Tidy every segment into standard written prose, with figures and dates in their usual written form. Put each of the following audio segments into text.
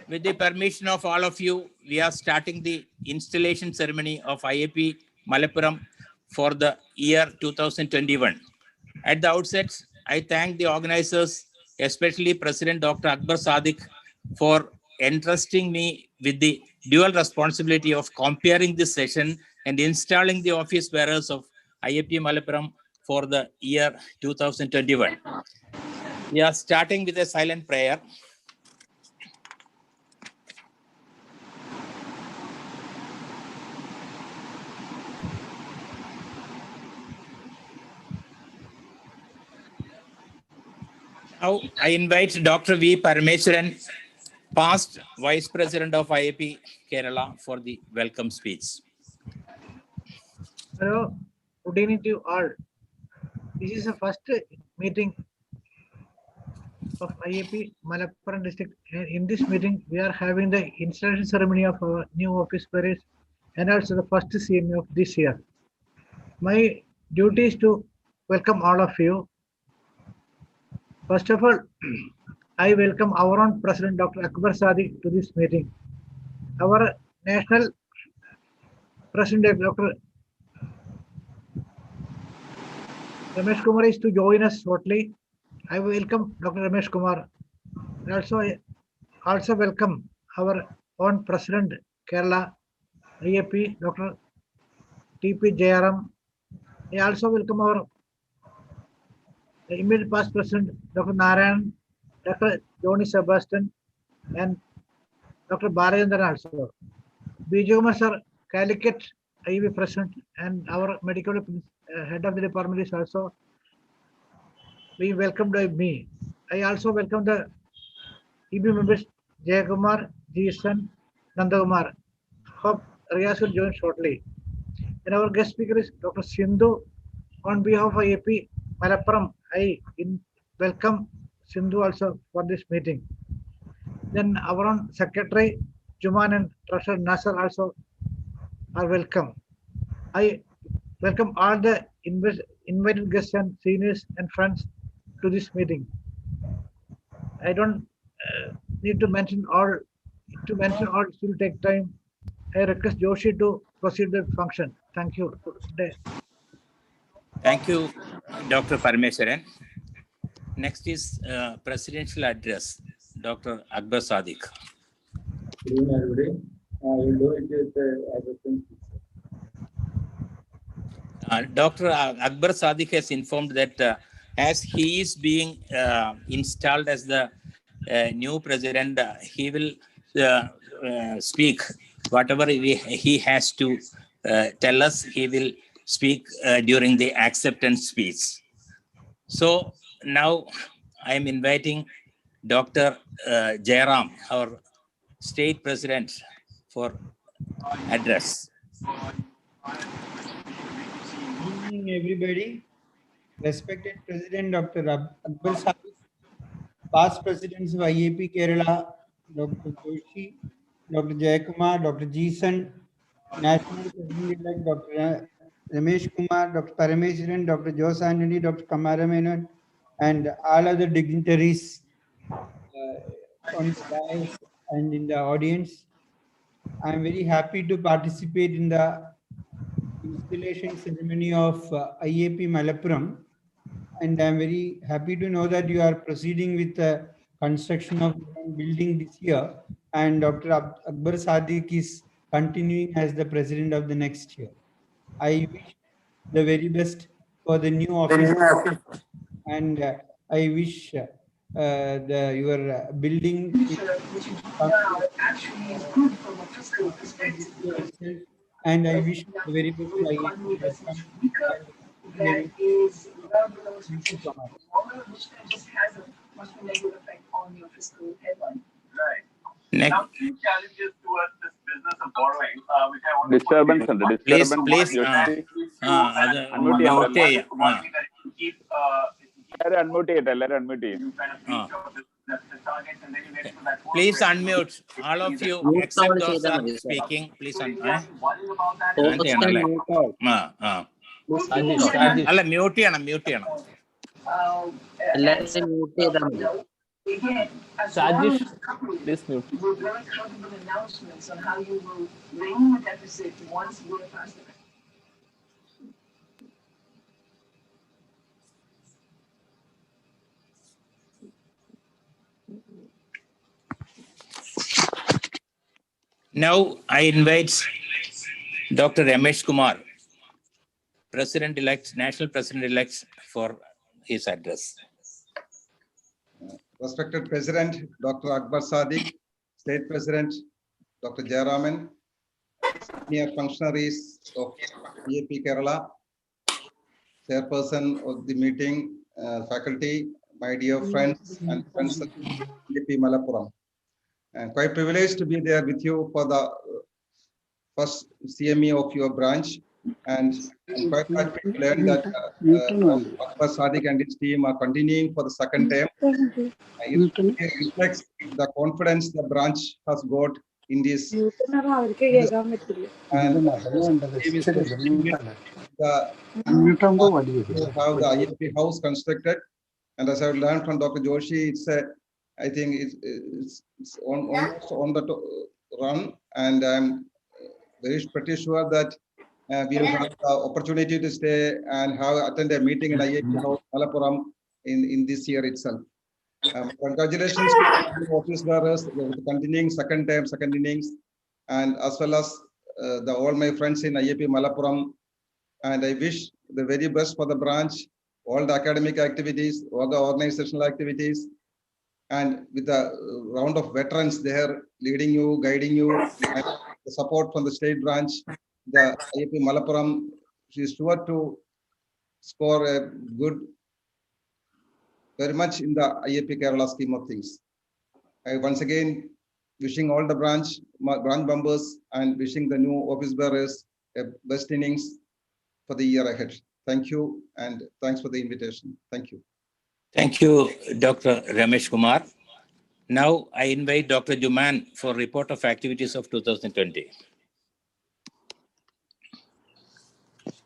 With the permission of all of you, we are starting the installation ceremony of IAP Malappuram for the year 2021. At the outset, I thank the organizers, especially President Dr. Akbar Sadiq, for entrusting me with the dual responsibility of comparing this session and installing the office bearers of IAP Malappuram for the year 2021. We are starting with a silent prayer. Now, I invite Dr. V. Parameswaran, past Vice President of IAP Kerala, for the welcome speech. Hello, good evening to you all. This is the first meeting of IAP Malappuram district. And in this meeting, we are having the installation ceremony of our new office bearers and also the first CME of this year. My duty is to welcome all of you. First of all, I welcome our own President Dr. Akbar Sadiq to this meeting. Our National President Dr. Ramesh Kumar is to join us shortly. I welcome Dr. Ramesh Kumar. And also welcome our own President Kerala IAP, Dr. T.P. Jayaram. I also welcome our immediate past President Dr. Narayan, Dr. Johnny Sebastian, and Dr. Bharajendran also. Bijomar sir, Calicut IAP President, and our medical head of the department is also being welcomed by me. I also welcome the EB members Jayakumar, Jason, Nandakumar. Hope Riyas will join shortly. And our guest speaker is Dr. Sindhu. On behalf of IAP Malappuram, I welcome Sindhu also for this meeting. Then our own Secretary Juman and Treasurer Nasser also are welcome. I welcome all the invited guests and seniors and friends to this meeting. I don't need to mention all. To mention all, it will take time. I request Joshi to proceed the function. Thank you. Thank you, Dr. Parameswaran. Next is presidential address, Dr. Akbar Sadiq. Good evening, everybody. I will do it with Dr. Akbar Sadiq has informed that as he is being installed as the new president, he will speak whatever he has to tell us. He will speak during the acceptance speech. So now I am inviting Dr. Jayaram, our state president, for address. Good evening, everybody. Respected President Dr. Akbar Sadiq, past presidents of IAP Kerala, Dr. Joshi, Dr. Jayakumar, Dr. Jason, National President-elect Dr. Ramesh Kumar, Dr. Parameswaran, Dr. Jose Anthony, Dr. Kamara Menon, and all other dignitaries on the dais and in the audience. I am very happy to participate in the installation ceremony of IAP Malappuram, and I am very happy to know that you are proceeding with the construction of one building this year, and Dr. Akbar Sadiq is continuing as the president of the next year. I wish the very best for the new office, and I wish your building and I wish the very best to IAP. Thank you so much. Next. Now, two challenges towards this business of borrowing, which I want disturbance to and the Please, disturbance. Please unmute. All of you except those are speaking. Please unmute. അല്ല mute ചെയ്യണം. എല്ലാവരും mute ചെയ്താൽ മതി. Again, as Sajish, long as please mute. we're very comfortable with announcements on how you will rein the deficit once we're past the. Now I invite Dr. Ramesh Kumar, President-elect, National President-elect, for his address. Respected President Dr. Akbar Sadiq, State President Dr. Jayaraman, senior functionaries of IAP Kerala, Chairperson of the meeting, faculty, my dear friends and friends of IAP Malappuram. I'm quite privileged to be there with you for the first CME of your branch, and I'm quite happy to learn that Akbar Sadiq and his team are continuing for the second term. It reflects the confidence the branch has got in this. And how the IAP house constructed, and as I've learned from Dr. Joshi, I think it's almost on the run, and I'm pretty sure that we will have the opportunity to stay and attend a meeting in IAP House, Malappuram, in this year itself. Congratulations to the office bearers, the continuing second innings, and as well as all my friends in IAP Malappuram. And I wish the very best for the branch, all the academic activities, all the organizational activities, and with the round of veterans there leading you, guiding you, and the support from the state branch, the IAP Malappuram is sure to score a good, very much in the IAP Kerala scheme of things. I once again wishing all the branch members and wishing the new office bearers a best innings for the year ahead. Thank you, and thanks for the invitation. Thank you. Thank you, Dr. Ramesh Kumar. Now I invite Dr. Juman for report of activities of 2020.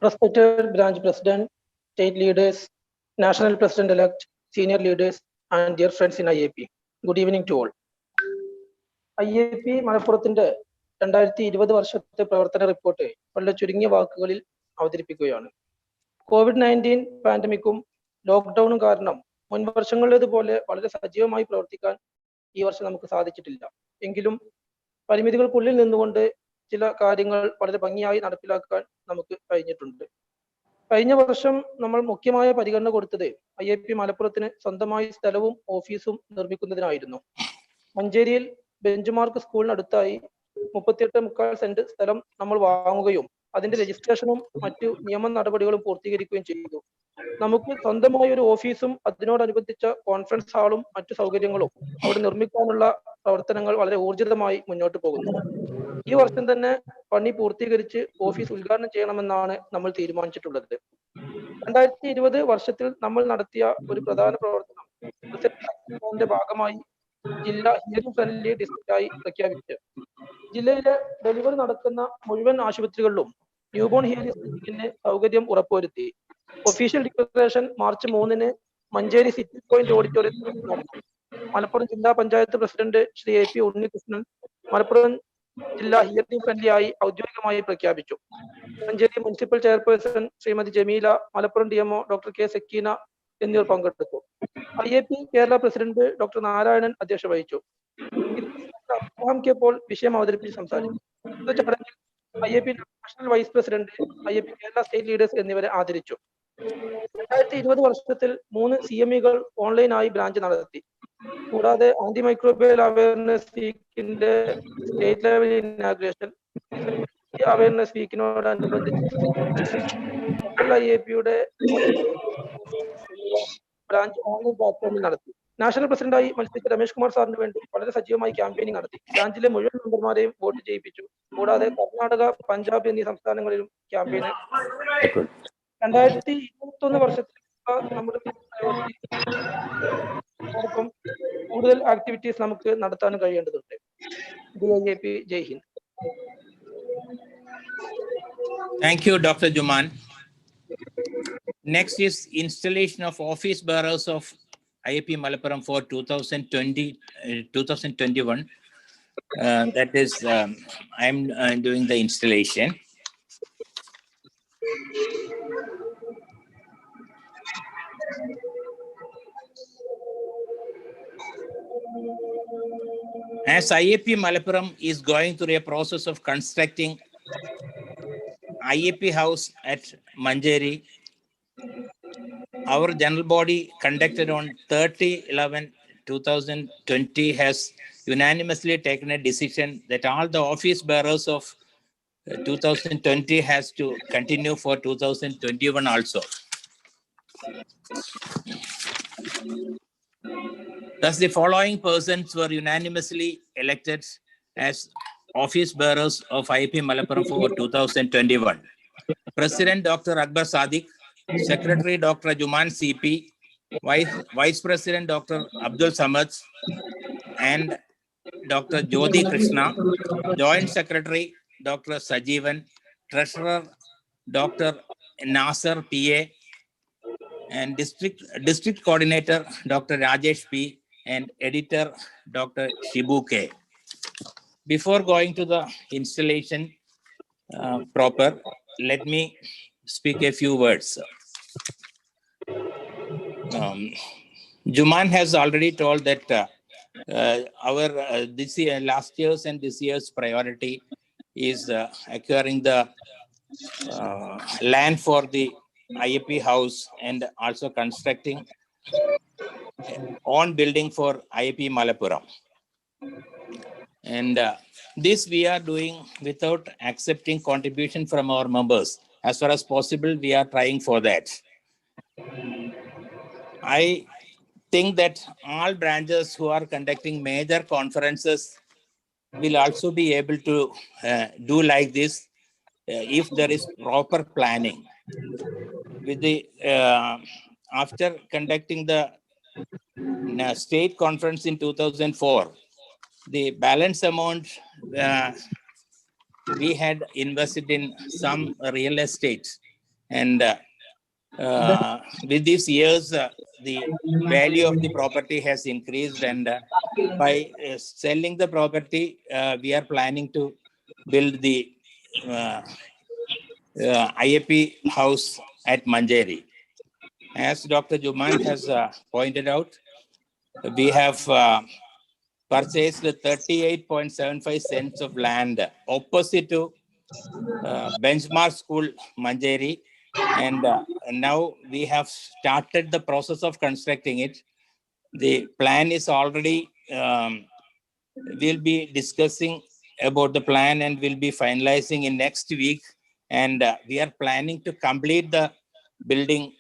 Respected branch president, state leaders, national president-elect, senior leaders, and dear friends in IAP. Good evening to all. IAP മലപ്പുറത്തിന്റെ 2020 വർഷത്തെ പ്രവർത്തന report വളരെ ചുരുങ്ങിയ വാക്കുകളിൽ അവതരിപ്പിക്കുകയാണ്. COVID-19 പാൻഡമിക്കും ലോക്ക്ഡൌണും കാരണം മുൻ വർഷങ്ങളിലേതുപോലെ വളരെ സജീവമായി പ്രവർത്തിക്കാൻ ഈ വർഷം നമുക്ക് സാധിച്ചിട്ടില്ല. എങ്കിലും പരിമിതികൾക്കുള്ളിൽ നിന്നുകൊണ്ട് ചില കാര്യങ്ങൾ വളരെ ഭംഗിയായി നടപ്പിലാക്കാൻ നമുക്ക് കഴിഞ്ഞിട്ടുണ്ട്. കഴിഞ്ഞ വർഷം നമ്മൾ മുഖ്യമായ പരിഗണന കൊടുത്തത് IAP മലപ്പുറത്തിന് സ്വന്തമായി സ്ഥലവും ഓഫീസും നിർമ്മിക്കുന്നതിനായിരുന്നു. മഞ്ചേരിയിൽ ബെഞ്ച്മാർക്ക് സ്കൂളിനടുത്തായി 38.25 സെന്റ് സ്ഥലം നമ്മൾ വാങ്ങുകയും അതിന്റെ രജിസ്ട്രേഷനും മറ്റു നിയമ നടപടികളും പൂർത്തീകരിക്കുകയും ചെയ്തു. നമുക്ക് സ്വന്തമായ ഒരു ഓഫീസും അതിനോടനുബന്ധിച്ച കോൺഫറൻസ് ഹാളും മറ്റു സൗകര്യങ്ങളും അവിടെ നിർമ്മിക്കാനുള്ള പ്രവർത്തനങ്ങൾ വളരെ ഊർജിതമായി മുന്നോട്ട് പോകുന്നു. ഈ വർഷം തന്നെ പണി പൂർത്തീകരിച്ച് ഓഫീസ് ഉദ്ഘാടനം ചെയ്യണമെന്നാണ് നമ്മൾ തീരുമാനിച്ചിട്ടുള്ളത്. 2020 വർഷത്തിൽ നമ്മൾ നടത്തിയ ഒരു പ്രധാന പ്രവർത്തനം ഭാഗമായി ജില്ല ഹിയറിംഗ് ഫ്രണ്ട്ലി ഡിസ്ട്രിക്റ്റായി പ്രഖ്യാപിച്ചു. ജില്ലയിലെ ഡെലിവറി നടക്കുന്ന മുഴുവൻ ആശുപത്രികളിലും ന്യൂബോൺ ഹിയറിംഗ് സ്ക്രീനിങ്ങിന് സൗകര്യം ഉറപ്പുവരുത്തി. ഒഫീഷ്യൽ ഡിക്ലറേഷൻ മാർച്ച് 3-ന് മഞ്ചേരി സിറ്റി പോയിന്റ് ഓഡിറ്റോറിയത്തിൽ നടന്നു. മലപ്പുറം ജില്ലാ പഞ്ചായത്ത് പ്രസിഡന്റ് ശ്രീ AP ഉണ്ണികൃഷ്ണൻ മലപ്പുറം ജില്ലാ ഹിയറിംഗ് ഫ്രണ്ട്ലി ആയി ഔദ്യോഗികമായി പ്രഖ്യാപിച്ചു. Manjeri municipal chairperson Shrimati Jameela, Malappuram DMO doctor K. Sakeena എന്നിവർ പങ്കെടുത്തു. IAP Kerala president doctor Narayanan അധ്യക്ഷത വഹിച്ചു. അബ്രഹാം കെ പോൾ വിഷയം അവതരിപ്പിച്ച് സംസാരിച്ചു. ചടങ്ങിൽ IAP national vice president, IAP Kerala state leaders എന്നിവരെ ആദരിച്ചു. 2020 വർഷത്തിൽ 3 CMEകൾ ഓൺലൈനായി ബ്രാഞ്ച് നടത്തി. കൂടാതെ ആന്റി മൈക്രോബിയൽ അവയർനെസ് വീക്കിന്റെ സ്റ്റേറ്റ് ലെവൽ ഇനാഗ്രേഷൻ, അവയർനെസ് വീക്കിനോടനുബന്ധിച്ച് IAPയുടെ ബ്രാഞ്ച് ഓൺലൈൻ പ്ലാറ്റ്ഫോമിൽ നടത്തി. നാഷണൽ പ്രസിഡന്റായി മത്സരിച്ച രമേഷ് കുമാർ സാറിന് വേണ്ടി വളരെ സജീവമായി ക്യാമ്പയിനിങ് നടത്തി. ബ്രാഞ്ചിലെ മുഴുവൻ മെമ്പർമാരെയും വോട്ട് ചെയ്യിപ്പിച്ചു. കൂടാതെ കർണാടക, പഞ്ചാബ് എന്നീ സംസ്ഥാനങ്ങളിലും ക്യാമ്പയിന്. 2021 വർഷത്തിൽ നമ്മുടെ കൂടുതൽ ആക്ടിവിറ്റീസ് നമുക്ക് നടത്താനും കഴിയേണ്ടതുണ്ട്. IAP Jai Hind. Thank you, Dr. Juman. Next is installation of office bearers of IAP Malappuram for 2020, 2021. That is, I'm doing the installation. As IAP Malappuram is going through a process of constructing IAP house at Manjeri, our general body conducted on 30/11/2020 has unanimously taken a decision that all the office bearers of 2020 has to continue for 2021 also. Thus, the following persons were unanimously elected as office bearers of IAP Malappuram for 2021. President Dr. Akbar Sadiq, Secretary Dr. Juman CP, Vice President Dr. Abdul Samad, and Dr. Jyoti Krishna, Joint Secretary Dr. Sajeevan, Treasurer Dr. Nasser PA, and District Coordinator Dr. Rajesh P, and Editor Dr. Shibu K. Before going to the installation proper, let me speak a few words. Juman has already told that our last year's and this year's priority is acquiring the land for the IAP house and also constructing on building for IAP Malappuram. And this we are doing without accepting contribution from our members. As far as possible, we are trying for that. I think that all branches who are conducting major conferences will also be able to do like this if there is proper planning. With the after conducting the state conference in 2004, the balance amount we had invested in some real estate, and with these years, the value of the property has increased, and by selling the property, we are planning to build the IAP house at Manjeri. As Dr. Juman has pointed out, we have purchased 38.75 cents of land opposite to Benchmark School, Manjeri, and now we have started the process of constructing it. The plan is already, we'll be discussing about the plan and we'll be finalizing in next week. And we are planning to complete the building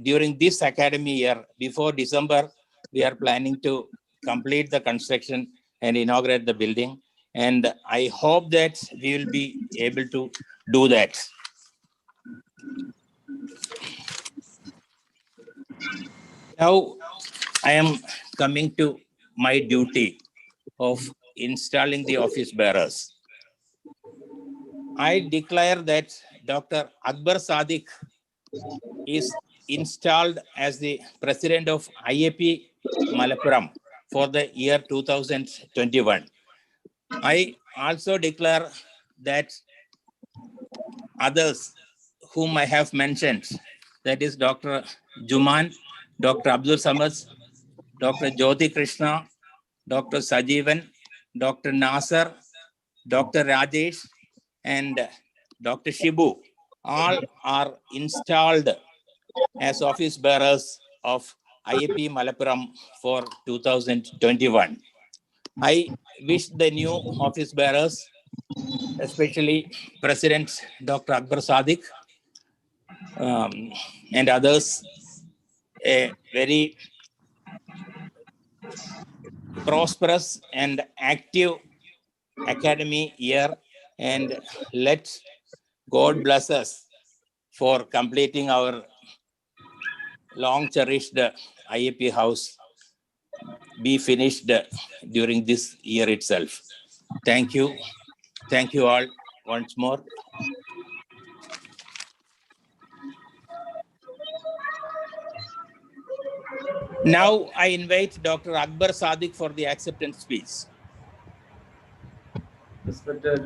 during this academy year. Before December, we are planning to complete the construction and inaugurate the building. And I hope that we will be able to do that. Now, I am coming to my duty of installing the office bearers. I declare that Dr. Akbar Sadiq is installed as the president of IAP Malappuram for the year 2021. I also declare that others whom I have mentioned, that is Dr. Juman, Dr. Abdul Samad, Dr. Jyoti Krishna, Dr. Sajeevan, Dr. Nasser, Dr. Rajesh, and Dr. Shibu, all are installed as office bearers of IAP Malappuram for 2021. I wish the new office bearers, especially President Dr. Akbar Sadiq and others, a very prosperous and active academy year, and let God bless us for completing our long cherished IAP house be finished during this year itself. Thank you. Thank you all once more. Now I invite Dr. Akbar Sadiq for the acceptance speech. Respected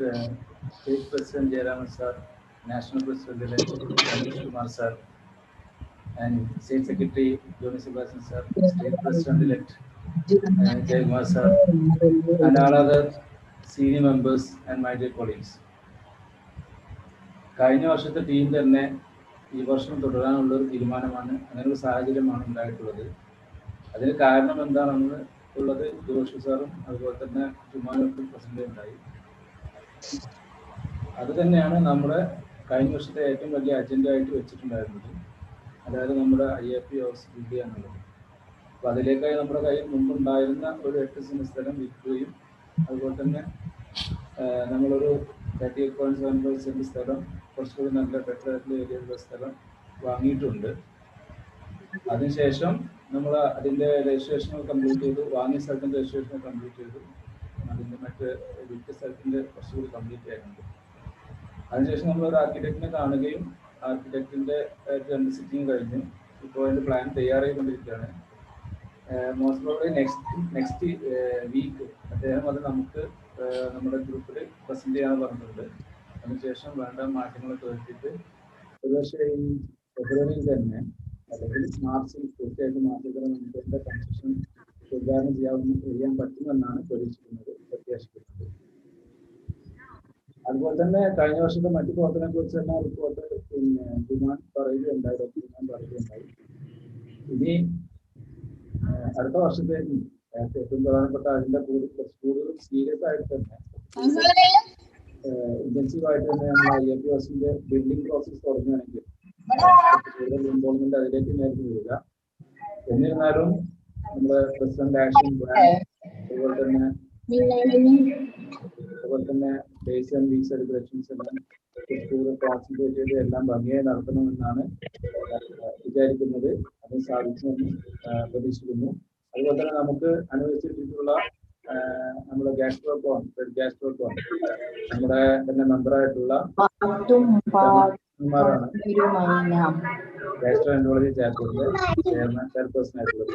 State President Jayaraman sir, National President Ramesh Kumar sir, and State Secretary Johnny Sebastian sir, State President-elect Jay Kumar sir, and all other senior members and my dear colleagues. കഴിഞ്ഞ വർഷത്തെ team തന്നെ ഈ വർഷം തുടരാനുള്ള ഒരു തീരുമാനമാണ്, അങ്ങനെ ഒരു സാഹചര്യമാണ് ഉണ്ടായിട്ടുള്ളത്. അതിന് കാരണം എന്താണെന്ന് ഉള്ളത് ജോഷി സാറും അതുപോലെ തന്നെ ജുമാനൊക്കെ പ്രസന്റ് ഉണ്ടായി. അത് തന്നെയാണ് നമ്മുടെ കഴിഞ്ഞ വർഷത്തെ ഏറ്റവും വലിയ അജണ്ട ആയിട്ട് വെച്ചിട്ടുണ്ടായിരുന്നത്, അതായത് നമ്മുടെ IAP ഹൗസ് ബിൽഡ് ചെയ്യുക എന്നുള്ളത്. അപ്പോൾ അതിലേക്കായി നമ്മുടെ കയ്യിൽ മുമ്പുണ്ടായിരുന്ന ഒരു 8 സെന്റ് സ്ഥലം വിൽക്കുകയും അതുപോലെ തന്നെ നമ്മളൊരു 38.75 സെന്റ് സ്ഥലം കുറച്ചുകൂടി നല്ല ബെറ്റർ ആയിട്ടുള്ള ഏരിയയിലുള്ള സ്ഥലം വാങ്ങിയിട്ടുണ്ട്. അതിനുശേഷം നമ്മൾ അതിൻ്റെ രജിസ്ട്രേഷൻ കംപ്ലീറ്റ് ചെയ്തു, വാങ്ങിയ സ്ഥലത്തിൻ്റെ രജിസ്ട്രേഷൻ കംപ്ലീറ്റ് ചെയ്തു, അതിൻ്റെ മറ്റ് വിറ്റ സ്ഥലത്തിൻ്റെ കുറച്ചുകൂടി കംപ്ലീറ്റ് ആയിട്ടുണ്ട്. അതിനുശേഷം നമ്മളൊരു ആർക്കിടെക്റ്റിനെ കാണുകയും ആർക്കിടെക്റ്റിൻ്റെ 2 സിറ്റിംഗ് കഴിഞ്ഞു. ഇപ്പോൾ അതിൻ്റെ പ്ലാൻ തയ്യാറായിക്കൊണ്ടിരിക്കുകയാണ്. മോസ്റ്റ് പ്രോബബ്ലി നെക്സ്റ്റ് വീക്ക് അദ്ദേഹം അത് നമുക്ക് നമ്മുടെ ഗ്രൂപ്പിൽ പ്രസന്റ് ചെയ്യാൻ പറഞ്ഞിട്ടുണ്ട്. അതിനുശേഷം വേണ്ട മാറ്റങ്ങളൊക്കെ വരുത്തിയിട്ട് ഒരുപക്ഷെ ഈ ഫെബ്രുവരിയിൽ തന്നെ അല്ലെങ്കിൽ മാർച്ചിൽ, തീർച്ചയായിട്ടും മാർച്ചിൽ തന്നെ നമുക്ക് അതിൻ്റെ കൺസ്ട്രക്ഷൻ ഉദ്ഘാടനം ചെയ്യാൻ പറ്റുമെന്നാണ് പ്രത്യാശിക്കുന്നത്. അതുപോലെ തന്നെ കഴിഞ്ഞ വർഷത്തെ മറ്റു പ്രവർത്തനങ്ങളെ കുറിച്ച് തന്നെ റിപ്പോർട്ട് ജുമാൻ പറയുകയുണ്ടായി, ഡോക്ടർ ജുമാൻ പറയുകയുണ്ടായി. ഇനി അടുത്ത വർഷത്തേക്ക് ഏറ്റവും പ്രധാനപ്പെട്ട അതിൻ്റെ കൂടുതൽ സീരിയസ് ആയിട്ട് തന്നെ ഇന്റൻസീവായിട്ട് തന്നെ നമ്മൾ IAP ഹൗസിന്റെ ബിൽഡിംഗ് പ്രോസസ് തുടങ്ങുകയാണെങ്കിൽ കൂടുതൽ ഇൻവോൾവ്മെന്റ് അതിലേക്ക് നേരിട്ട് വരിക. എന്നിരുന്നാലും നമ്മുടെ പ്രസിഡന്റ് ആക്ഷൻ പ്ലാൻ അതുപോലെ തന്നെ ഡേയ്സ് ആൻഡ് വീക്ക് സെലിബ്രേഷൻസ് എല്ലാം കോൺസെൻട്രേറ്റ് ചെയ്ത് എല്ലാം ഭംഗിയായി നടത്തണമെന്നാണ് വിചാരിക്കുന്നത്. അത് സാധിക്കുമെന്ന് പ്രതീക്ഷിക്കുന്നു. അതുപോലെ തന്നെ നമുക്ക് അനുവദിച്ചിട്ടുള്ള നമ്മുടെ ഗ്യാസ്ട്രോകോൺ നമ്മുടെ തന്നെ മെമ്പറായിട്ടുള്ള കുമാറാണ് ഗാസ്ട്രോഎൻട്രോളജി ചെയർപേഴ്സൺ ആയിട്ടുള്ളത്.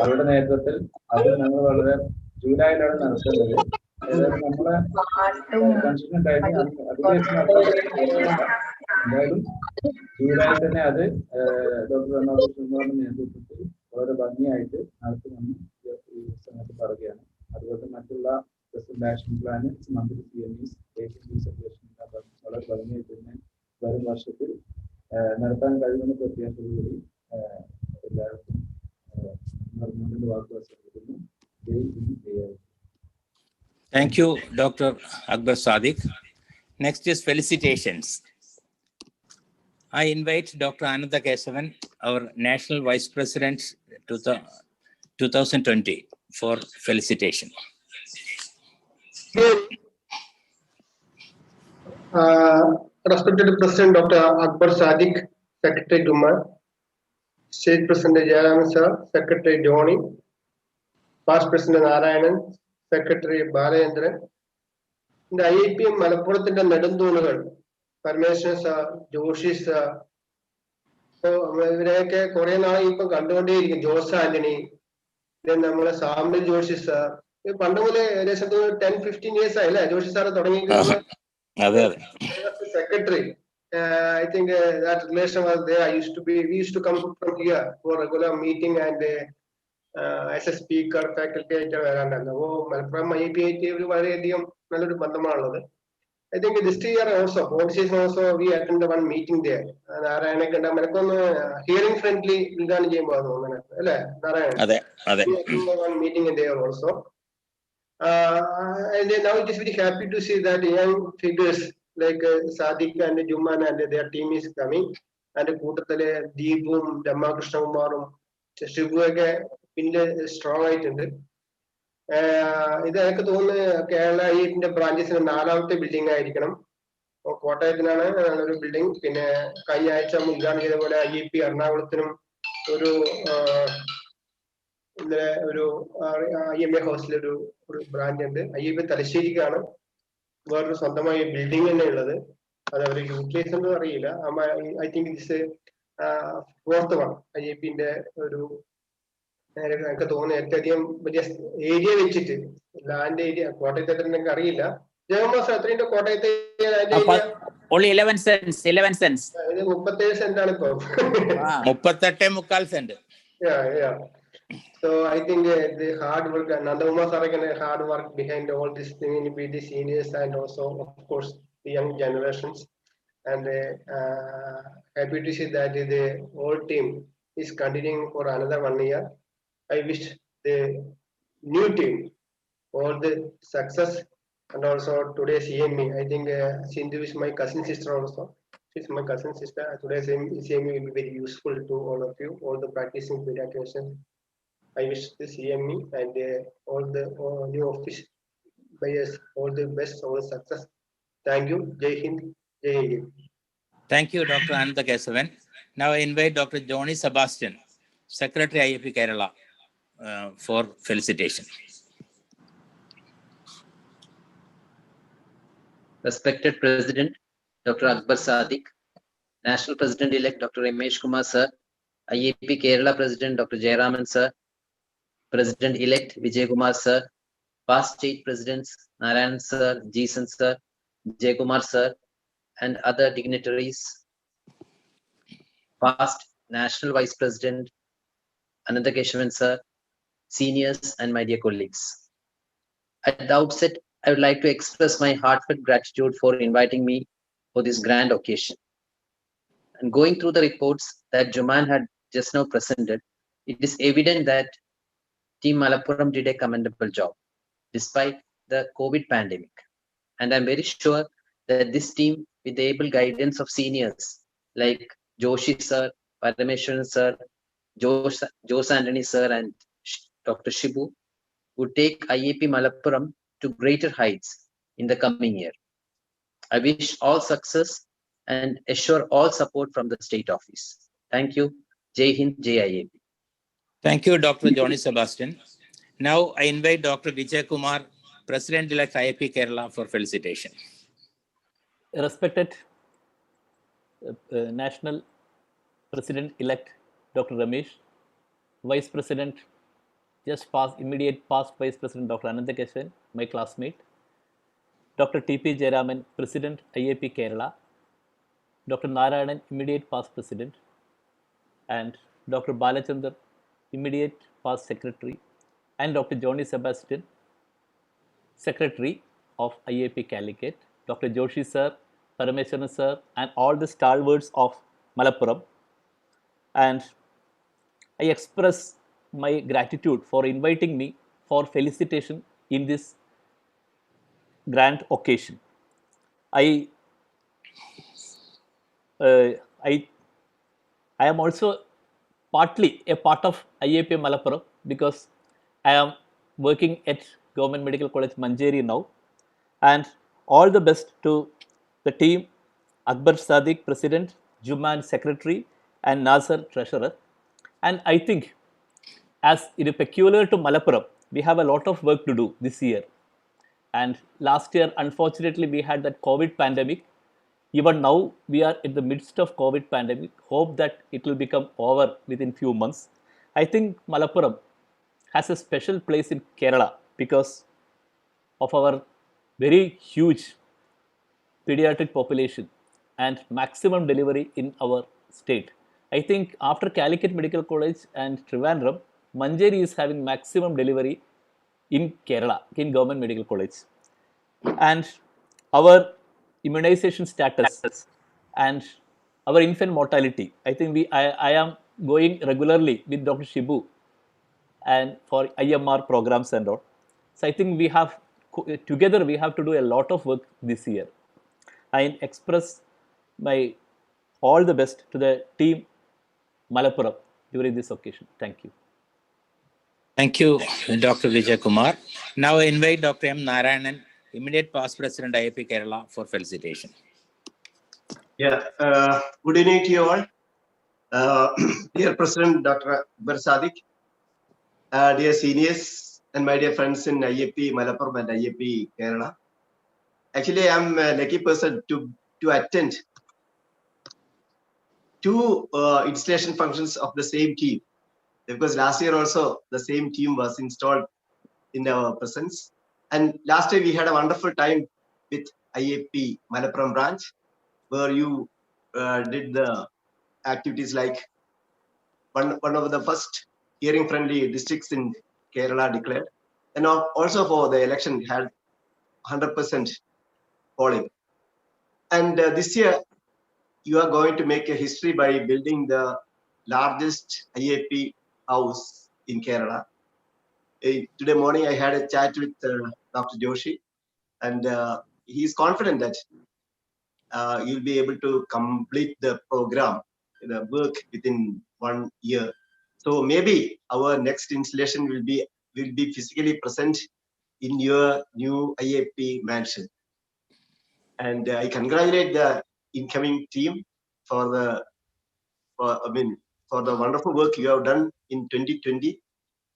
അവരുടെ നേതൃത്വത്തിൽ അത് ഞങ്ങൾ വളരെ ജൂലൈയിലാണ് നടത്തേണ്ടത്. അതായത് നമ്മളെ കൺസ്ട്രക്ഷൻ കഴിഞ്ഞ് അതിനുശേഷം എന്തായാലും ജൂലൈയിൽ തന്നെ അത് ഡോക്ടർ കുമാറിന്റെ നേതൃത്വത്തിൽ വളരെ ഭംഗിയായിട്ട് നടത്തുമെന്ന് ഈ സമയത്ത് പറയുകയാണ്. അതുപോലെ മറ്റുള്ള പ്രസിഡന്റ് ആക്ഷൻ പ്ലാന് മന്ത്രി CME വളരെ ഭംഗിയായിട്ട് തന്നെ വരും വർഷത്തിൽ നടത്താൻ കഴിയുമെന്ന് പ്രത്യാശയോടുകൂടി എല്ലാവർക്കും വാക്കുകൾ ശ്രമിക്കുന്നു. Thank you, Dr. Akbar Sadiq. Next is felicitations. I invite Dr. Ananda Kesavan, our National Vice President 2020, for felicitation. Respected President Dr. Akbar Sadiq, Secretary Dumar, State President Jayaraman sir, Secretary Johnny, Past President Narayanan, Secretary Balayendran, the IAP Malappuram Nadandunal, Parmeshwar sir, Joshi sir, so Korean Kandodi, Josa Anthony, then Namala Samil Joshi sir. Pandamale 10-15 years I Joshi sir secretary. I think that relation was there. We used to come from here for regular meeting and as a speaker, faculty. I think this year also, we attended one meeting there. Hearing friendly, we attended one meeting there also. And then now it is very happy to see that young figures like Sadiq and Juman and their team is coming. And Kutatale, Deepum, Dhammakrishna Kumarum, Shibuaga, strong item. ഇതൊക്കെ തോന്നുന്നു കേരള ഇതിന്റെ ബ്രാഞ്ചസിന് 4ാമത്തെ building ആയിരിക്കണം. കോട്ടയത്തിനാണ് ഒരു building. പിന്നെ കഴിഞ്ഞ ആഴ്ച ഉദ്ഘാടനം ചെയ്ത പോലെ IAP എറണാകുളത്തിനും ഒരു IMA ഹൗസിലൊരു ബ്രാഞ്ച് ഉണ്ട്. IAP തലശ്ശേരിക്കാണ് വേറൊരു സ്വന്തമായി ബിൽഡിംഗ് തന്നെ ഉള്ളത്. അത് അവർ യൂട്ടിലൈസ് ഒന്നും അറിയില്ല. I think it's 4th one IAPന്റെ ഒരു എനിക്ക് തോന്നുന്നു ഏറ്റവും അധികം വലിയ ഏരിയ വെച്ചിട്ട് ലാൻഡ് ഏരിയ കോട്ടയത്തെ എനിക്ക് അറിയില്ല. ജഗമാസം എത്രയുണ്ട് കോട്ടയത്തെ ഏരിയ? Only 11 cents. 11 cents. ഇത് 37 സെന്റ് ആണ് ഇപ്പൊ. 38.25 cents. Yeah. So I think the hard work and Nandamma Saragan hard work behind all this thing in the seniors and also of course the young generations, and happy to see that the whole team is continuing for another 1 year. I wish the new team all the success, and also today's CME. I think Sindhu is my cousin sister also. She's my cousin sister. Today's CME will be very useful to all of you, all the practicing pediatricians. I wish the CME and all the new office buyers all the best, all the success. Thank you. Jai Hind. Jai Hind. Thank you, Dr. Ananda Kesavan. Now I invite Dr. Johnny Sebastian, Secretary IAP Kerala, for felicitation. Respected President Dr. Akbar Sadiq, National President-elect Dr. Ramesh Kumar Sir, IAP Kerala President Dr. Jayaraman Sir, President-elect Vijay Kumar Sir, past state presidents Narayan Sir, Jason Sir, Jay Kumar Sir, and other dignitaries, past National Vice President Ananda Keshavan Sir, seniors, and my dear colleagues. At the outset, I would like to express my heartfelt gratitude for inviting me for this grand occasion. And going through the reports that Juman had just now presented, it is evident that Team Malappuram did a commendable job despite the COVID pandemic. And I'm very sure that this team, with the able guidance of seniors like Joshi Sir, Parameshwaran Sir, Jose Anthony Sir, and Dr. Shibu, would take IAP Malappuram to greater heights in the coming year. I wish all success and assure all support from the state office. Thank you. Jai Hind, Jai IAP. Thank you, Dr. Johnny Sebastian. Now I invite Dr. Vijay Kumar, President-elect IAP Kerala, for felicitation. Respected National President-elect Dr. Ramesh, Vice President, immediate past Vice President Dr. Ananda Keshavan, my classmate, Dr. T.P. Jayaraman, President IAP Kerala, Dr. Narayanan, immediate past President, and Dr. Balachandar, immediate past Secretary, and Dr. Johnny Sebastian, Secretary of IAP Calicut, Dr. Joshi Sir, Parameshwaran Sir, and all the stalwarts of Malappuram. And I express my gratitude for inviting me for felicitation in this grand occasion. I am also partly a part of IAP Malappuram because I am working at Government Medical College Manjeri now. And all the best to the team, Akbar Sadiq, President, Juman, Secretary, and Nasser, Treasurer. And I think as it is peculiar to Malappuram, we have a lot of work to do this year. And last year, unfortunately, we had that COVID pandemic. Even now, we are in the midst of COVID pandemic. Hope that it will become over within few months. I think Malappuram has a special place in Kerala because of our very huge pediatric population and maximum delivery in our state. I think after Calicut Medical College and Trivandrum, Manjeri is having maximum delivery in Kerala, in Government Medical College. And our immunization status and our infant mortality, I think I am going regularly with Dr. Shibu and for IMR programs and all. So I think together we have to do a lot of work this year. I express my all the best to the team Malappuram during this occasion. Thank you. Thank you, Dr. Vijay Kumar. Now I invite Dr. M. Narayanan, immediate past President IAP Kerala, for felicitation. Yeah, good evening to you all. Dear President Dr. Akbar Sadiq, dear seniors, and my dear friends in IAP Malappuram and IAP Kerala. Actually, I'm a lucky person to attend two installation functions of the same team. because last year also the same team was installed in our presence. And last year we had a wonderful time with IAP Malappuram branch, where you did the activities like one of the first hearing friendly districts in Kerala declared, and also for the election had 100% polling. And this year you are going to make a history by building the largest IAP house in Kerala. Today morning I had a chat with Dr. Joshi, and he is confident that you'll be able to complete the program, the work within 1 year. So maybe our next installation will be physically present in your new IAP mansion. And I congratulate the incoming team for the wonderful work you have done in 2020,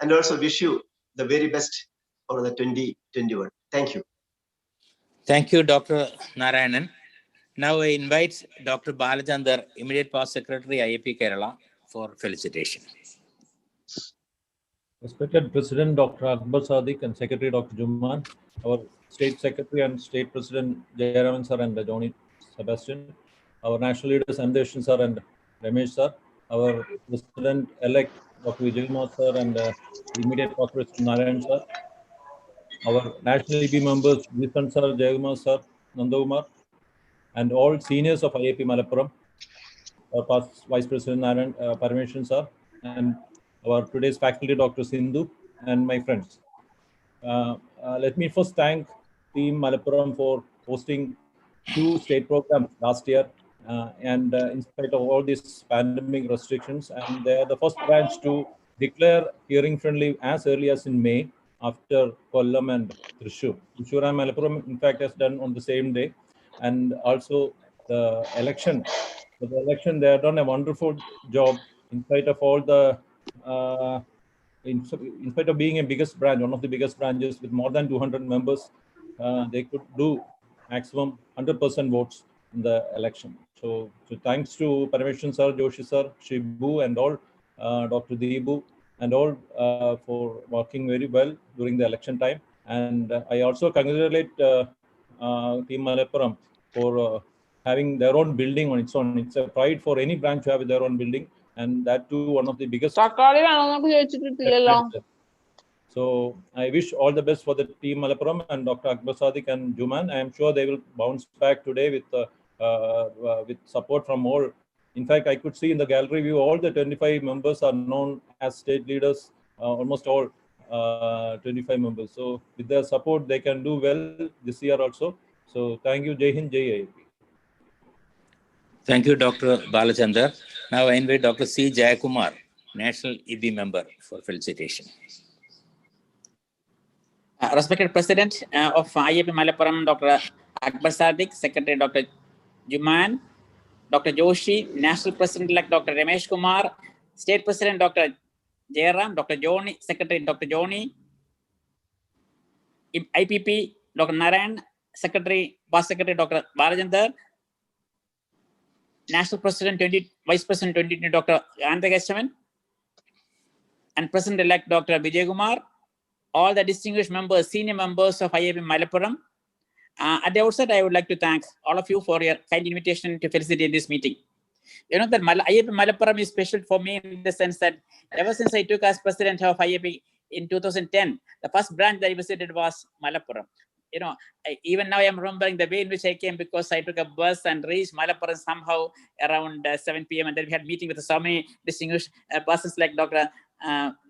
and also wish you the very best for the 2021. Thank you. Thank you, Dr. Narayanan. Now I invite Dr. Balachandar, Immediate Past Secretary, IAP Kerala, for felicitation. Respected President Dr. Akbar Sadiq and Secretary Dr. Juman, our State Secretary and State President Jayaraman sir and Johnny Sebastian, our National Leaders Amdeshan sir and Ramesh sir, our President-elect Dr. Vijaykumar sir and Immediate Past President Narayan sir, our National EB members Visan sir, Jayakumar sir, Nandakumar, and all seniors of IAP Malappuram, our past Vice President Narayan Parameswaran sir, and our today's faculty, Dr. Sindhu, and my friends. Let me first thank Team Malappuram for hosting 2 state programs last year, and in spite of all these pandemic restrictions, and they are the first branch to declare hearing friendly as early as in May after Kollam and Thrissur. Thrissur and Malappuram, in fact, has done on the same day, and also the election. For the election, they have done a wonderful job in spite of all the in spite of being a biggest branch, one of the biggest branches with more than 200 members, they could do maximum 100% votes in the election. So thanks to Parameswaran sir, Joshi sir, Shibu, and all, Dr. Deebu, and all for working very well during the election time. And I also congratulate Team Malappuram for having their own building on its own. It's a pride for any branch to have their own building, and that too one of the biggest. So I wish all the best for the Team Malappuram and Dr. Akbar Sadiq and Juman. I am sure they will bounce back today with support from all. In fact, I could see in the gallery view all the 25 members are known as state leaders, almost all 25 members. So with their support, they can do well this year also. So thank you, Jai Hind, Jai IAP. Thank you, Dr. Balachandar. Now I invite Dr. C. Jayakumar, National EB member, for felicitation. Respected President of IAP Malappuram, Dr. Akbar Sadiq, Secretary Dr. Juman, Dr. Joshi, National President-elect Dr. Ramesh Kumar, State President Dr. Jairam, Dr. Johnny, Secretary Dr. Johnny, IPP Dr. Narayan, Secretary, Past Secretary Dr. Balachandar, National President, Vice President 2020 Dr. Anthagastaman, and President-elect Dr. Vijaykumar, all the distinguished members, senior members of IAP Malappuram. At the outset, I would like to thank all of you for your kind invitation to felicitate this meeting. You know that IAP Malappuram is special for me in the sense that ever since I took as president of IAP in 2010, the first branch that I visited was Malappuram. You know, even now I am remembering the way in which I came, because I took a bus and reached Malappuram somehow around 7 p.m. And then we had meeting with so many distinguished persons like Dr.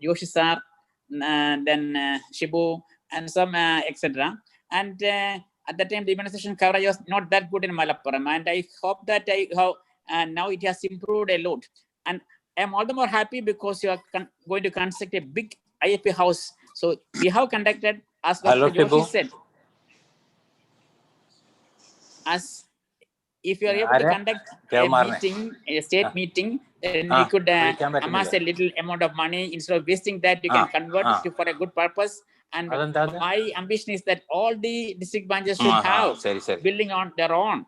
Joshi sir, then Shibu, and some etc. And at that time, the immunization coverage was not that good in Malappuram, and I hope that now it has improved a lot. And I am all the more happy because you are going to construct a big IAP house. So we have conducted, as Dr. Joshi said, as if you are able to conduct a meeting, a state meeting, then we could amass a little amount of money. Instead of wasting that, you can convert it for a good purpose. And my ambition is that all the district branches should have building on their own.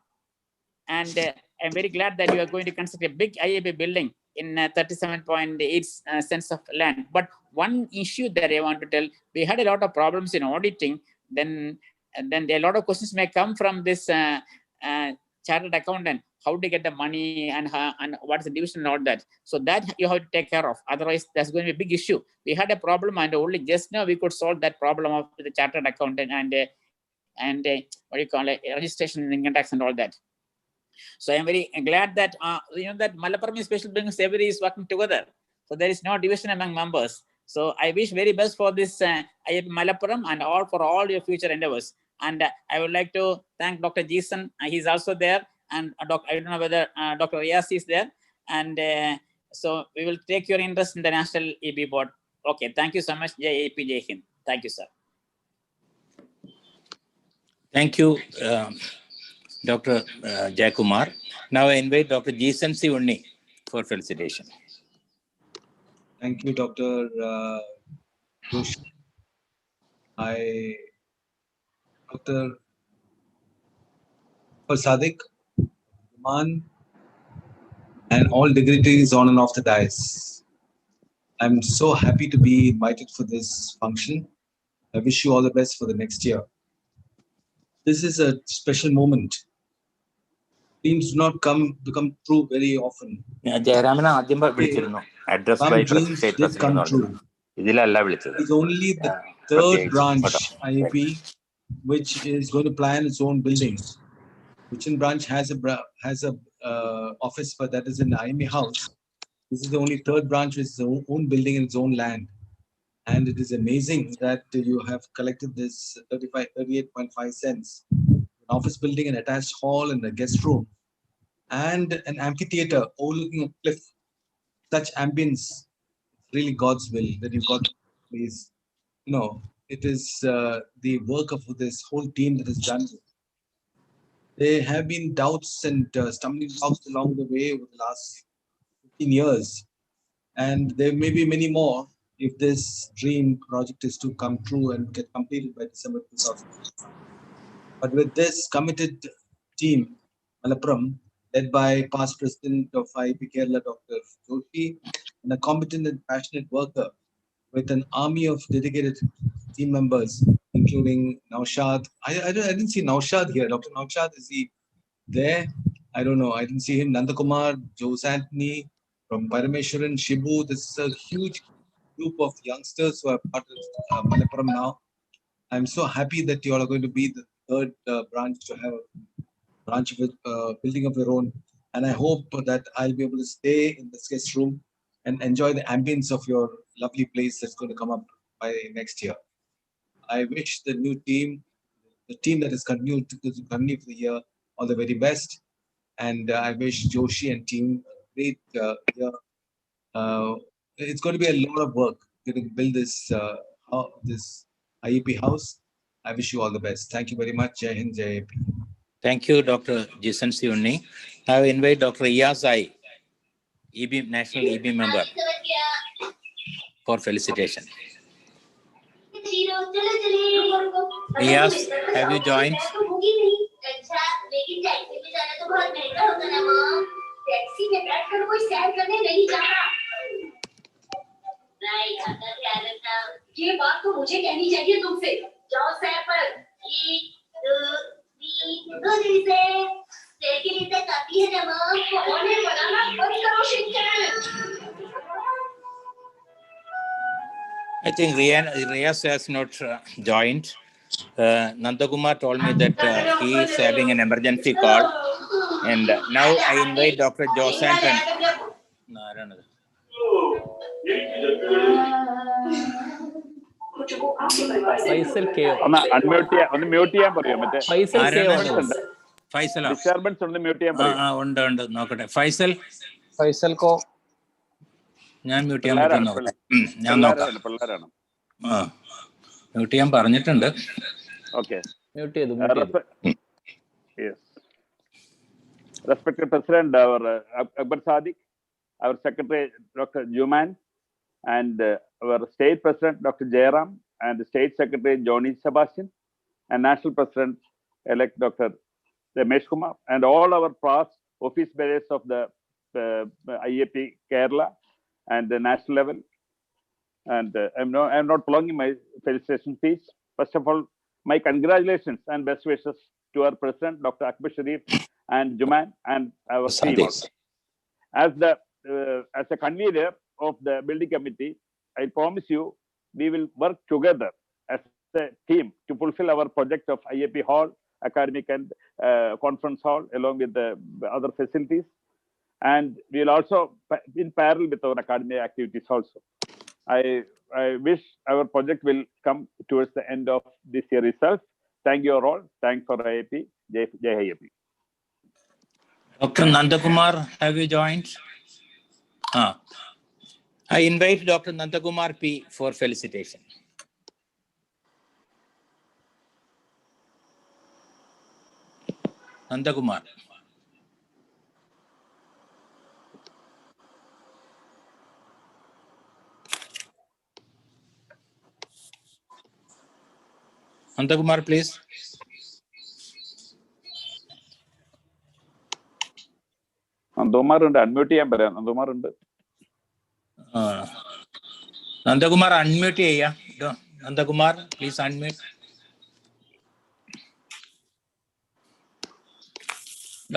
And I'm very glad that you are going to construct a big IAP building in 37.8 cents of land. But one issue that I want to tell, we had a lot of problems in auditing. Then a lot of questions may come from this chartered accountant, how to get the money and what's the division and all that. So that you have to take care of. Otherwise, that's going to be a big issue. We had a problem, and only just now we could solve that problem of the chartered accountant and what do you call it, registration in income tax and all that. So I'm very glad that that Malappuram Special Business everybody is working together. So there is no division among members. So I wish very best for this IAP Malappuram and all for all your future endeavors. And I would like to thank Dr. Jason. He's also there, and I don't know whether Dr. Riaz is there. And so we will take your interest in the National EP board. Okay, thank you so much, Jai AP Jai Hind. Thank you, sir. Thank you, Dr. Jayakumar. Now I invite Dr. Jason C. Unni for felicitation. Thank you, Dr. Joshi. Dr. Sadiq, Man, and all dignitaries on and off the dais. I'm so happy to be invited for this function. I wish you all the best for the next year. This is a special moment. Dreams do not come true very often. Address Some by dreams state did come true. It's only the third branch, IAP, which is going to plan its own building. Cochin branch has a office, but that is in the IME house. This is the only third branch with its own building in its own land. And it is amazing that you have collected this 38.5 cents. An office building, an attached hall and a guest room, and an amphitheater overlooking a cliff. Such ambience, really God's will that you got. Please, it is the work of this whole team that has done it. There have been doubts and stumbling blocks along the way over the last 15 years. And there may be many more if this dream project is to come true and get completed by December 2000. But with this committed team, Malappuram, led by past president of IAP Kerala, Dr. Joshi, and a competent and passionate worker with an army of dedicated team members, including Naushad. I didn't see Naushad here. Dr. Naushad, is he there? I don't know. I didn't see him. Nandakumar, Jose Anthony, from Parameshwaran, Shibu. This is a huge group of youngsters who are part of Malappuram now. I'm so happy that you all are going to be the third branch to have a branch with building of your own. And I hope that I'll be able to stay in this guest room and enjoy the ambience of your lovely place that's going to come up by next year. I wish the new team, the team that is continue for the year, all the very best. And I wish Joshi and team a great year. It's going to be a lot of work to build this this IAP house. I wish you all the best. Thank you very much. Jai Hind, Jai AP. Thank you, Dr. Jason C. Unni. I invite Dr. Iyaz I, National EB member, for felicitation. Iyaz, have you joined? ये बात तो मुझे कहनी चाहिए तुमसे। जाओ सैर पर। 1, 2, 3 दो दिन से लेकिन इसे करती है जब होने बनाना बंद करो शिक्षण। I think Riyaz has not joined. Nandakumar told me that he is having an emergency call. And now I invite Dr. Jose Anthony. No, I don't know. Faisal KO. Unmute ചെയ്യാൻ പറയോ മറ്റേ Faisal KO. Faisal. Disturbance ഉണ്ട് mute ചെയ്യാൻ പറയോ. ഉണ്ട് നോക്കട്ടെ. Faisal ko. ഞാൻ mute ചെയ്യാൻ പറ്റുമോ നോക്കട്ടെ. ഞാൻ നോക്കാം. പിള്ളേരാണ്. മ്യൂട്ട് ചെയ്യാൻ പറഞ്ഞിട്ടുണ്ട്. Okay. Mute ചെയ്തു. Yes. Respected President, our Akbar Sadiq, our Secretary Dr. Juman, and our State President Dr. Jairam, and the State Secretary Johnny Sebastian, and National President-elect Dr. Ramesh Kumar, and all our past office bearers of the IAP Kerala and the national level. And I'm not prolonging my felicitation speech. First of all, my congratulations and best wishes to our president, Dr. Akbar Sharif and Juman and our team. As a convener of the building committee, I promise you we will work together as a team to fulfill our project of IAP Hall, academic and conference hall, along with the other facilities. And we'll also, in parallel with our academic activities also. I wish our project will come towards the end of this year itself. Thank you all. Thanks for IAP. Jai IAP. Dr. Nandakumar, have you joined? I invite Dr. Nandakumar P for felicitation. Nandakumar. Nandakumar, please. Nandakumar unmute ചെയ്യാൻ പറയാം. Nandakumar ഉണ്ട്. Nandakumar unmute ചെയ്യാ. Nandakumar, please unmute.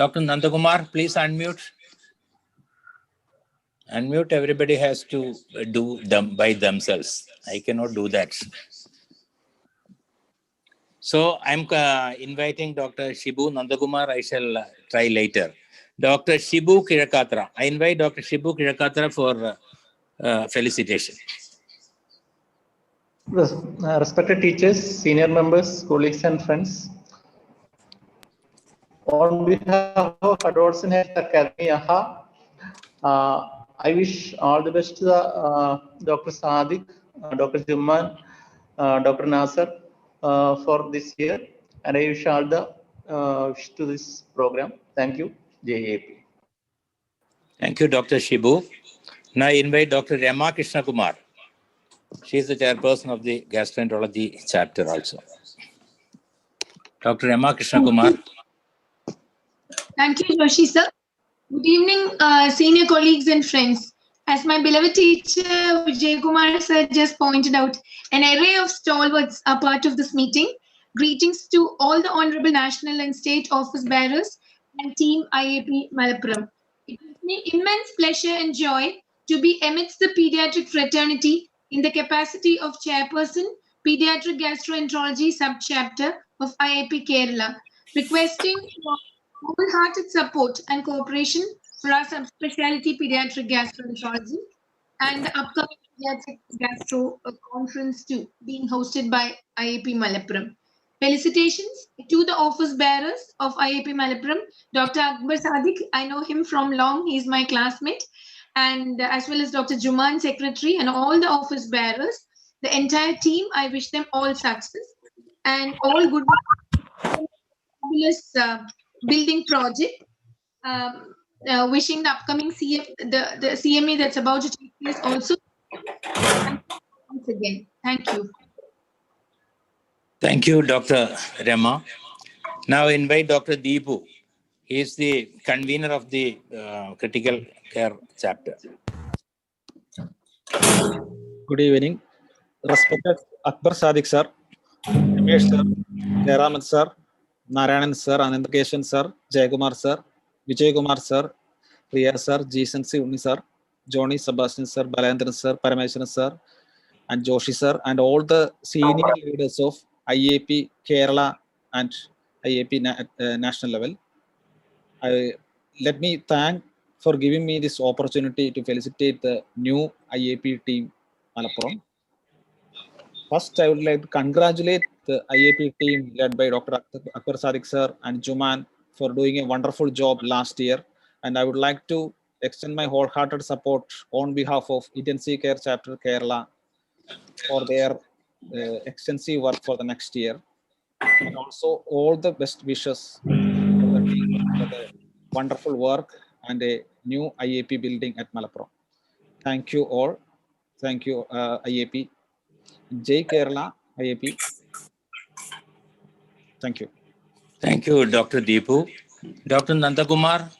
Dr. Nandakumar, please unmute. Unmute, everybody has to do them by themselves. I cannot do that. So I'm inviting Dr. Shibu Nandakumar. I shall try later. Dr. Shibu Kirakatra. I invite Dr. Shibu Kirakatra for felicitation. Respected teachers, senior members, colleagues and friends, on behalf of Adolescent Health Academy, AHA, I wish all the best to Dr. Sadiq, Dr. Jumman, Dr. Nasser for this year, and I wish all the wish to this program. Thank you. JAP. Thank you, Dr. Shibu. Now I invite Dr. Rama Krishna Kumar. She is the chairperson of the gastroenterology chapter also. Dr. Rama Krishna Kumar. Thank you, Joshi sir. Good evening, senior colleagues and friends. As my beloved teacher Vijay Kumar sir just pointed out, an array of stalwarts are part of this meeting. Greetings to all the honorable national and state office bearers and team IAP Malappuram. It gives me immense pleasure and joy to be amidst the pediatric fraternity in the capacity of chairperson, pediatric gastroenterology subchapter of IAP Kerala, requesting wholehearted support and cooperation for our subspecialty pediatric gastroenterology and the upcoming pediatric gastro conference too, being hosted by IAP Malappuram. Felicitations to the office bearers of IAP Malappuram, Dr. Akbar Sadiq. I know him from long. He's my classmate. And as well as Dr. Juman, secretary, and all the office bearers, the entire team, I wish them all success and all good fabulous building project. Wishing the upcoming the CME that's about to take place also. Once again, thank you. Thank you, Dr. Rama. Now I invite Dr. Deepu. He is the convener of the critical care chapter. Good evening. Respected Akbar Sadiq sir, Ramesh sir, Jayaraman sir, Narayanan sir, Anandakeshan sir, Jayakumar sir, Vijay Kumar sir, Priya sir, Jason C. Unni sir, Johnny Sebastian sir, Balandran sir, Parameshwaran sir, and Joshi sir, and all the senior leaders of IAP Kerala and IAP national level. Let me thank for giving me this opportunity to felicitate the new IAP team Malappuram. First, I would like to congratulate the IAP team led by Dr. Akbar Sadiq sir and Juman for doing a wonderful job last year. And I would like to extend my wholehearted support on behalf of Intensive Care Chapter Kerala for their extensive work for the next year. And also all the best wishes for the team for the wonderful work and a new IAP building at Malappuram. Thank you all. Thank you, IAP. Jai Kerala, IAP. Thank you. Thank you, Dr. Deepu. Dr. Nandakumar.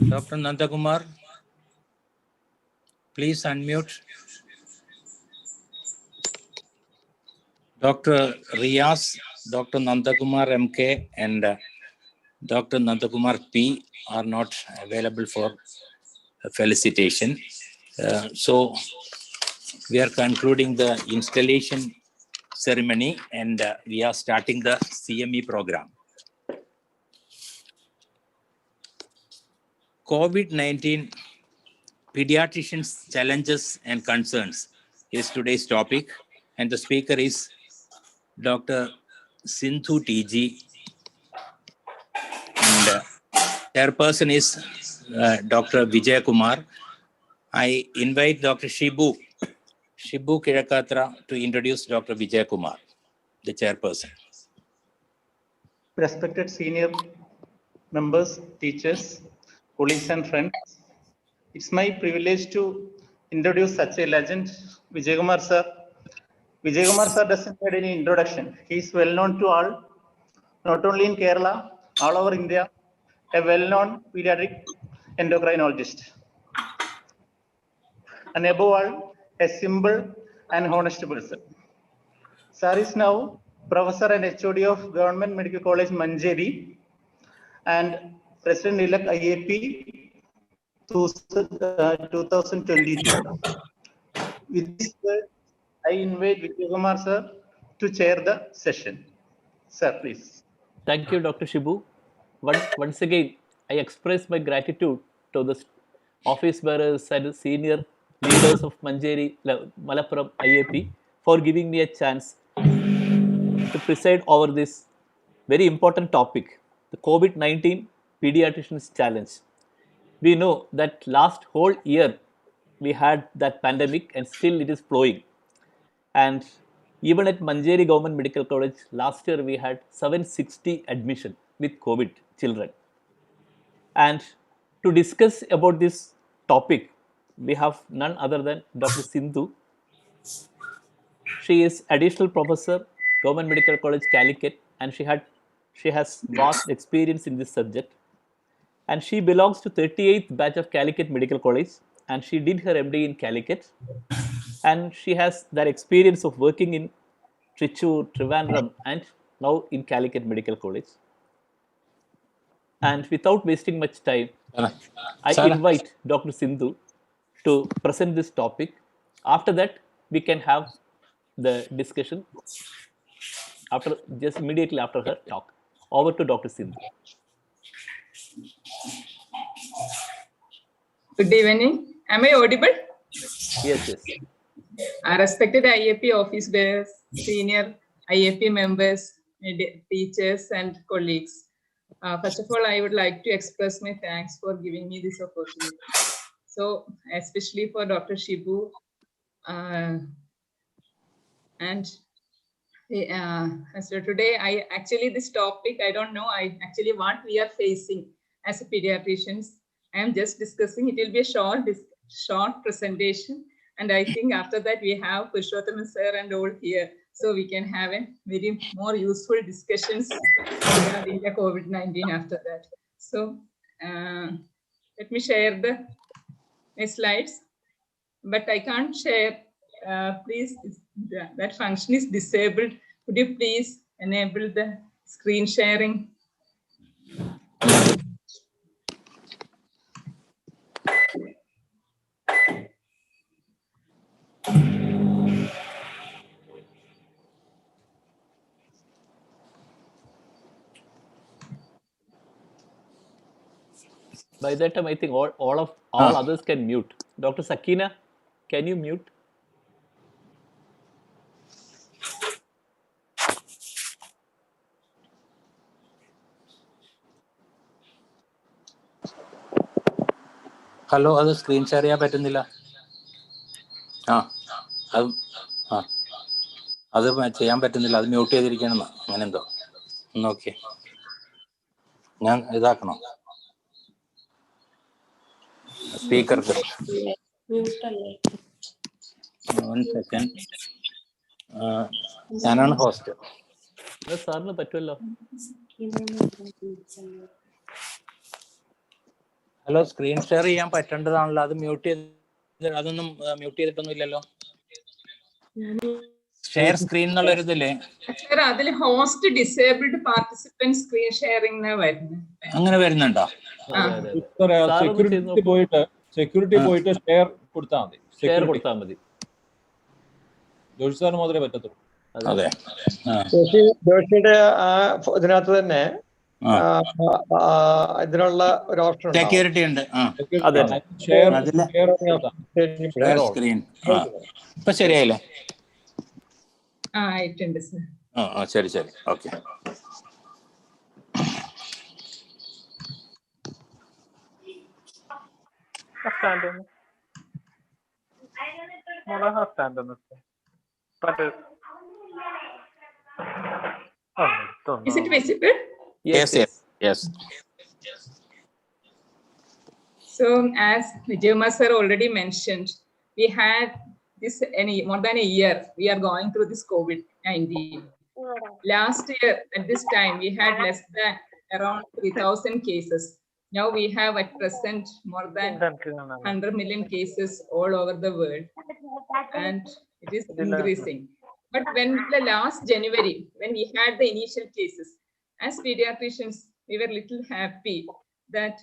Dr. Nandakumar, please unmute. Dr. Riaz, Dr. Nandakumar MK, and Dr. Nandakumar P are not available for felicitation. So we are concluding the installation ceremony and we are starting the CME program. COVID-19 pediatricians' challenges and concerns is today's topic, and the speaker is Dr. Sindhu TG, and chairperson is Dr. Vijay Kumar. I invite Dr. Shibu Kirakatra to introduce Dr. Vijay Kumar, the chairperson. Respected senior members, teachers, colleagues and friends, it's my privilege to introduce such a legend, Vijay Kumar sir. Vijay Kumar sir doesn't need any introduction. He is well known to all, not only in Kerala, all over India, a well-known pediatric endocrinologist. And above all, a simple and honest person. Sir is now Professor and HOD of Government Medical College Manjeri and President-elect IAP 2022. With this word, I invite Vijay Kumar sir to chair the session. Sir, please. Thank you, Dr. Shibu. Once again, I express my gratitude to the office bearers and senior leaders of Malappuram IAP for giving me a chance to preside over this very important topic, the COVID-19 pediatricians challenge. We know that last whole year we had that pandemic and still it is flowing. And even at Manjeri Government Medical College, last year we had 760 admission with COVID children. And to discuss about this topic, we have none other than Dr. Sindhu. She is additional professor, Government Medical College, Calicut, and she has vast experience in this subject. And she belongs to 38th batch of Calicut Medical College, and she did her MD in Calicut. And she has that experience of working in Trichur, Trivandrum, and now in Calicut Medical College. And without wasting much time, I invite Dr. Sindhu to present this topic. After that, we can have the discussion just immediately after her talk. Over to Dr. Sindhu. Good evening. Am I audible? Yes, yes. Respected IAP office bearers, senior IAP members, teachers and colleagues. First of all, I would like to express my thanks for giving me this opportunity. So, especially for Dr. Shibu and so today, this topic, I don't know, what we are facing as a pediatricians. I am just discussing, it will be a short presentation. And I think after that, we have Purushottam sir and all here. So we can have a very more useful discussions regarding the COVID-19 after that. So let me share my slides, but I can't share. Please, that function is disabled. Could you please enable the screen sharing? By that time, I think all others can mute. Dr. Sakina, can you mute? Hello അത് screen share ചെയ്യാൻ പറ്റുന്നില്ല. അത് ചെയ്യാൻ പറ്റുന്നില്ല, അത് mute ചെയ്തിരിക്കണമെന്ന് അങ്ങനെ എന്തോ. Okay, ഞാൻ ഇതാക്കണോ സ്പീക്കർക്ക്? 1 സെക്കൻഡ്, ഞാനാണ് ഹോസ്റ്റ്. സാറിന് പറ്റുമല്ലോ. ഹലോ, സ്ക്രീൻ ഷെയർ ചെയ്യാൻ പറ്റേണ്ടതാണല്ലോ. അത് മ്യൂട്ട് ചെയ്ത് അതൊന്നും മ്യൂട്ട് ചെയ്തിട്ടൊന്നും ഇല്ലല്ലോ. ഷെയർ സ്ക്രീൻ എന്നുള്ള ഒരു ഇതില്ലേ? Sir, അതിൽ host disabled participant screen sharing വരുന്നു. അങ്ങനെ വരുന്നുണ്ടോ? സെക്യൂരിറ്റി പോയിട്ട് ഷെയർ കൊടുത്താൽ മതി. ഷെയർ കൊടുത്താൽ മതി. ജോഷി സാറിന് മാത്രമേ പറ്റത്തുള്ളൂ. അതെ. ജോഷിയുടെ ഇതിനകത്ത് തന്നെ ഇതിനുള്ള ഒരു ഓപ്ഷൻ സെക്യൂരിറ്റി ഉണ്ട്. സ്ക്രീൻ ഇപ്പൊ ശരിയായില്ലേ? ആയിട്ടുണ്ട് സർ. ശരി ശരി, okay. Is it visible? Yes. So, as Vijaykumar sir already mentioned, we had this more than a year. We are going through this COVID-19. Last year at this time, we had less than around 3,000 cases. Now we have at present more than 100 million cases all over the world, and it is increasing. But when the last January, when we had the initial cases, as pediatricians, we were little happy that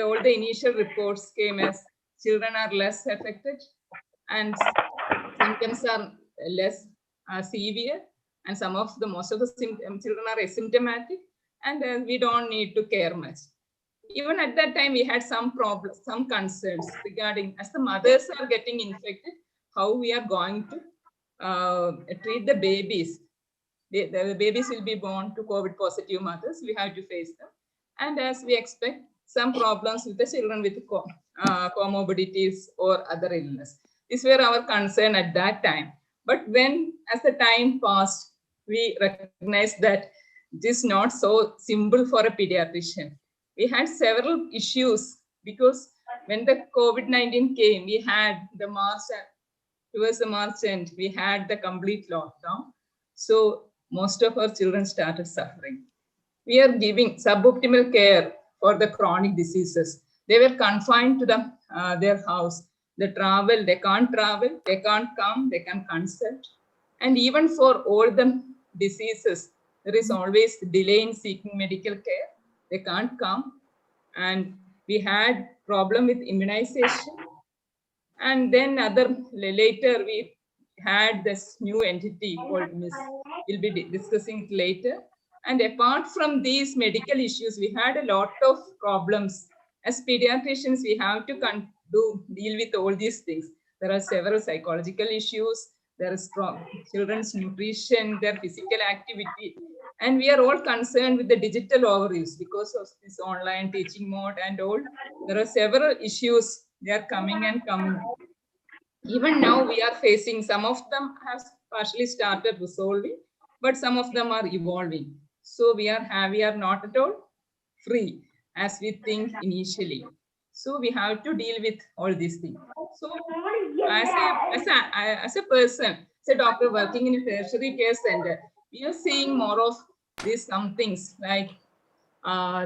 all the initial reports came as children are less affected and symptoms are less severe, and most of the children are asymptomatic, and we don't need to care much. Even at that time, we had some problems, some concerns regarding as the mothers are getting infected, how we are going to treat the babies. The babies will be born to COVID positive mothers. We have to face them. And as we expect, some problems with the children with comorbidities or other illness. These were our concern at that time. But when, as the time passed, we recognized that this is not so simple for a pediatrician. We had several issues because when the COVID-19 came, we had towards the March end, we had the complete lockdown. So most of our children started suffering. We are giving suboptimal care for the chronic diseases. They were confined to their house. They can't travel, they can't come, they can consult. And even for all the diseases, there is always delay in seeking medical care. They can't come. And we had problem with immunization. And then later we had this new entity called MIS. We'll be discussing it later. And apart from these medical issues, we had a lot of problems. As pediatricians, we have to deal with all these things. There are several psychological issues. There is children's nutrition, their physical activity. And we are all concerned with the digital overuse because of this online teaching mode and all. There are several issues. They are coming and coming. Even now we are facing, some of them have partially started resolving, but some of them are evolving. So we are not at all free as we think initially. So we have to deal with all these things. So as a person, as a doctor working in a tertiary care center, we are seeing more of some things like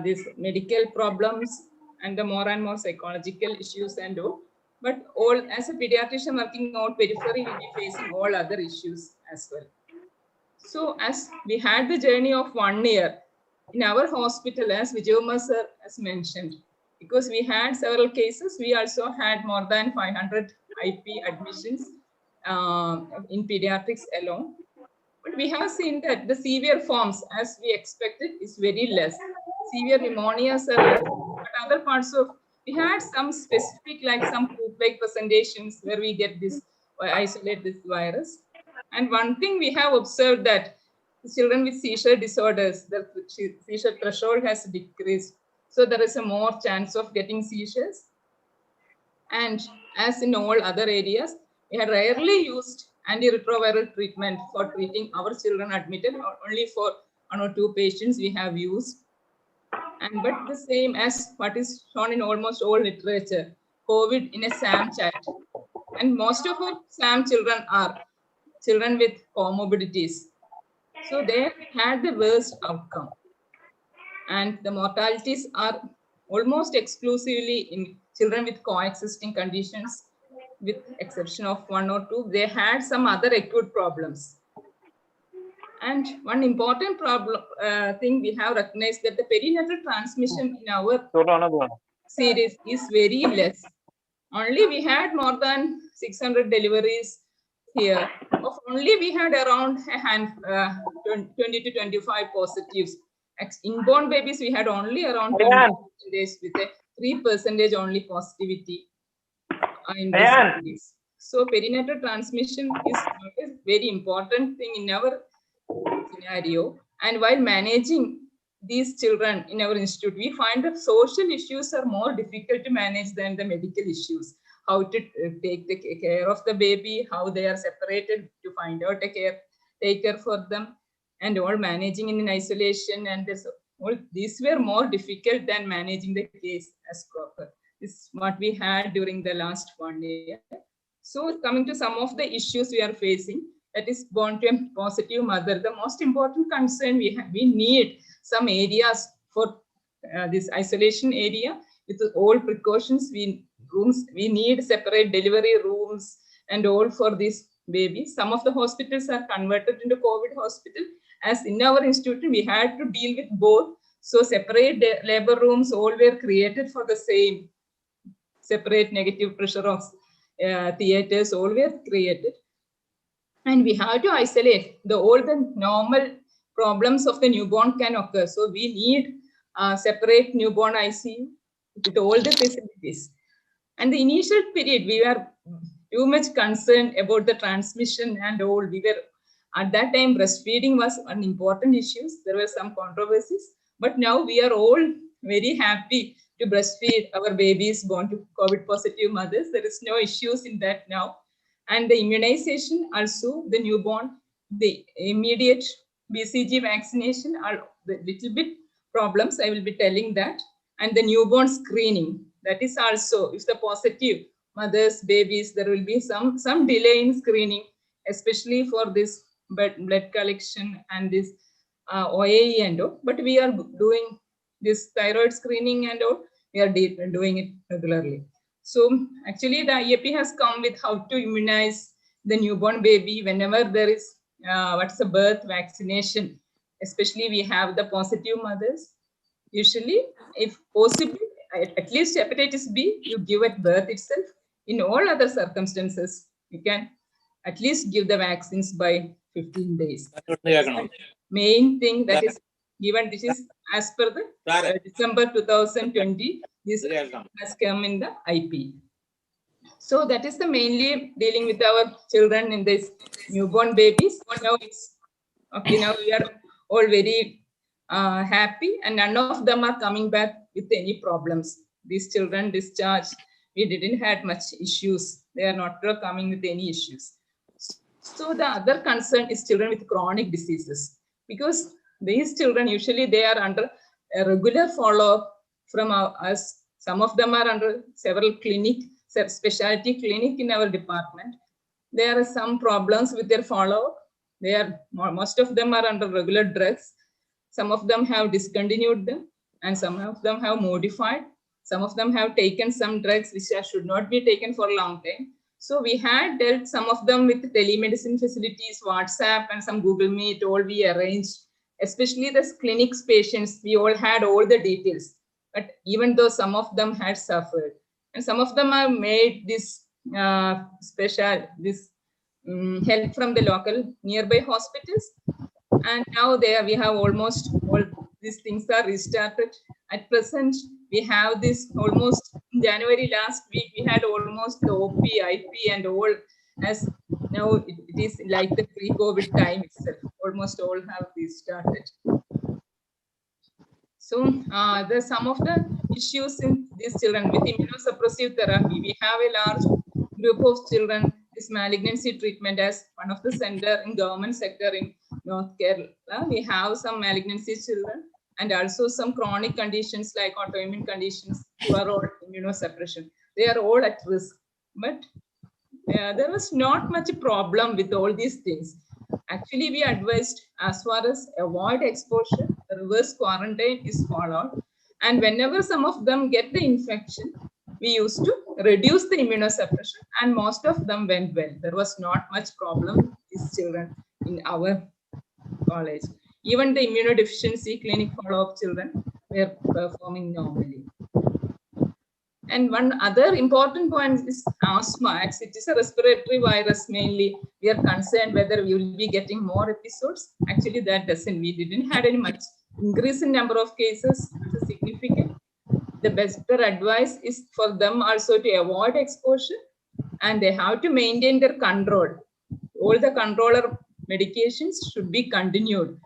these medical problems and the more and more psychological issues and all. But all, as a pediatrician working out periphery, we'll be facing all other issues as well. So as we had the journey of 1 year in our hospital, as Vijaykumar sir has mentioned, because we had several cases, we also had more than 500 IP admissions in pediatrics alone. But we have seen that the severe forms, as we expected, is very less. Severe pneumonias are less, but other parts of, we had some specific, like some flu-like presentations where we get this, isolate this virus. And one thing we have observed that children with seizure disorders, the seizure threshold has decreased. So there is a more chance of getting seizures. And as in all other areas, we had rarely used antiretroviral treatment for treating our children admitted, or only for 1 or 2 patients we have used. And but the same as what is shown in almost all literature, COVID in a SAM chat. And most of our SAM children are children with comorbidities. So they had the worst outcome. And the mortalities are almost exclusively in children with coexisting conditions, with exception of 1 or 2, they had some other acute problems. And one important problem thing we have recognized that the perinatal transmission in our series is very less. Only we had more than 600 deliveries here. Of only we had around 20 to 25 positives. Inborn babies we had only around 20% with a 3% only positivity in this case. So perinatal transmission is a very important thing in our scenario. And while managing these children in our institute, we find that social issues are more difficult to manage than the medical issues. How to take the care of the baby, how they are separated, to find out a caretaker for them, and all managing in isolation. And this, all these were more difficult than managing the case as proper. This is what we had during the last 1 year. So coming to some of the issues we are facing, that is born to a positive mother. The most important concern we have, we need some areas for this isolation area with all precautions. We need separate delivery rooms and all for these babies. Some of the hospitals are converted into COVID hospital. As in our institute, we had to deal with both. So separate labor rooms all were created for the same. Separate negative pressure of theaters all were created. And we have to isolate all the normal problems of the newborn can occur. So we need separate newborn ICU with all the facilities. And the initial period, we were too much concerned about the transmission and all. We were at that time, breastfeeding was an important issue. There were some controversies, but now we are all very happy to breastfeed our babies born to COVID positive mothers. There is no issues in that now. And the immunization also, the newborn, the immediate BCG vaccination are the little bit problems. I will be telling that. And the newborn screening, that is also, if the positive mothers, babies, there will be some delay in screening, especially for this blood collection and this OAE and all. But we are doing this thyroid screening and all, we are doing it regularly. So actually the IAP has come with how to immunize the newborn baby whenever there is what's a birth vaccination. Especially we have the positive mothers. Usually, if possible, at least hepatitis B, you give at birth itself. In all other circumstances, you can at least give the vaccines by 15 days. Main thing that is given, this is as per the December 2020, this has come in the IP. So that is the mainly dealing with our children in this newborn babies. Now it's okay. Now we are all very happy, and none of them are coming back with any problems. These children discharged, we didn't had much issues. They are not coming with any issues. So the other concern is children with chronic diseases, because these children usually they are under a regular follow-up from us. Some of them are under several specialty clinic in our department. There are some problems with their follow-up. Most of them are under regular drugs. Some of them have discontinued them, and some of them have modified. Some of them have taken some drugs which should not be taken for a long time. So we had dealt some of them with telemedicine facilities, WhatsApp and some Google Meet, all we arranged. Especially the clinics patients, we all had all the details. But even though some of them had suffered, and some of them have made this help from the local nearby hospitals. And now we have almost all these things are restarted. At present, we have this almost in January last week, we had almost the OP, IP and all, as now it is like the pre-COVID time itself. Almost all have restarted. So there's some of the issues in these children with immunosuppressive therapy. We have a large group of children, this malignancy treatment as one of the center in government sector in North Kerala. We have some malignancy children and also some chronic conditions like autoimmune conditions who are all immunosuppression. They are all at risk, but there was not much problem with all these things. Actually, we advised as far as avoid exposure, reverse quarantine is followed, And whenever some of them get the infection, we used to reduce the immunosuppression, and most of them went well. There was not much problem with these children in our college. Even the immunodeficiency clinic follow-up children were performing normally. And one other important point is asthma. As it is a respiratory virus mainly, we are concerned whether we will be getting more episodes. Actually, that doesn't. We didn't had any much increase in number of cases. It's significant. The better advice is for them also to avoid exposure, and they have to maintain their control. All the controller medications should be continued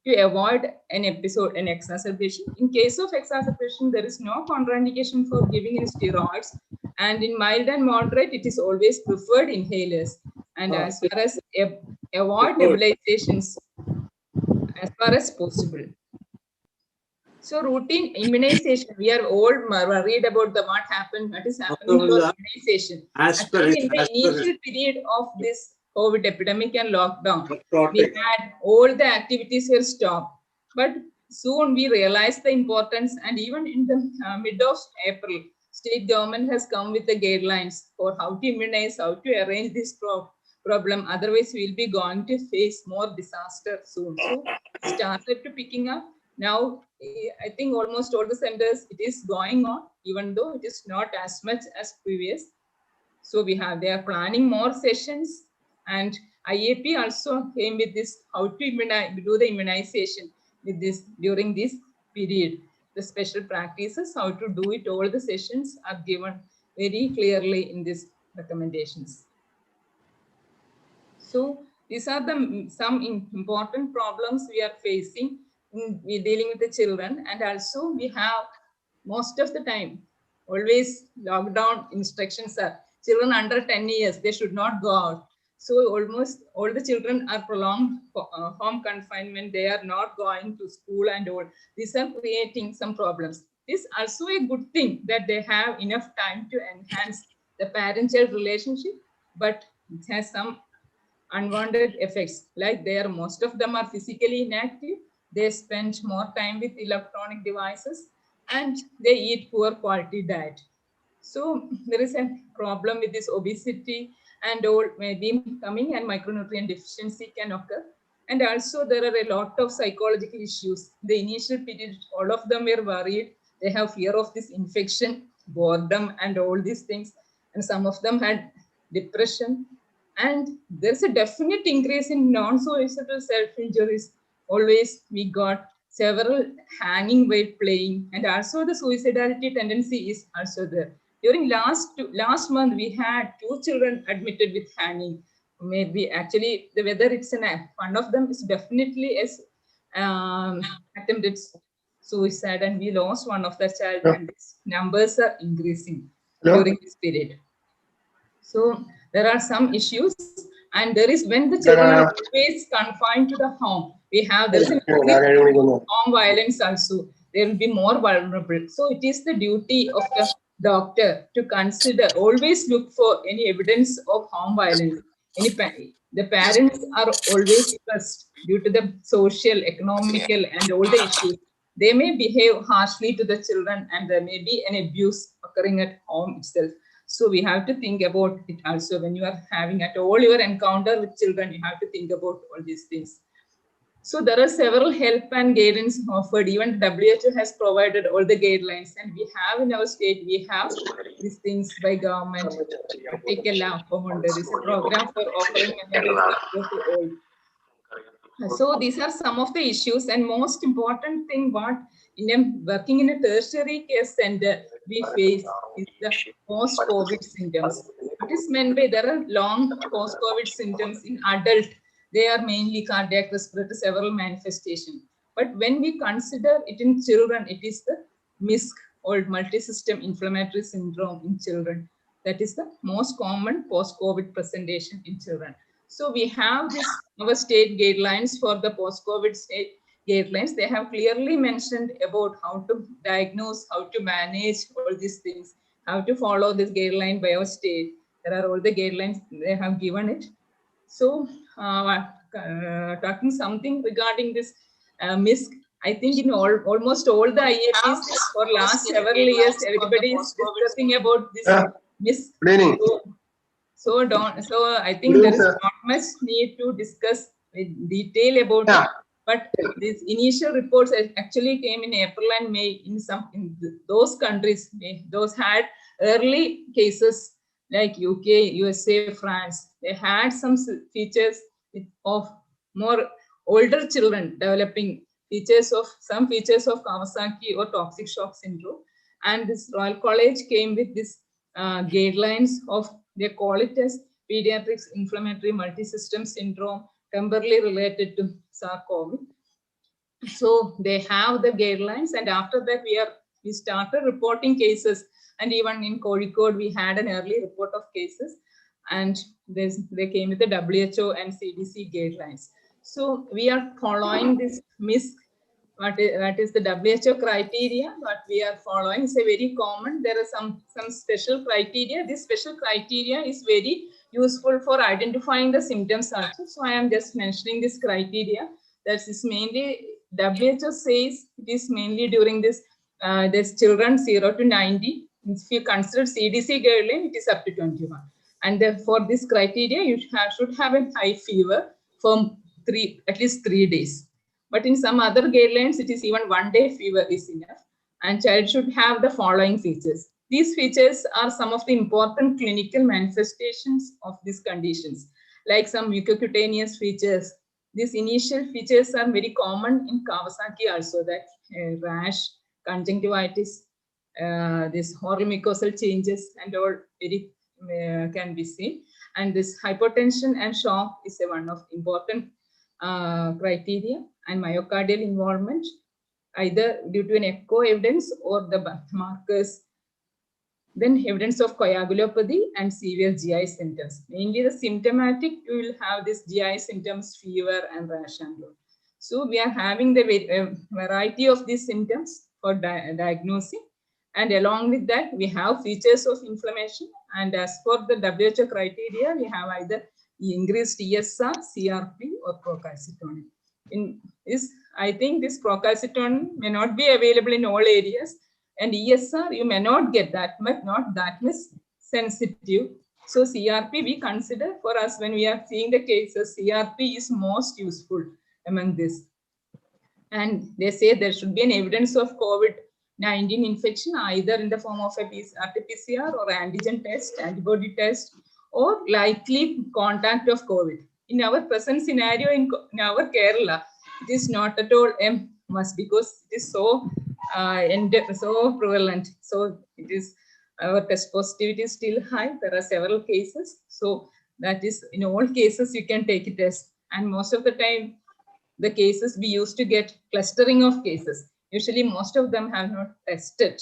to avoid an episode, an exacerbation. In case of exacerbation, there is no contraindication for giving in steroids, and in mild and moderate, it is always preferred inhalers. And as far as avoid nebulizations as far as possible. So routine immunization, we are all worried about what is happening to immunization. Actually, in the initial period of this COVID epidemic and lockdown, we had all the activities were stopped. But soon we realized the importance, and even in the mid of April, state government has come with the guidelines for how to immunize, how to arrange this problem. Otherwise, we'll be going to face more disaster soon. So it started to picking up. Now, I think almost all the centers, it is going on, even though it is not as much as previous. So they are planning more sessions, and IAP also came with this, how to do the immunization with this during this period. The special practices, how to do it, all the sessions are given very clearly in these recommendations. So these are some important problems we are facing. We're dealing with the children, and also we have most of the time always lockdown instructions are children under 10 years, they should not go out. So almost all the children are prolonged home confinement, they are not going to school and all. These are creating some problems. It's also a good thing that they have enough time to enhance the parent-child relationship, but it has some unwanted effects, like most of them are physically inactive, they spend more time with electronic devices, and they eat poor quality diet. So there is a problem with this obesity and all maybe coming, and micronutrient deficiency can occur. And also there are a lot of psychological issues. The initial period, all of them were worried. They have fear of this infection, boredom, and all these things. And some of them had depression. And there's a definite increase in non-suicidal self-injuries. Always we got several hanging while playing, and also the suicidality tendency is also there. During last month, we had 2 children admitted with hanging. Maybe actually whether it's one of them is definitely as attempted suicide, and we lost one of the child, and these numbers are increasing during this period. So there are some issues, and there is when the children are always confined to the home, there is home violence also. They will be more vulnerable. So it is the duty of the doctor to consider, always look for any evidence of home violence. The parents are always stressed due to the social, economical, and all the issues. They may behave harshly to the children, and there may be an abuse occurring at home itself. So we have to think about it also. When you are having at all your encounter with children, you have to think about all these things. So there are several help and guidance offered. Even WHO has provided all the guidelines, and we have in our state, we have these things by government. There is a program for offering mental support to all. So these are some of the issues, and most important thing working in a tertiary care center we face is the post-COVID symptoms. What is meant by there are long post-COVID symptoms in adult? They are mainly cardiac, respiratory, several manifestations. But when we consider it in children, it is the MISC, or multi-system inflammatory syndrome in children. That is the most common post-COVID presentation in children. So we have our state guidelines for the post-COVID state guidelines. They have clearly mentioned about how to diagnose, how to manage all these things, how to follow this guideline by our state. There are all the guidelines, they have given it. So talking something regarding this MISC, I think in almost all the IAPs for last several years, everybody is discussing about this MISC. So I think Good there evening, is sir. not much need to discuss in detail about it. But these initial reports actually came in April and May in those countries. Those had early cases like UK, USA, France. They had some features of more older children developing some features of Kawasaki or toxic shock syndrome. And this Royal College came with this guidelines of, they call it as pediatrics inflammatory multisystem syndrome temporarily related to sarcoma. So they have the guidelines, and after that we started reporting cases, and even in Kozhikode we had an early report of cases, and they came with the WHO and CDC guidelines. So we are following this MISC. That is the WHO criteria. What we are following is a very common. There are some special criteria. This special criteria is very useful for identifying the symptoms also. So I am just mentioning this criteria. That is mainly, WHO says it is mainly during this children 0 to 90. If you consider CDC guideline, it is up to 21. And for this criteria, you should have a high fever for at least 3 days. But in some other guidelines, it is even 1 day fever is enough. And child should have the following features. These features are some of the important clinical manifestations of these conditions, like some mucocutaneous features. These initial features are very common in Kawasaki also, that rash, conjunctivitis, this oral mucosal changes and all very can be seen. And this hypotension and shock is one of important criteria, and myocardial involvement, either due to an echo evidence or the markers. Then evidence of coagulopathy and severe GI symptoms. Mainly the symptomatic, you will have this GI symptoms, fever and rash and all. So we are having the variety of these symptoms for diagnosing. And along with that, we have features of inflammation. And as for the WHO criteria, we have either increased ESR, CRP, or procalcitonin. I think this procalcitonin may not be available in all areas, and ESR you may not get that much, not that much sensitive. So CRP we consider for us when we are seeing the cases. CRP is most useful among this. And they say there should be an evidence of COVID-19 infection either in the form of a RT-PCR or antigen test, antibody test, or likely contact of COVID. In our present scenario in our Kerala, it is not at all a must because it is so prevalent. So it is, our test positivity is still high. There are several cases. So that is, in all cases you can take a test, and most of the time the cases we used to get clustering of cases. Usually most of them have not tested.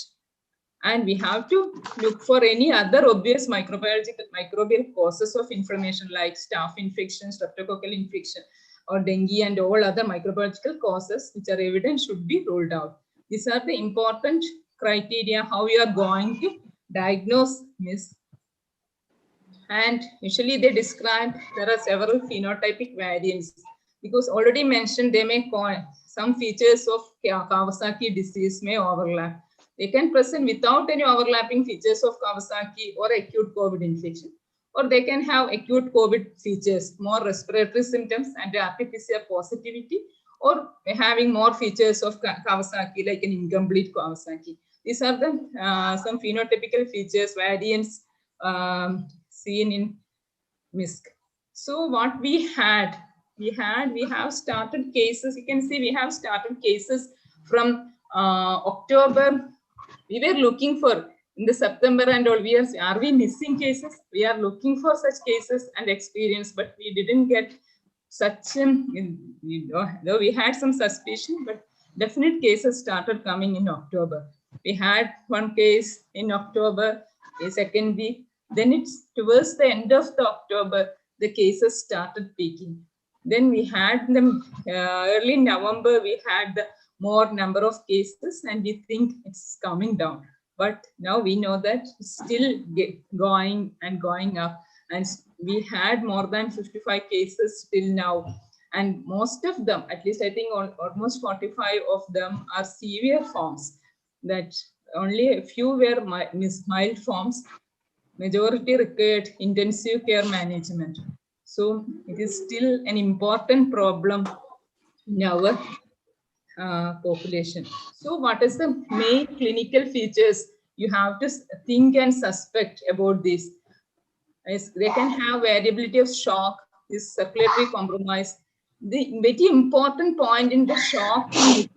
And we have to look for any other obvious microbial causes of inflammation like staph infection, streptococcal infection, or dengue, and all other microbiological causes which are evident should be ruled out. These are the important criteria how we are going to diagnose MISC. And usually they describe there are several phenotypic variants, because already mentioned they may call some features of Kawasaki disease may overlap. They can present without any overlapping features of Kawasaki or acute COVID infection, or they can have acute COVID features, more respiratory symptoms and RT-PCR positivity, or having more features of Kawasaki like an incomplete Kawasaki. These are the some phenotypical features, variants seen in MISC. So what we have started cases. You can see we have started cases from October. We were looking for in the September and all. Are we missing cases? We are looking for such cases and experience, but we didn't get such. Though we had some suspicion, but definite cases started coming in October. We had one case in October, a second week. Then it's towards the end of the October, the cases started peaking. Then we had them early November, we had the more number of cases, and we think it's coming down. But now we know that it's still going and going up. And we had more than 55 cases till now. And most of them, at least I think almost 45 of them are severe forms, that only a few were mild forms. Majority required intensive care management. So it is still an important problem in our population. So what is the main clinical features you have to think and suspect about this? They can have variability of shock, is circulatory compromise. The very important point in the shock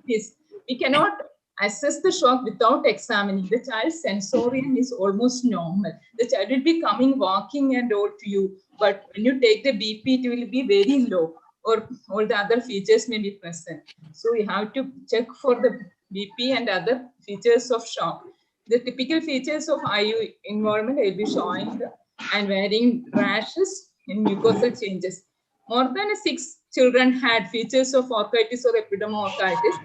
is we cannot assess the shock without examining. The child's sensorium is almost normal. The child will be coming, walking and all to you, but when you take the BP, it will be very low, or all the other features may be present. So you have to check for the BP and other features of shock. The typical features of IU involvement will be showing the and varying rashes and mucosal changes. More than 6 children had features of orchitis or epidermoorchitis,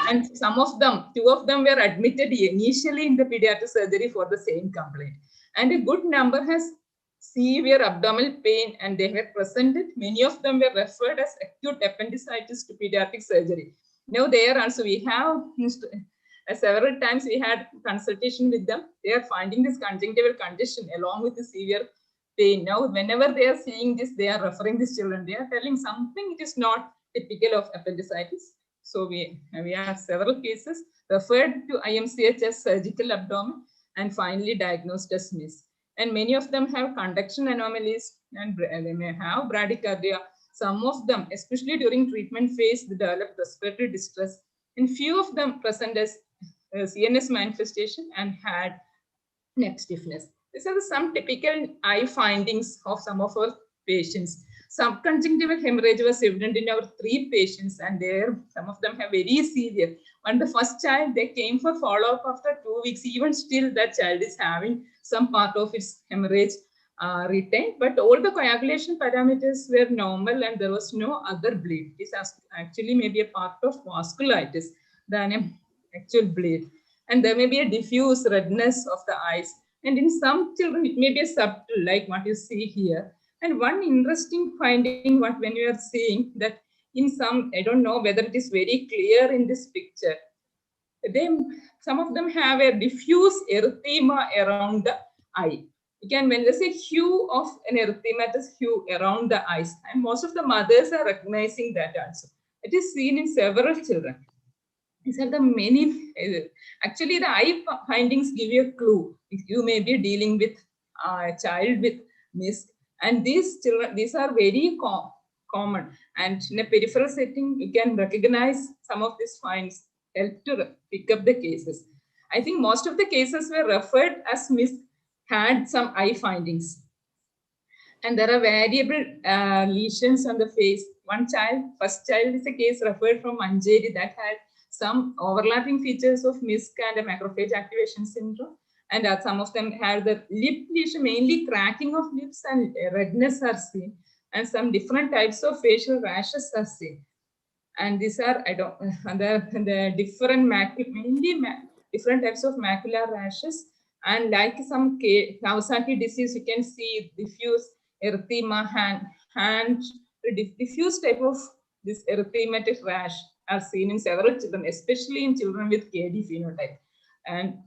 and some of them, 2 of them were admitted initially in the pediatric surgery for the same complaint. And a good number has severe abdominal pain, and they were presented. Many of them were referred as acute appendicitis to pediatric surgery. Now there also we have several times we had consultation with them. They are finding this conjunctival condition along with the severe pain. Now, whenever they are seeing this, they are referring these children. They are telling something it is not typical of appendicitis. So we have several cases referred to IMCH as surgical abdomen and finally diagnosed as MIS. And many of them have conduction anomalies and they may have bradycardia. Some of them, especially during treatment phase, they develop respiratory distress. And few of them present as CNS manifestation and had neck stiffness. These are some typical eye findings of some of our patients. Subconjunctival hemorrhage was evident in our 3 patients, and there some of them have very severe. When the first child, they came for follow-up after 2 weeks. Even still, that child is having some part of its hemorrhage retained, but all the coagulation parameters were normal, and there was no other bleed. This actually may be a part of vasculitis than an actual bleed. And there may be a diffuse redness of the eyes. And in some children, it may be a subtle, like what you see here. And one interesting finding, when you are seeing that in some, I don't know whether it is very clear in this picture, some of them have a diffuse erythema around the eye. Again, when there's a hue of an erythematous hue around the eyes, and most of the mothers are recognizing that also. It is seen in several children. These are the many, actually the eye findings give you a clue. You may be dealing with a child with MIS, and these children, these are very common. And in a peripheral setting, you can recognize some of these finds, help to pick up the cases. I think most of the cases were referred as MIS had some eye findings. And there are variable lesions on the face. One child, first child is a case referred from Manjeri that had some overlapping features of MISC and a macrophage activation syndrome. And some of them have the lip lesion, mainly cracking of lips and redness are seen. And some different types of facial rashes are seen. And these are, the different, mainly different types of macular rashes. And like some Kawasaki disease, you can see diffuse erythema, diffuse type of this erythematic rash are seen in several children, especially in children with KD phenotype. And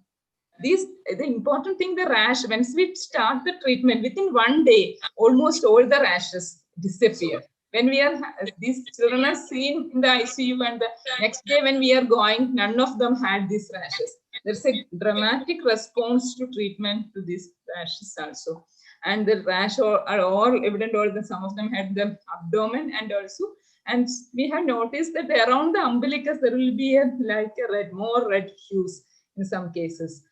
the important thing, the rash, once we start the treatment, within 1 day, almost all the rashes disappear. When we are, these children are seen in the ICU, and the next day when we are going, none of them had these rashes. There's a dramatic response to treatment to these rashes also. And the rash are all evident, some of them had the abdomen and also, and we have noticed that around the umbilicus, there will be more red hues in some cases.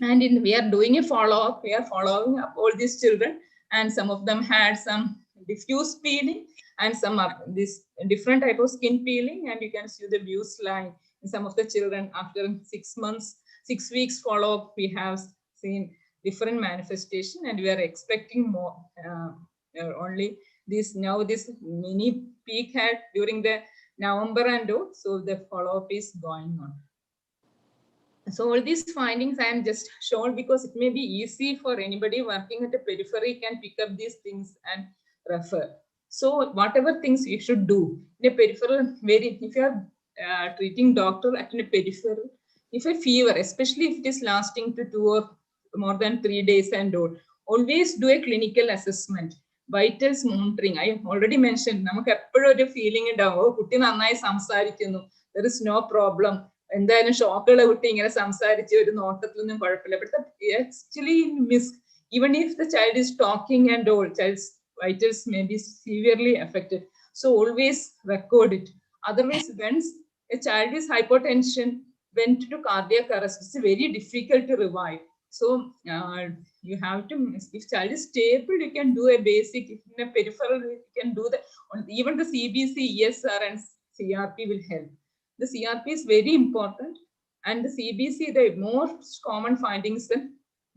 And we are doing a follow-up, we are following up all these children, and some of them had some diffuse peeling and some this different type of skin peeling, and you can see the views line in some of the children after 6 weeks follow-up. We have seen different manifestation, and we are expecting more. Only this mini peak had during the November and all, so the follow-up is going on. So all these findings I am just shown because it may be easy for anybody working at a periphery can pick up these things and refer. So whatever things you should do in a peripheral, if you are treating doctor at a peripheral, if a fever, especially if it is lasting to 2 or more than 3 days and all, always do a clinical assessment. Vitals monitoring. I already mentioned, നമുക്ക് എപ്പോഴും ഒരു feeling ഉണ്ടാവും, ഓ കുട്ടി നന്നായി സംസാരിക്കുന്നു, there is no problem. എന്തായാലും ഷോക്കുള്ള കുട്ടി ഇങ്ങനെ സംസാരിച്ച് ഒരു നോട്ടത്തിലൊന്നും കുഴപ്പമില്ല. But actually miss, even if the child is talking and all, child's vitals may be severely affected. So always record it. Otherwise, once a child is hypotension, went to cardiac arrest, it's very difficult to revive. So you have to, if child is stable, you can do a basic, in a peripheral, you can do the, even the CBC, ESR and CRP will help. The CRP is very important, and the CBC, the most common findings in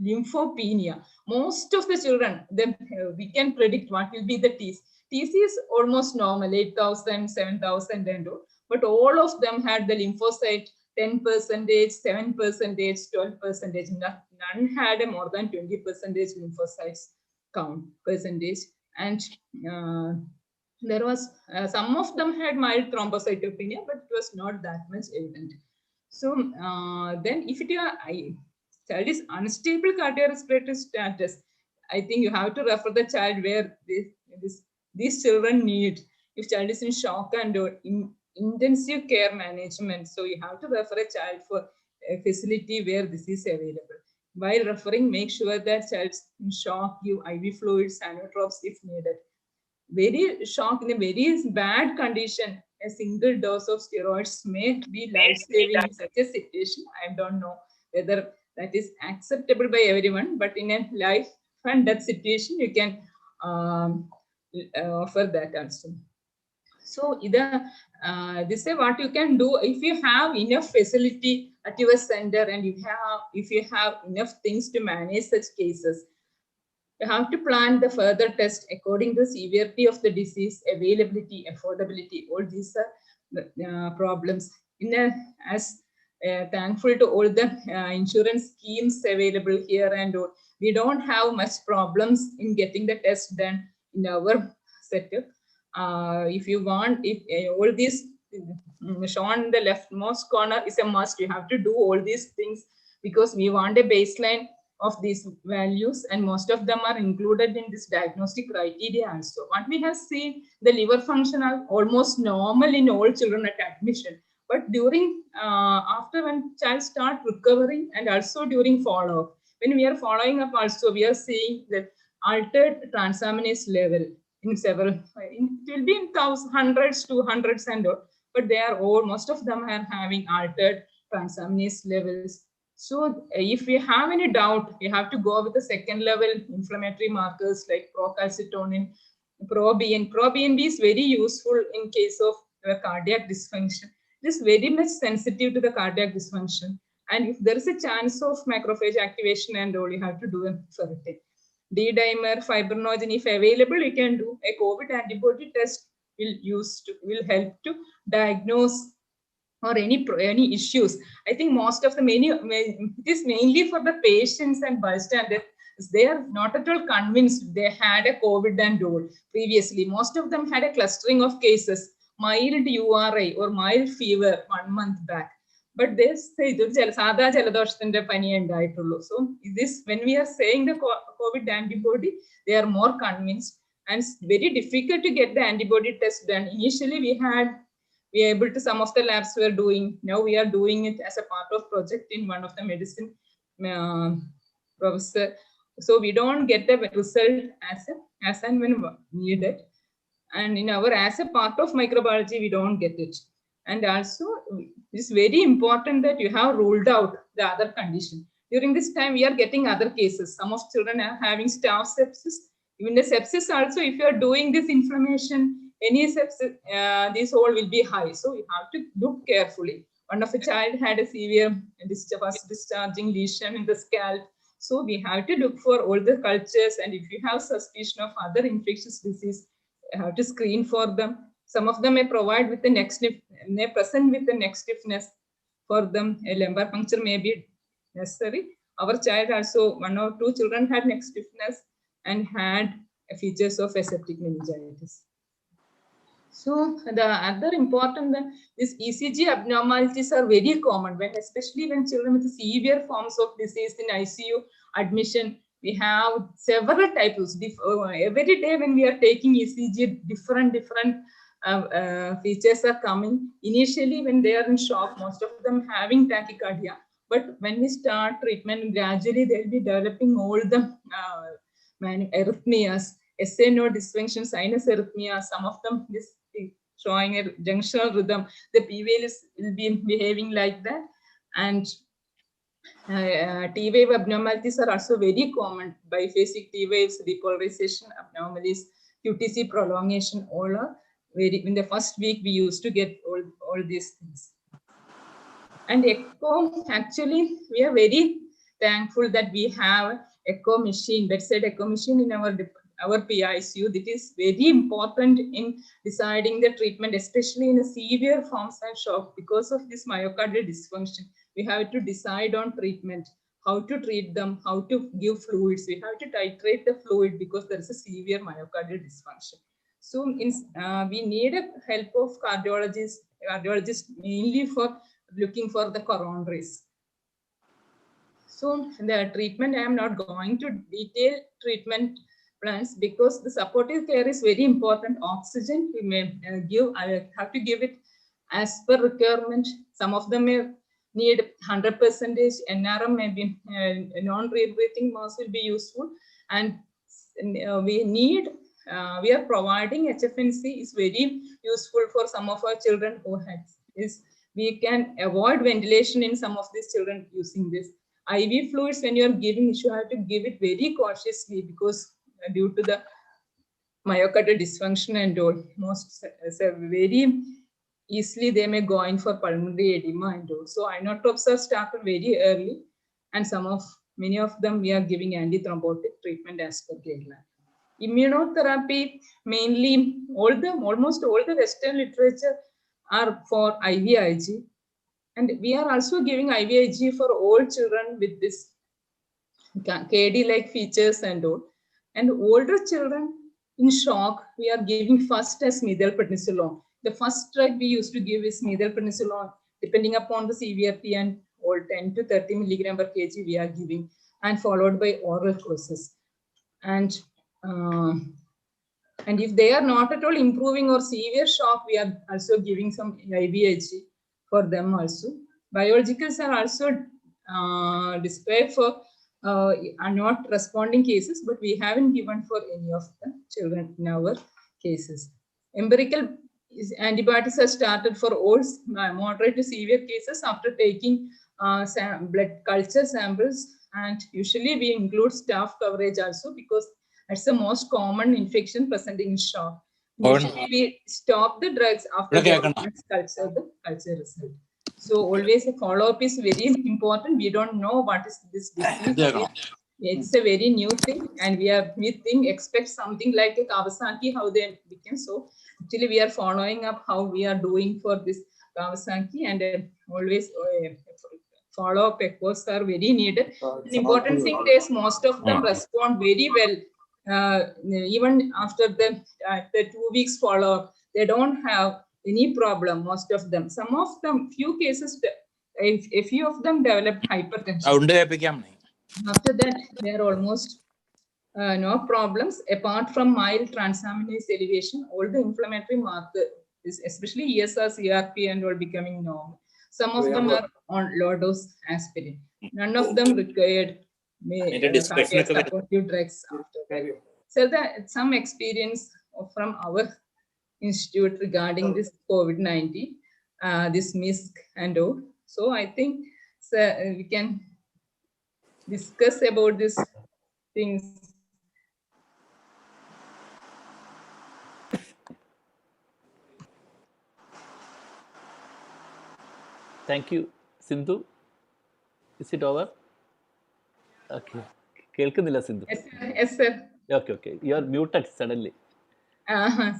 lymphopenia. Most of the children, then we can predict what will be the TC. TC is almost normal, 8,000, 7,000 and all, but all of them had the lymphocyte 10%, 7%, 12%. None had a more than 20% lymphocytes count percentage, and there was some of them had mild thrombocytopenia, but it was not that much evident. So then if it child is unstable cardiorespiratory status, I think you have to refer the child where these children need. If child is in shock and intensive care management, so you have to refer a child for a facility where this is available. While referring, make sure that child is in shock, give IV fluids, anodrops if needed. Very shock, in a very bad condition, a single dose of steroids may be life-saving in such a situation. I don't know whether that is acceptable by everyone, but in a life and death situation, you can offer that also. So this is what you can do if you have enough facility at your center, and if you have enough things to manage such cases. You have to plan the further test according to severity of the disease, availability, affordability. All these are problems. As thankful to all the insurance schemes available here and all, we don't have much problems in getting the test done in our setup. If you want, if all these shown in the leftmost corner is a must, you have to do all these things, because we want a baseline of these values, and most of them are included in this diagnostic criteria also. What we have seen, the liver function are almost normal in all children at admission, but during after when child start recovering, and also during follow-up, when we are following up also, we are seeing that altered transaminase level in several, it will be in hundreds, 200s and all, but they are all, most of them are having altered transaminase levels. So if we have any doubt, we have to go with the second level inflammatory markers like procalcitonin, ProBNP. ProBNP is very useful in case of cardiac dysfunction. It is very much sensitive to the cardiac dysfunction. And if there is a chance of macrophage activation and all, you have to do a ferritin. D-dimer, fibrinogen, if available, you can do a COVID antibody test. Will help to diagnose or any issues. I think most of the it is mainly for the patients and bystanders. They are not at all convinced they had a COVID and all previously. Most of them had a clustering of cases, mild URI or mild fever 1 month back. But they say, so this, when we are saying the COVID antibody, they are more convinced, and it's very difficult to get the antibody test done. Initially, we are able to, some of the labs were doing, now we are doing it as a part of project in one of the medicine professor. So we don't get the result as and when needed. And in our, as a part of microbiology, we don't get it. And also, it's very important that you have ruled out the other condition. During this time, we are getting other cases. Some of children are having staph sepsis. Even the sepsis also, if you are doing this inflammation, any sepsis, these all will be high. So you have to look carefully. One of a child had a severe discharging lesion in the scalp. So we have to look for all the cultures, and if you have suspicion of other infectious disease, you have to screen for them. Some of them may provide with the neck stiff, may present with the neck stiffness. For them, a lumbar puncture may be necessary. Our child also, 1 or 2 children had neck stiffness and had features of aseptic meningitis. So the other important that these ECG abnormalities are very common when, especially when children with severe forms of disease in ICU admission. We have several types. Every day when we are taking ECG, different features are coming. Initially, when they are in shock, most of them having tachycardia. But when we start treatment, gradually they'll be developing all the arrhythmias, SA node dysfunction, sinus arrhythmia. Some of them is showing a junctional rhythm. The P waves will be behaving like that, and T wave abnormalities are also very common. Biphasic T waves, depolarization abnormalities, QTC prolongation, all are very. In the first week, we used to get all these things. And echo, actually, we are very thankful that we have echo machine, bedside echo machine in our PICU. That is very important in deciding the treatment, especially in the severe forms of shock because of this myocardial dysfunction. We have to decide on treatment, how to treat them, how to give fluids. We have to titrate the fluid because there is a severe myocardial dysfunction. So we need a help of cardiologists mainly for looking for the coronaries. So the treatment, I am not going to detail treatment plans because the supportive care is very important. Oxygen, we may I have to give it as per requirement. Some of them may need 100%. NRM may be non-rebreathing mask will be useful, and we are providing HFNC is very useful for some of our children who we can avoid ventilation in some of these children using this. IV fluids, when you are giving, you have to give it very cautiously because due to the myocardial dysfunction and all, very easily they may go in for pulmonary edema and all. So inotropes are started very early, and many of them we are giving antithrombotic treatment as per guideline. Immunotherapy, mainly almost all the Western literature are for IVIG, and we are also giving IVIG for all children with this KD-like features and all. And older children in shock, we are giving first as methylprednisolone. The first drug we used to give is methylprednisolone, depending upon the severity, and all 10 to 30 milligram per kg we are giving, and followed by oral courses. And if they are not at all improving or severe shock, we are also giving some IVIG for them also. Biologicals are also described for are not responding cases, but we haven't given for any of the children in our cases. Empirical antibiotics are started for all moderate to severe cases after taking blood culture samples, and usually we include staph coverage also because it's the most common infection presenting in shock. Usually we stop the drugs after the culture result. So always a follow-up is very important. We don't know what is this disease. It's a very new thing, and we expect something like a Kawasaki, how they became. So actually we are following up how we are doing for this Kawasaki, and always follow-up echoes are very needed. An important thing is most of them respond very well. Even after the 2 weeks follow-up, they don't have any problem, most of them. Some of them, few cases, a few of them developed hypertension. After that, there are almost no problems apart from mild transaminase elevation. All the inflammatory markers, especially ESR, CRP, and all becoming normal. Some of them are on low dose aspirin. None of them required supportive drugs after that. So some experience from our institute regarding this COVID-19, this MISC and all. So I think we can discuss about these things. Thank you, Sindhu. Is it over? Okay. Kelkunilla, Sindhu. Yes, sir. Okay. You are muted suddenly.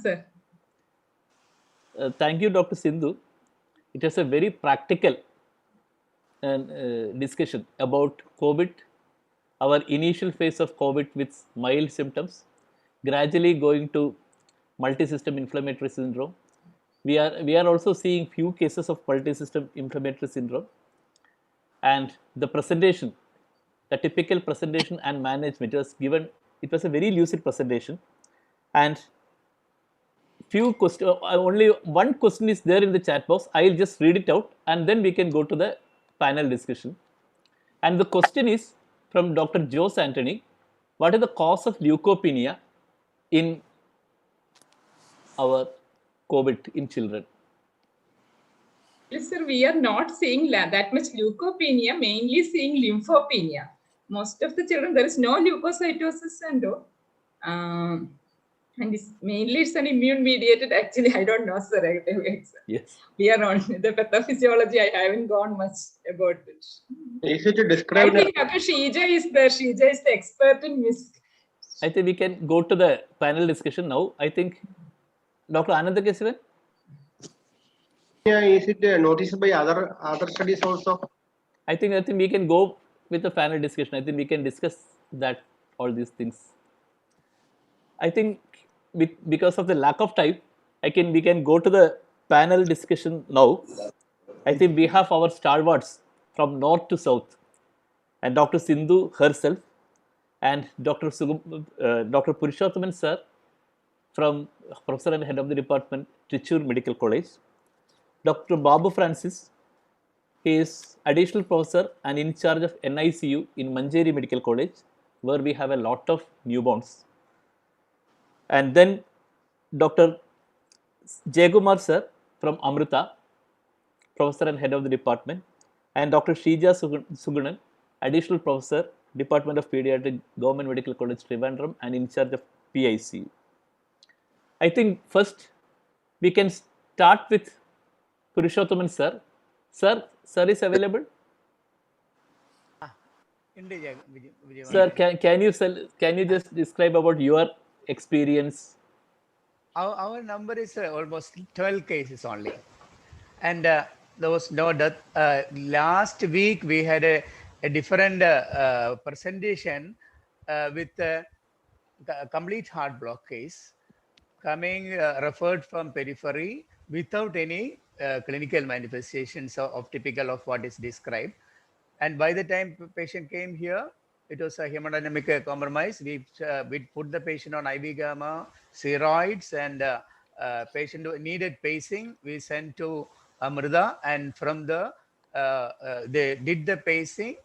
Sir. Thank you, Dr. Sindhu. It was a very practical discussion about COVID, our initial phase of COVID with mild symptoms, gradually going to multi-system inflammatory syndrome, we are also seeing few cases of multi-system inflammatory syndrome, and the presentation, the typical presentation and management was given. It was a very lucid presentation, and few question, only one question is there in the chat box. I'll just read it out and then we can go to the panel discussion. And the question is from Dr. Jose Anthony: what is the cause of leukopenia in our COVID in children? Yes, sir, we are not seeing that much leukopenia, mainly seeing lymphopenia. Most of the children, there is no leukocytosis and all. And it's an immune mediated. Actually, I don't know, sir. Yes. We are on the pathophysiology. I haven't gone much about it. Is it described? I think Dr. Shija is there. Shija is the expert in MISC. I think we can go to the panel discussion now. I think Dr. Ananda Kesivan? Yeah, is it noticed by other studies also? I think we can go with the panel discussion. I think we can discuss that, all these things. I think because of the lack of time, we can go to the panel discussion now. I think we have our stalwarts from north to south, and Dr. Sindhu herself, and Dr. Purushothaman sir, from Professor and Head of the Department, Trichur Medical College. Dr. Babu Francis, he is additional professor and in charge of NICU in Manjeri Medical College, where we have a lot of newborns. And then Dr. Jayagumar sir from Amrita, professor and head of the department, and Dr. Shija Sugunan, additional professor, Department of Pediatric, Government Medical College, Trivandrum, and in charge of PICU. I think first we can start with Purushothaman sir. Sir is available? Sir, can you just describe about your experience? Our number is almost 12 cases only, and there was no death. Last week we had a different presentation with a complete heart block case coming referred from periphery without any clinical manifestations of typical of what is described. And by the time the patient came here, it was a hemodynamic compromise. We put the patient on IV gamma, steroids, and patient needed pacing. We sent to Amrita, and from the they did the pacing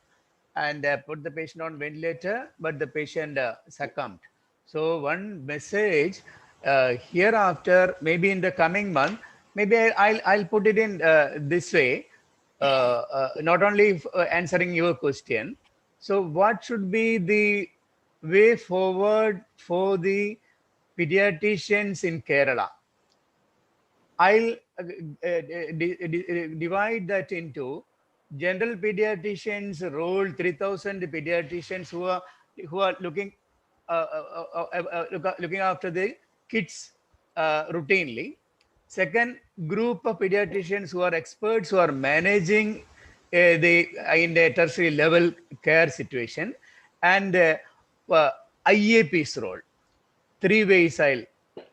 and put the patient on ventilator, but the patient succumbed. So one message hereafter, maybe in the coming month, maybe I'll put it in this way. Not only answering your question. So what should be the way forward for the pediatricians in Kerala? I'll divide that into general pediatricians role, 3,000 pediatricians who are looking after the kids routinely. Second group of pediatricians who are experts who are managing in the tertiary level care situation, and IAP's role. Three ways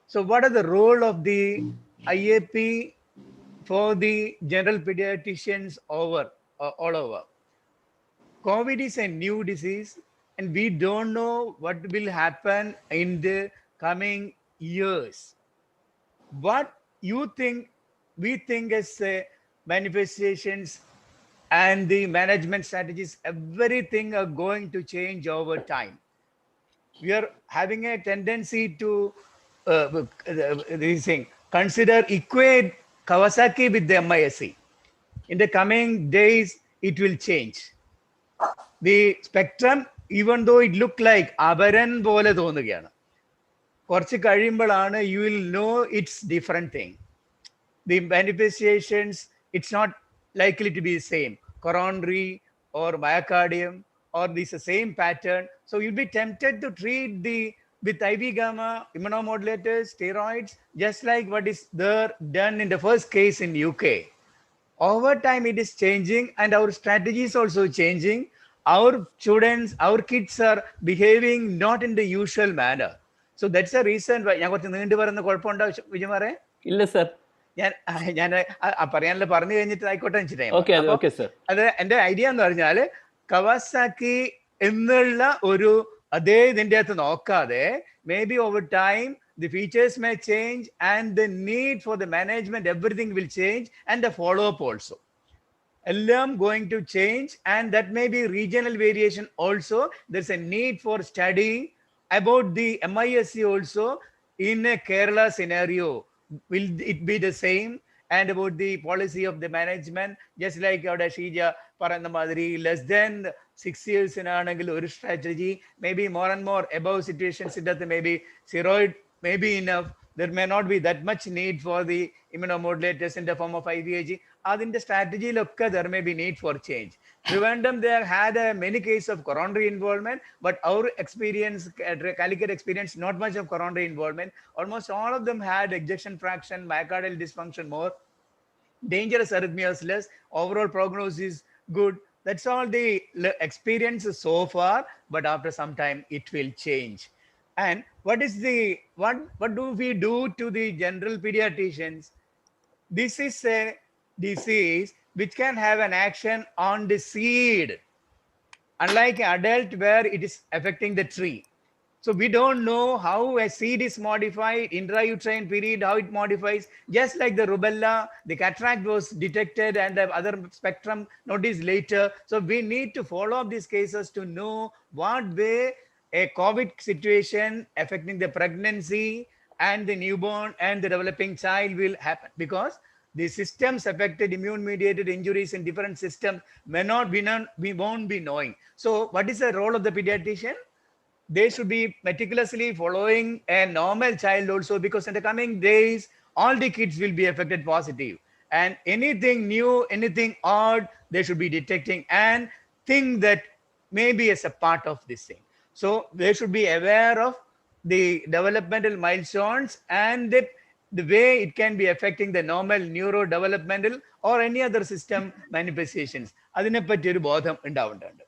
So what are the role of the IAP for the general pediatricians all over? COVID is a new disease, and we don't know what will happen in the coming years. What you think, we think as manifestations and the management strategies, everything are going to change over time. We are having a tendency to equate Kawasaki with the MISC. In the coming days, it will change. The spectrum, even though it looked like Abaran pole thonukayana, കുറച്ച് കഴിയുമ്പോഴാണ് you will know it's different thing. The manifestations, it's not likely to be the same. Coronary or myocardium, or this same pattern. So you'll be tempted to treat with IV gamma, immunomodulators, steroids, just like what is there done in the first case in UK. Over time, it is changing, and our strategy is also changing. Our students, our kids are behaving not in the usual manner. So that's the reason why. Illa sir. ഞാൻ പറയാനുള്ള പറഞ്ഞു കഴിഞ്ഞിട്ട് ആയിക്കോട്ടെ വെച്ചിട്ടേ. Okay, sir. അത് എന്റെ idea എന്ന് പറഞ്ഞാല് കവാസാക്കി എന്നുള്ള ഒരു അതേ ഇതിന്റെ അകത്ത് നോക്കാതെ maybe over time the features may change and the need for the management, everything will change, and the follow-up also. Eല്ലാം going to change, and that may be regional variation also. There's a need for study about the MISC also in a Kerala scenario. Will it be the same? And about the policy of the management, just like our Shija Parandamadri, less than 6 years in a strategy, maybe more and more above situations that maybe steroid may be enough. There may not be that much need for the immunomodulators in the form of IVIG. In the strategy, there may be need for change. Trivandrum, there had many cases of coronary involvement, but our experience, Calicut experience, not much of coronary involvement. Almost all of them had ejection fraction, myocardial dysfunction more, dangerous arrhythmias less, overall prognosis good. That's all the experience so far, but after some time it will change. And what do we do to the general pediatricians? This is a disease which can have an action on the seed, unlike adult where it is affecting the tree. So we don't know how a seed is modified, intrauterine period, how it modifies. Just like the rubella, the cataract was detected and the other spectrum noticed later. So we need to follow up these cases to know what way a COVID situation affecting the pregnancy and the newborn and the developing child will happen, because the systems affected, immune mediated injuries in different systems may not be known, we won't be knowing. So what is the role of the pediatrician? They should be meticulously following a normal child also, because in the coming days, all the kids will be affected positive. And anything new, anything odd, they should be detecting and think that maybe as a part of this thing. So they should be aware of the developmental milestones and the way it can be affecting the normal neurodevelopmental or any other system manifestations. അതിനെപ്പറ്റി ഒരു ബോധം ഉണ്ടാവേണ്ടതുണ്ട്.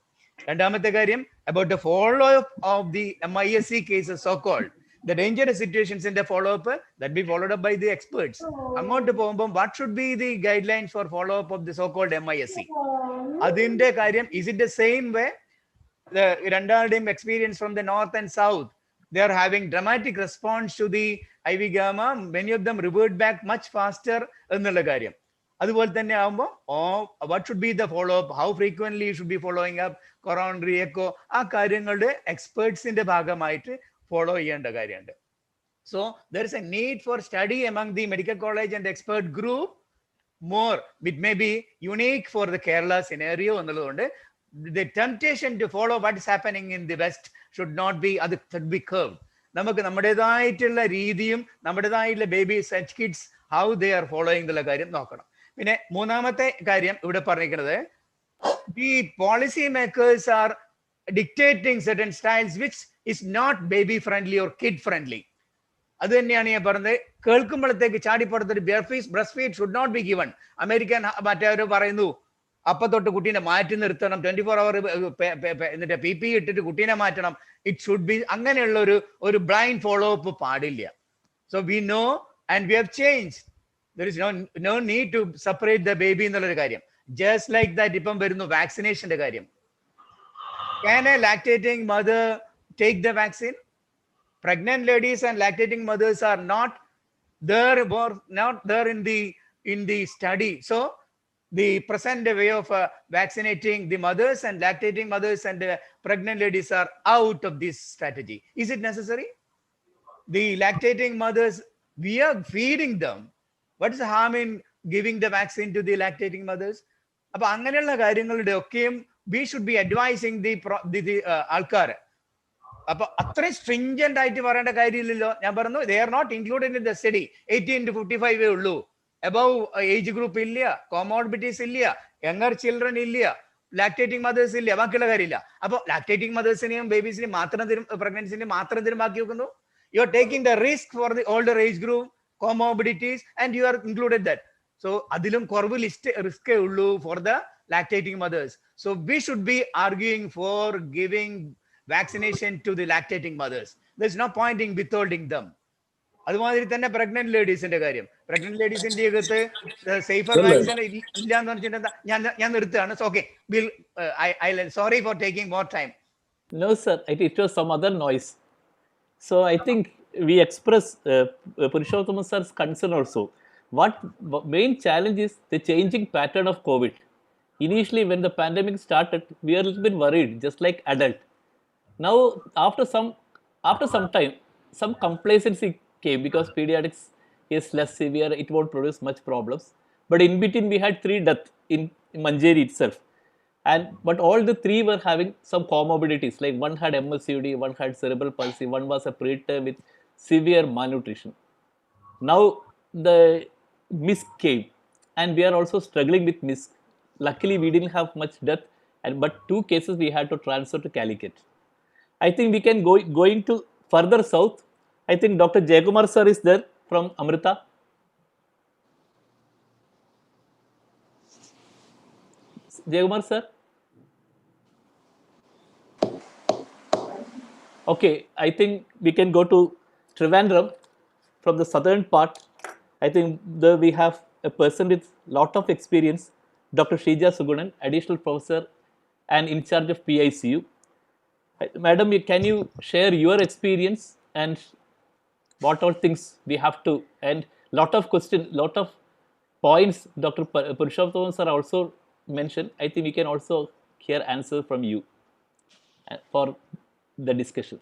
രണ്ടാമത്തെ കാര്യം, about the follow-up of the MISC cases, so-called the dangerous situations in the follow-up that be followed up by the experts. അങ്ങോട്ട് പോകുമ്പോൾ what should be the guidelines for follow-up of the so-called MISC? അതിന്റെ കാര്യം, is it the same way? The രണ്ടാളുടെയും experience from the north and south, they are having dramatic response to the IV gamma. Many of them revert back much faster എന്നുള്ള കാര്യം. അതുപോലെ തന്നെ ആകുമ്പോൾ what should be the follow-up, how frequently you should be following up, coronary echo, ആ കാര്യങ്ങളുടെ എക്സ്പേർട്സിന്റെ ഭാഗമായിട്ട് follow ചെയ്യേണ്ട കാര്യമുണ്ട്. So there is a need for study among the medical college and the expert group more. It may be unique for the Kerala scenario എന്നുള്ളതുകൊണ്ട് the temptation to follow what is happening in the West should not be, അത് should be curved. നമുക്ക് നമ്മുടേതായിട്ടുള്ള രീതിയും നമ്മുടേതായിട്ടുള്ള babies, such kids, how they are following എന്നുള്ള കാര്യം നോക്കണം. പിന്നെ മൂന്നാമത്തെ കാര്യം ഇവിടെ പറഞ്ഞിരിക്കുന്നത്, the policy makers are dictating certain styles which is not baby friendly or kid friendly. അത് തന്നെയാണ് ഞാൻ പറഞ്ഞത്. കേൾക്കുമ്പോഴത്തേക്ക് ചാടിപ്പുറത്തൊരു breast feed should not be given. American മറ്റവർ പറയുന്നു അപ്പൊ തൊട്ട് കുട്ടീനെ മാറ്റി നിർത്തണം, 24 hour എന്നിട്ട് PPE ഇട്ടിട്ട് കുട്ടീനെ മാറ്റണം. ഇറ്റ് ഷുഡ് ബി അങ്ങനെയുള്ള ഒരു ബ്ലൈൻഡ് ഫോളോ അപ്പ് പാടില്ല. So we know and we have change. There is no need to separate the baby എന്നുള്ളൊരു കാര്യം. Just like that, ഇപ്പം വരുന്നു വാക്സിനേഷന്റെ കാര്യം. Can a lactating mother take the vaccine? Pregnant ladies and lactating mothers are not there in the study. So the present way of vaccinating the mothers and lactating mothers and pregnant ladies are out of this strategy. Is it necessary? The lactating mothers, we are feeding them. What is the harm in giving the vaccine to the lactating mothers? അപ്പൊ അങ്ങനെയുള്ള കാര്യങ്ങളുടെ ഒക്കെയും we should be advising the ആൾക്കാർ. അപ്പൊ അത്രയും stringent ആയിട്ട് പറയേണ്ട കാര്യമില്ലല്ലോ. ഞാൻ പറഞ്ഞു they are not included in the study. 18 to 55 ഉള്ളൂ. above ഏജ് ഗ്രൂപ്പ് ഇല്ല, കോമോർബിറ്റീസ് ഇല്ല, യങ്ങർ ചിൽഡ്രൻ ഇല്ല, ലാക്ടേറ്റിംഗ് മദേഴ്സ് ഇല്ല, ബാക്കിയുള്ള കാര്യമില്ല. അപ്പോൾ ലാക്ടേറ്റിംഗ് മദേഴ്സിനെയും ബേബീസിനെയും മാത്രം പ്രഗ്നൻസിനെയും മാത്രം ബാക്കി വെക്കുന്നു. You are taking the risk for the older age group, comorbidities, and you are included that. So adilum korvu list risk ullu for the lactating mothers. So we should be arguing for giving vaccination to the lactating mothers. There's no point in withholding them. അതുമാതിരി തന്നെ pregnant ലേഡീസിന്റെ കാര്യം. Pregnant ലേഡീസിന്റെ അകത്ത് safer vaccine ഇല്ല എന്ന് പറഞ്ഞിട്ട് ഞാൻ നിർത്തുകയാണ്. Okay, sorry four taking more time. No, sir. It was some other noise. So I think we express Purushottam sir's concern also. What main challenge is the changing pattern of COVID. Initially, when the pandemic started, we were a little bit worried, just like adult. Now, after some time, some complacency came because pediatrics is less severe. It won't produce much problems. But in between, we had 3 deaths in Manjeri itself. But all the 3 were having some comorbidities, like one had MSUD, one had cerebral palsy, one was a preterm with severe malnutrition. Now the MISC came, and we are also struggling with MISC. Luckily, we didn't have much death, but 2 cases we had to transfer to Calicut. I think we can going to further south. I think Dr. Jayakumar sir is there from Amrita. Jayakumar sir. Okay, I think we can go to Trivandrum from the southern part. I think we have a person with lot of experience, Dr. Shrija Sugunan, additional professor and in charge of PICU. Madam, can you share your experience and what all things we have to, and lot of questions, lot of points Dr. Purushottam sir also mentioned. I think we can also hear answer from you for the discussion.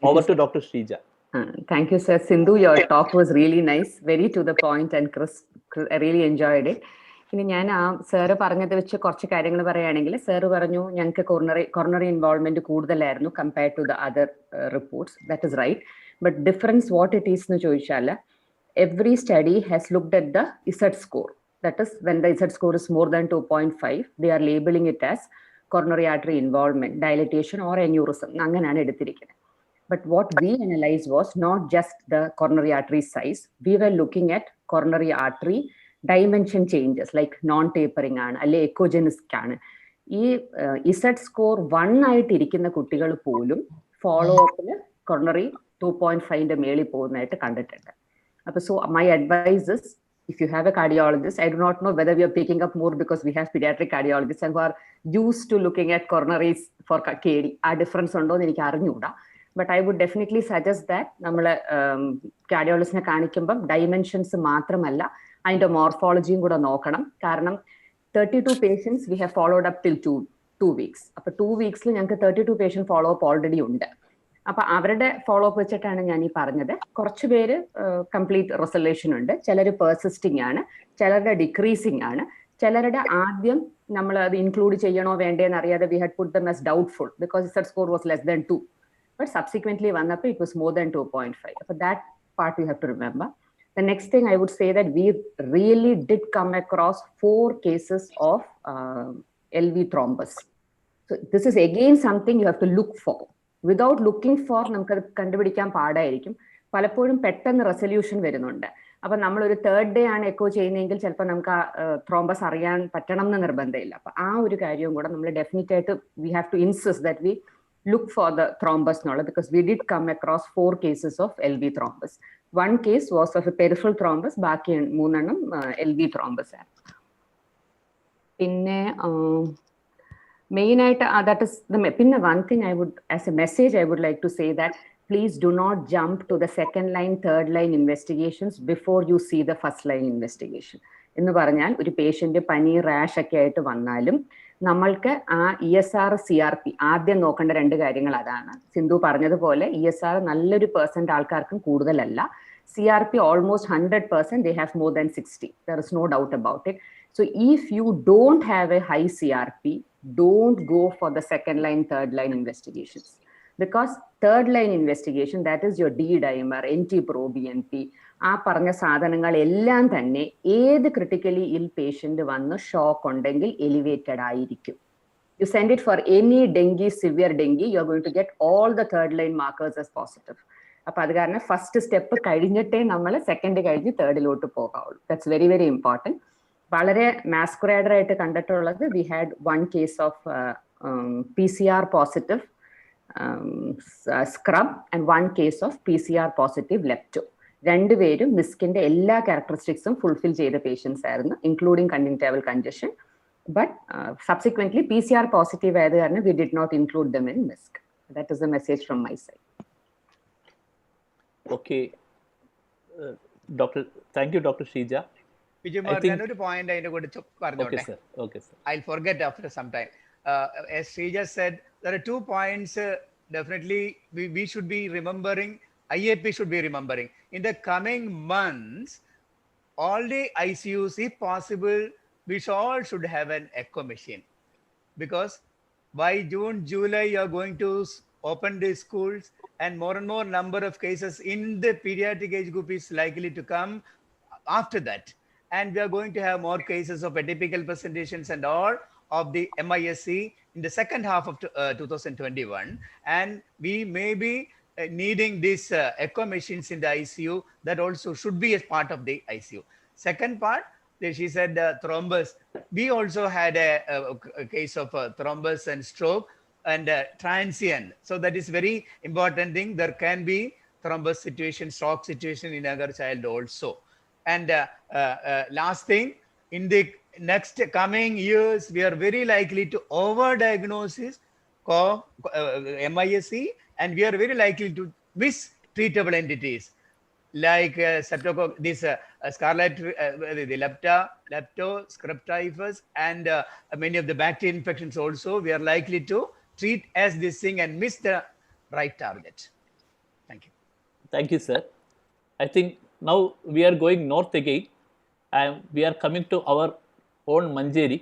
Over to Dr. Shrija. Thank you, sir. Sindhu, your talk was really nice, very to the point and crisp. I really enjoyed it. ഇനി ഞാൻ sir പറഞ്ഞത് വെച്ച് കുറച്ച് കാര്യങ്ങൾ പറയുകയാണെങ്കിൽ, sir പറഞ്ഞു ഞങ്ങൾക്ക് coronary involvement കൂടുതലായിരുന്നു compared to the other reports. That is right. But difference what it is എന്ന് ചോദിച്ചാൽ, every study has looked at the Z score. That is when the Z score is more than 2.5, they are labelling it as coronary artery involvement, dilatation or aneurysm. അങ്ങനെയാണ് എടുത്തിരിക്കുന്നത്. But what we analyzed was not just the coronary artery size. We were looking at coronary artery dimension changes like non-tapering ആണ്, അല്ലെ എക്കോജെനിക് ആണ്. ഈ Z score 1 ആയിട്ടിരിക്കുന്ന കുട്ടികൾ പോലും follow അപ്പിൽ coronary 2.5ന്റെ മേളിൽ പോകുന്നതായിട്ട് കണ്ടിട്ടുണ്ട്. അപ്പോൾ so my advice is, if you have a cardiologist, I do not know whether we are picking up more because we have pediatric cardiologists and who are used to looking at coronaries for KD. ആ ഡിഫറൻസ് ഉണ്ടോ എന്ന് എനിക്ക് അറിഞ്ഞുകൂടാ. But I would definitely suggest that നമ്മൾ കാർഡിയോളജിസ്റ്റിനെ കാണിക്കുമ്പം dimensions മാത്രമല്ല അതിൻ്റെ മോർഫോളജിയും കൂടെ നോക്കണം. കാരണം 32 patients we have followed up till 2 weeks. അപ്പോൾ 2 weeks ഞങ്ങൾക്ക് 32 പേഷ്യൻ്റ് ഫോളോ അപ്പ് ഓൾറെഡി ഉണ്ട്. അപ്പൊ അവരുടെ ഫോളോ അപ്പ് വെച്ചിട്ടാണ് ഞാൻ ഈ പറഞ്ഞത്. കുറച്ച് പേര് കംപ്ലീറ്റ് റെസൊല്യൂഷൻ ഉണ്ട്, ചിലർ പെർസിസ്റ്റിംഗ് ആണ്, ചിലരുടെ ഡിക്രീസിങ് ആണ്, ചിലരുടെ ആദ്യം നമ്മൾ അത് ഇൻക്ലൂഡ് ചെയ്യണോ വേണ്ടേന്ന് അറിയാതെ we had put them as doubtful because Z score was less than 2, but subsequently വന്നപ്പോൾ ഇറ്റ് വാസ് മോർ ദാൻ 2.5. അപ്പോൾ that part you have to remember. The next thing I would say that we really did come across 4 cases of LV thrombus. So this is again something you have to look for. Without looking for നമുക്കത് കണ്ടുപിടിക്കാൻ പാടായിരിക്കും. പലപ്പോഴും പെട്ടെന്ന് resolution വരുന്നുണ്ട്. അപ്പൊ നമ്മളൊരു 3rd day ആണ് echo ചെയ്യുന്നതെങ്കിൽ ചിലപ്പോൾ നമുക്ക് ആ ത്രോംബസ് അറിയാൻ പറ്റണം എന്ന് നിർബന്ധമില്ല. അപ്പൊ ആ ഒരു കാര്യവും കൂടെ നമ്മൾ ഡെഫിനറ്റ് ആയിട്ട് we have to insist that we look for the thrombus എന്നുള്ളത്, because we did come across 4 cases of LV thrombus. 1 case was of a peripheral thrombus, ബാക്കി 3 LV thrombus ആണ്. പിന്നെ മെയിൻ ആയിട്ട് that is the പിന്നെ one thing I would, as a message I would like to say that please do not jump to the 2nd line 3rd line investigations before you see the 1st line investigation. എന്ന് പറഞ്ഞാൽ ഒരു patient പനി rash ഒക്കെ ആയിട്ട് വന്നാലും നമ്മൾക്ക് ആ ESR CRP ആദ്യം നോക്കേണ്ട 2 കാര്യങ്ങൾ അതാണ്. സിന്ധു പറഞ്ഞതുപോലെ ESR നല്ലൊരു % ആൾക്കാർക്കും കൂടുതലല്ല. CRP almost 100%, they have more than 60. There is no doubt about it. So if you don't have a high CRP, don't go for the 2nd line 3rd line investigations, because 3rd line investigation, that is your D-dimer, NT-proBNP, ആ പറഞ്ഞ സാധനങ്ങൾ എല്ലാം തന്നെ ഏത് critically ഇൽ patient വന്ന് shock ഉണ്ടെങ്കിൽ elevated ആയിരിക്കും. You send it for any dengue, severe dengue, you are going to get all the 3rd line markers as positive. അപ്പൊ അത് കാരണം ഫസ്റ്റ് സ്റ്റെപ്പ് കഴിഞ്ഞിട്ടേ നമ്മൾ 2nd കഴിഞ്ഞ് 3rd പോകാവുള്ളൂ. That's very very important. വളരെ മാസ്കുറേഡർ ആയിട്ട് കണ്ടിട്ടുള്ളത്, we had 1 case of PCR positive scrub and 1 case of PCR positive lepto. രണ്ടുപേരും മിസ്കിന്റെ എല്ലാ ക്യാരക്ടറിസ്റ്റിക്സും ഫുൾഫിൽ ചെയ്ത പേഷ്യൻസ് ആയിരുന്നു, including conjunctival congestion. But subsequently PCR positive ആയത് കാരണം we did not include them in MISC. That is the message from my side. Okay. Doctor, thank you, Dr. Shrija. ഞാനൊരു point അതിന്റെ കൂടെ പറഞ്ഞോട്ടെ. I'll forget after some time. As Shrija said, there are 2 points definitely we should be remembering, IAP should be remembering. In the coming months, all the ICUs, if possible, we all should have an echo machine. Because by June, July, you are going to open the schools and more number of cases in the pediatric age group is likely to come after that. And we are going to have more cases of atypical presentations and all of the MISC in the second half of 2021. And we may be needing these echo machines in the ICU. That also should be a part of the ICU. Second part, she said thrombus. We also had a case of thrombus and stroke and transient. So that is very important thing. There can be thrombus situation, stroke situation in our child also. And last thing, in the next coming years, we are very likely to overdiagnose MISC, and we are very likely to miss treatable entities like scarlet, the lepto, scriptyphus, and many of the bacterial infections also. We are likely to treat as this thing and miss the right target. Thank you. Thank you, sir. I think now we are going north again, and we are coming to our own Manjeri,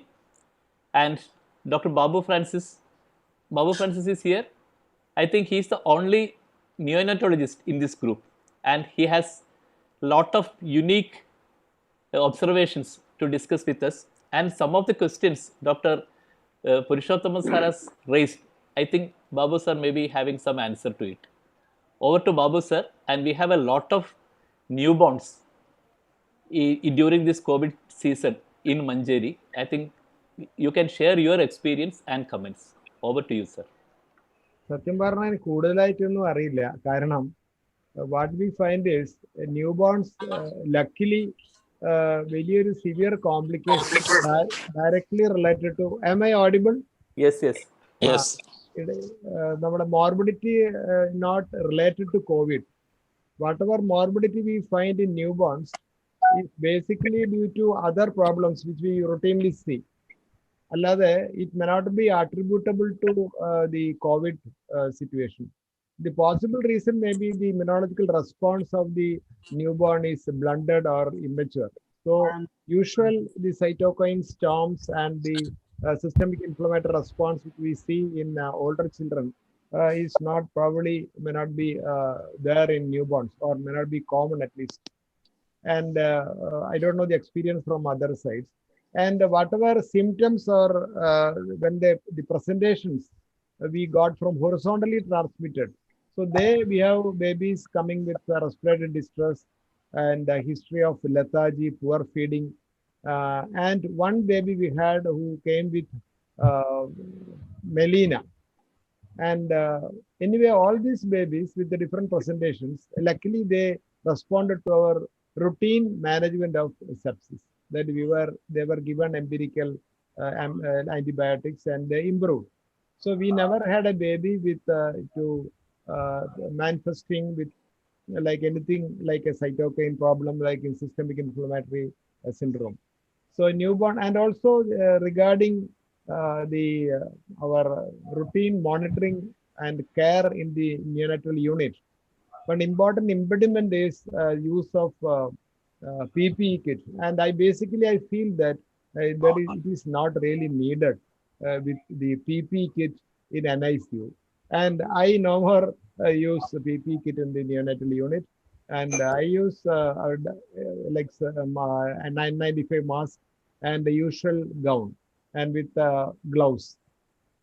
and Dr. Babu Francis is here. I think he is the only neonatologist in this group, and he has lot of unique observations to discuss with us. And some of the questions Dr. Purushottam sir has raised, I think Babu sir may be having some answer to it. Over to Babu sir, and we have a lot of newborns during this COVID season in Manjeri. I think you can share your experience and comments. Over to you, sir. സത്യം പറഞ്ഞാൽ കൂടുതലായിട്ടൊന്നും അറിയില്ല. കാരണം what we find is newborns luckily വലിയൊരു severe complication directly related to, am I audible? Yes. നമ്മുടെ morbidity not related to COVID. Whatever morbidity we find in newborns is basically due to other problems which we routinely see. Allade, it may not be attributable to the COVID situation. The possible reason may be the immunological response of the newborn is blunted or immature. So, the cytokine storms and the systemic inflammatory response which we see in older children is not probably, may not be there in newborns, or may not be common at least. And I don't know the experience from other sides. And whatever symptoms or when the presentations we got from horizontally transmitted. So we have babies coming with respiratory distress and a history of lethargy, poor feeding. And one baby we had who came with melena. And anyway, all these babies with the different presentations, luckily they responded to our routine management of sepsis. That they were given empirical antibiotics and they improved. So we never had a baby with manifesting with like anything like a cytokine problem, like in systemic inflammatory syndrome. So newborn, and also regarding our routine monitoring and care in the neonatal unit. One important impediment is use of PPE kit, and I feel that it is not really needed with the PPE kit in NICU. And I no more use PPE kit in the neonatal unit, and I use like a 995 mask and the usual gown and with gloves.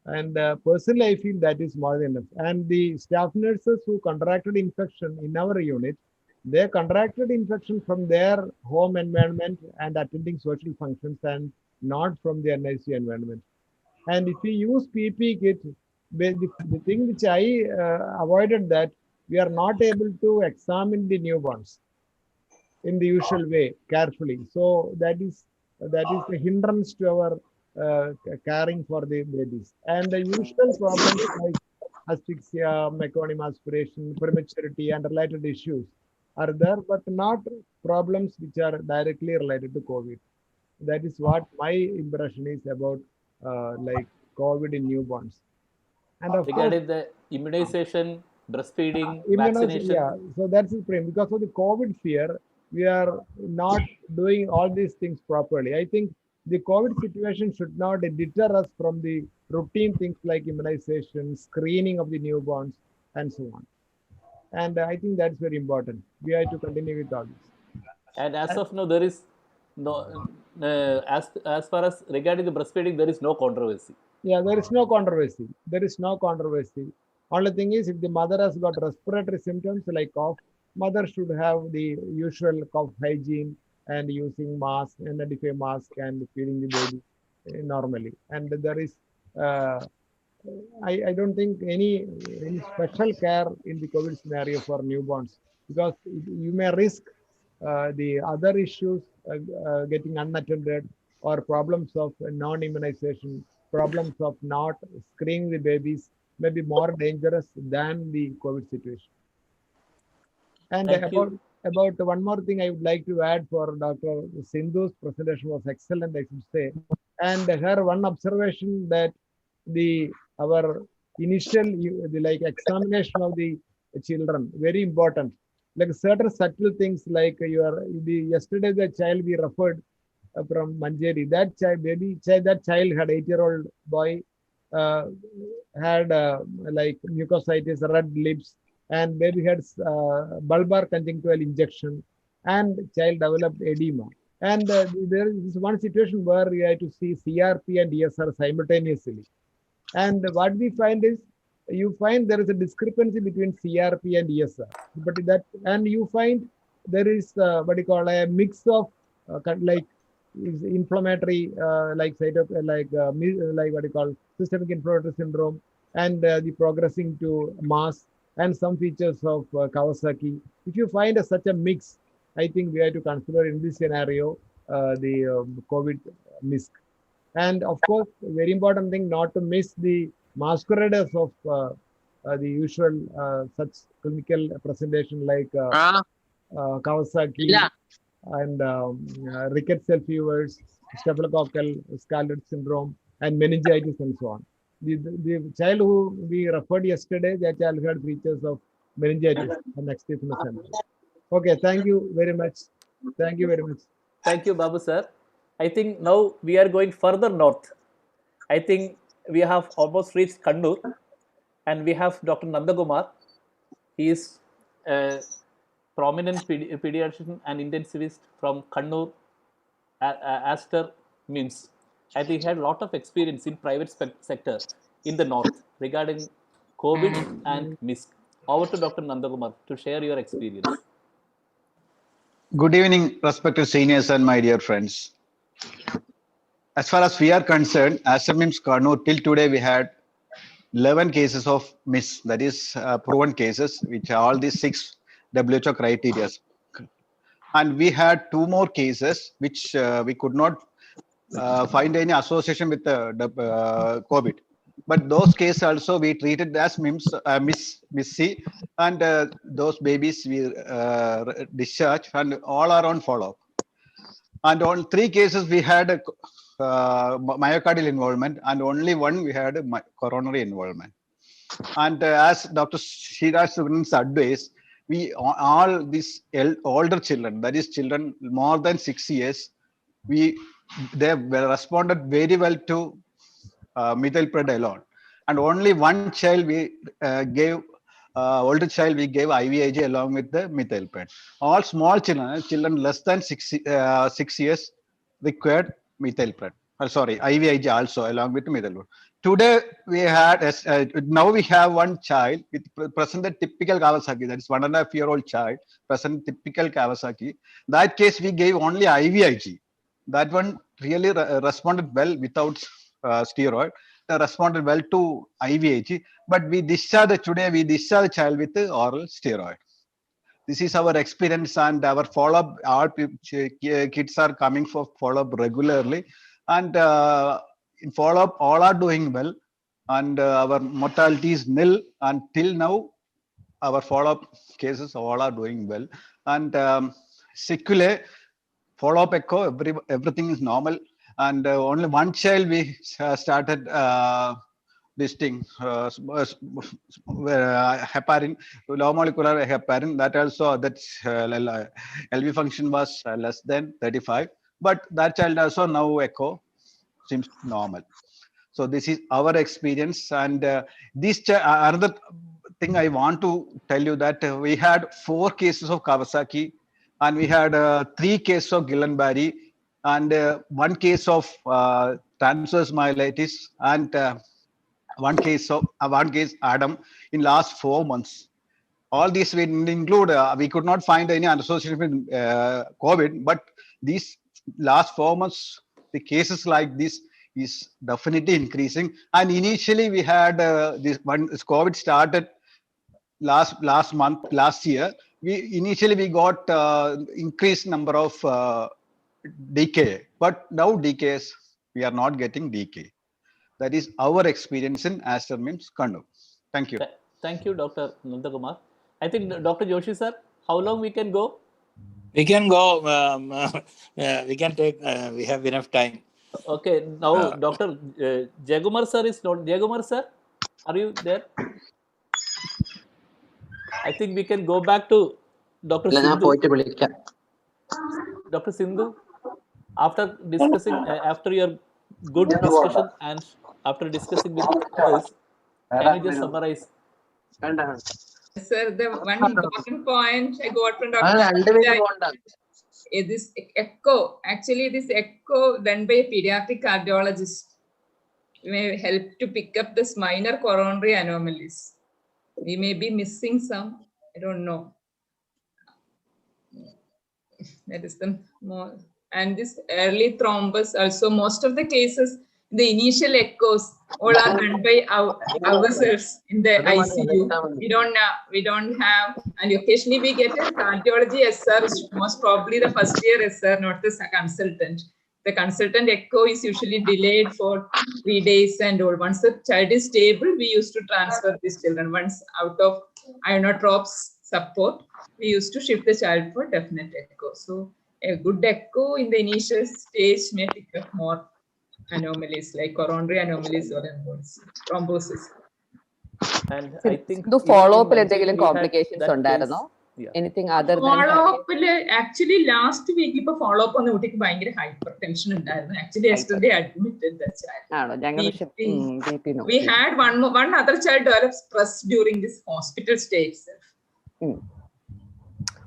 And personally, I feel that is more than enough. And the staff nurses who contracted infection in our unit, they contracted infection from their home environment and attending social functions, and not from the NICU environment. And if we use PPE kit, the thing which I avoided, that we are not able to examine the newborns in the usual way carefully. So that is the hindrance to our caring for the babies. And the usual problems like asphyxia, meconium aspiration, prematurity, and related issues are there, but not problems which are directly related to COVID. That is what my impression is about like COVID in newborns. And of course, Regarding the immunization, breastfeeding, immunization, vaccination. yeah. So that's the problem. Because of the COVID fear, we are not doing all these things properly. I think the COVID situation should not deter us from the routine things like immunization, screening of the newborns, and so on. And I think that's very important. We have to continue with all this. And as of now, there is no, as far as regarding the breastfeeding, there is no controversy. Yeah, there is no controversy. There is no controversy. Only thing is, if the mother has got respiratory symptoms like cough, mother should have the usual cough hygiene and using mask, N95 mask, and feeding the baby normally. And there is, I don't think any special care in the COVID scenario for newborns, because you may risk the other issues getting unattended, or problems of non-immunization, problems of not screening the babies may be more dangerous than the COVID situation. And about one more thing I would like to add for Dr. Sindhu's presentation was excellent, I should say. And her one observation that our initial like examination of the children, very important. Like certain subtle things like yesterday the child we referred from Manjeri, that child, that child had 8-year-old boy, had like mucositis, red lips, and baby had bulbar conjunctival injection, and child developed edema. And there is one situation where we had to see CRP and ESR simultaneously. And what we find is, you find there is a discrepancy between CRP and ESR, and you find there is what you call a mix of like inflammatory like what you call systemic inflammatory syndrome, and the progressing to MAS, and some features of Kawasaki. If you find such a mix, I think we have to consider in this scenario the COVID MISC. And of course, very important thing, not to miss the masqueraders of the usual such clinical presentation like Kawasaki and rickets cell fevers, staphylococcal scarlet syndrome, and meningitis, and so on. The child who we referred yesterday, that child had features of meningitis and extremis. Okay, thank you very much. Thank you very much. Thank you, Babu sir. I think now we are going further north. I think we have almost reached Kannur, and we have Dr. Nandakumar. He is a prominent pediatrician and intensivist from Kannur, Aster MIMS. I think he had a lot of experience in private sector in the north regarding COVID and MISC. Over to Dr. Nandakumar to share your experience. Good evening, respected seniors and my dear friends. As far as we are concerned, as MIMS Kannur, till today we had 11 cases of MIS, that is proven cases, which are all these 6 WHO criteria. And we had 2 more cases which we could not find any association with COVID. But those cases also we treated as MIMS, MIS-C, and those babies we discharged, and all are on follow-up. And on 3 cases we had myocardial involvement, and only 1 we had coronary involvement. And as Dr. Sridhar's advice, we all these older children, that is children more than 6 years, they responded very well to methylpred alone, and only 1 child we gave older child we gave IVIG along with the methylpred. All small children less than 6 years required methylpred. Sorry, IVIG also along with methylpred. Today we had now we have 1 child with presented typical Kawasaki, that is 1.5-year-old child present typical Kawasaki. That case we gave only IVIG. That one really responded well without steroid, responded well to IVIG, but we discharged the child with oral steroid. This is our experience and our follow-up. Our kids are coming for follow-up regularly, and in follow-up, all are doing well, and our mortality is nil until now. Our follow-up cases all are doing well, and sequelae, follow-up echo, everything is normal, and only one child we started this thing, heparin, low molecular heparin, that also, LV function was less than 35, but that child also now echo seems normal. So this is our experience, and another thing I want to tell you that we had 4 cases of Kawasaki, and we had 3 cases of Guillain-Barré, and 1 case of transverse myelitis, and one case Adam in last 4 months. All these we include, we could not find any association with COVID, but these last 4 months, the cases like this is definitely increasing. And initially we had this COVID started last year. We got increased number of decay, but now decays, we are not getting decay. That is our experience in Aster MIMS Kannur. Thank you. Thank you, Dr. Nandakumar. I think Dr. Joshi sir, how long we can go? We can go. We can take. We have enough time. Okay. Now, Dr. Jagumar sir is not. Jagumar sir, are you there? I think we can go back to Dr. Sindhu. Dr. Sindhu, after discussing, after your good discussion and after discussing with us, can you just summarize? Sir, the one important point I got from Dr. is this echo. Actually, this echo done by a pediatric cardiologist may help to pick up this minor coronary anomalies. We may be missing some. I don't know. That is the more. And this early thrombus also, most of the cases, the initial echoes all are done by ourselves in the ICU. We don't have, and occasionally we get a cardiology SR, most probably the first year SR, not the consultant. The consultant echo is usually delayed for 3 days and all. Once the child is stable, we used to transfer these children. Once out of ionotropes support, we used to shift the child for definite echo. So a good echo in the initial stage may pick up more anomalies like coronary anomalies or thrombosis. And I think the follow-up complications on anything other than follow-up, actually last week follow-up on the hypertension. Actually yesterday admitted the child. We had one other child develop stress during this hospital stay itself.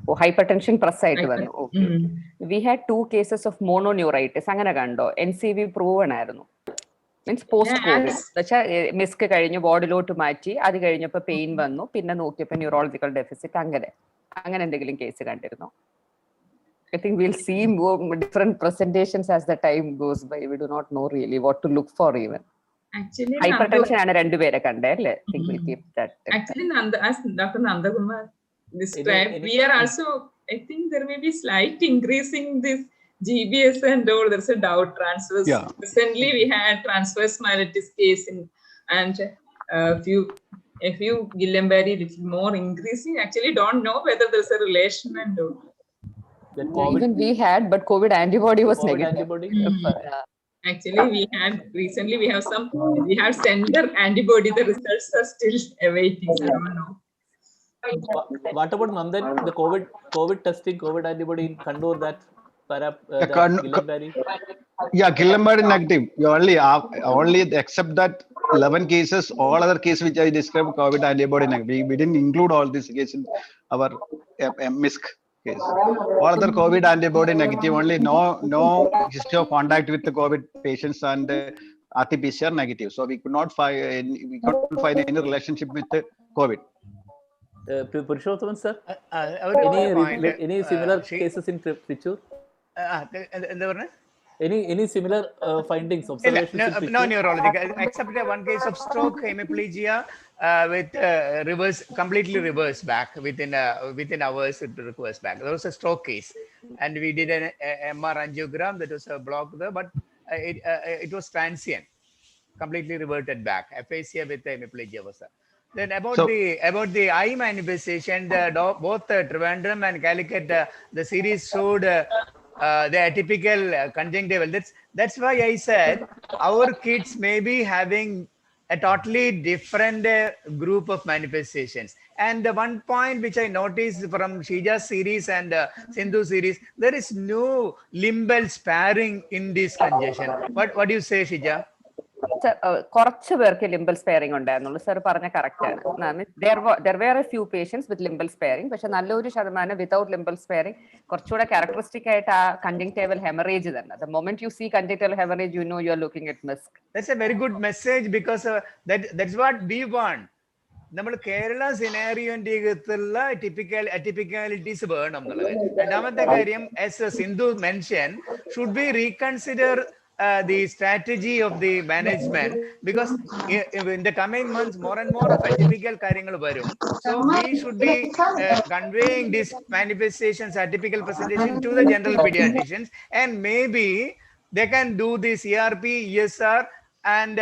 Oh, hypertension plus side. Okay. We had 2 cases of mononeuritis. NCV proven. Means post-COVID. Misk body load to match, pain, neurological deficit. Case. I think we'll see more different presentations as the time goes by. We do not know really what to look for even. Actually, hypertension I think we'll keep that. Actually, as Dr. Nandakumar described, we are also, I think there may be slight increasing this GBS and all. There's a doubt transverse. Yeah. Recently, we had transverse myelitis case and a few Guillain-Barré little more increasing. Actually, don't know whether there's a relation and all. Even we had, but COVID antibody was negative. Antibody. Actually, we have sender antibody. The results are still awaiting. I don't know. What about Nandan? The COVID testing, COVID antibody in Kannur, that Guillain-Barré? Yeah, Guillain-Barré negative. You only except that 11 cases, all other cases which I described COVID antibody negative. We didn't include all these cases in our MISC case. All other COVID antibody negative. Only no history of contact with the COVID patients and RT-PCR negative. So we could not find any relationship with the COVID. Purushothaman sir, any similar cases in Trichur? Any similar findings, observations in No people? neurological, except one case of stroke, hemiplegia with reverse, completely reverse back within hours. It reverse back. There was a stroke case, and we did an MR angiogram. That was a block there, but it was transient, completely reverted back. Aphasia with hemiplegia was there. Then about the eye manifestation, both Trivandrum and Calicut, the series showed the atypical conjunctival. That's why I said our kids may be having a totally different group of manifestations. And the one point which I noticed from Shija's series and Sindhu series, there is no limbal sparing in this congestion. What do you say, Shija? കുറച്ച് പേർക്ക് ലിംബൽ sparing ഉണ്ടായിരുന്നുള്ളൂ. Sir പറഞ്ഞ correct ആണ്. There were a few patients with limbal sparing, പക്ഷെ നല്ലൊരു ശതമാനം without ലിംബൽ sparing. കുറച്ചുകൂടെ characteristic ആയിട്ട് ആ conjunctival hemorrhage തന്നെ. The moment you see conjunctival hemorrhage, you know you are looking at MISC. That's a very good message, because that's what we want. നമ്മൾ കേരള സിനാരിയോന്റെ അകത്തുള്ള atypicalities വേണം എന്നുള്ളത്. രണ്ടാമത്തെ കാര്യം, as Sindhu mentioned, should we reconsider the strategy of the management, because in the coming months more and more of atypical കാര്യങ്ങൾ വരും. So we should be conveying these manifestations, atypical presentation to the general pediatricians, and maybe they can do this ERP, ESR, and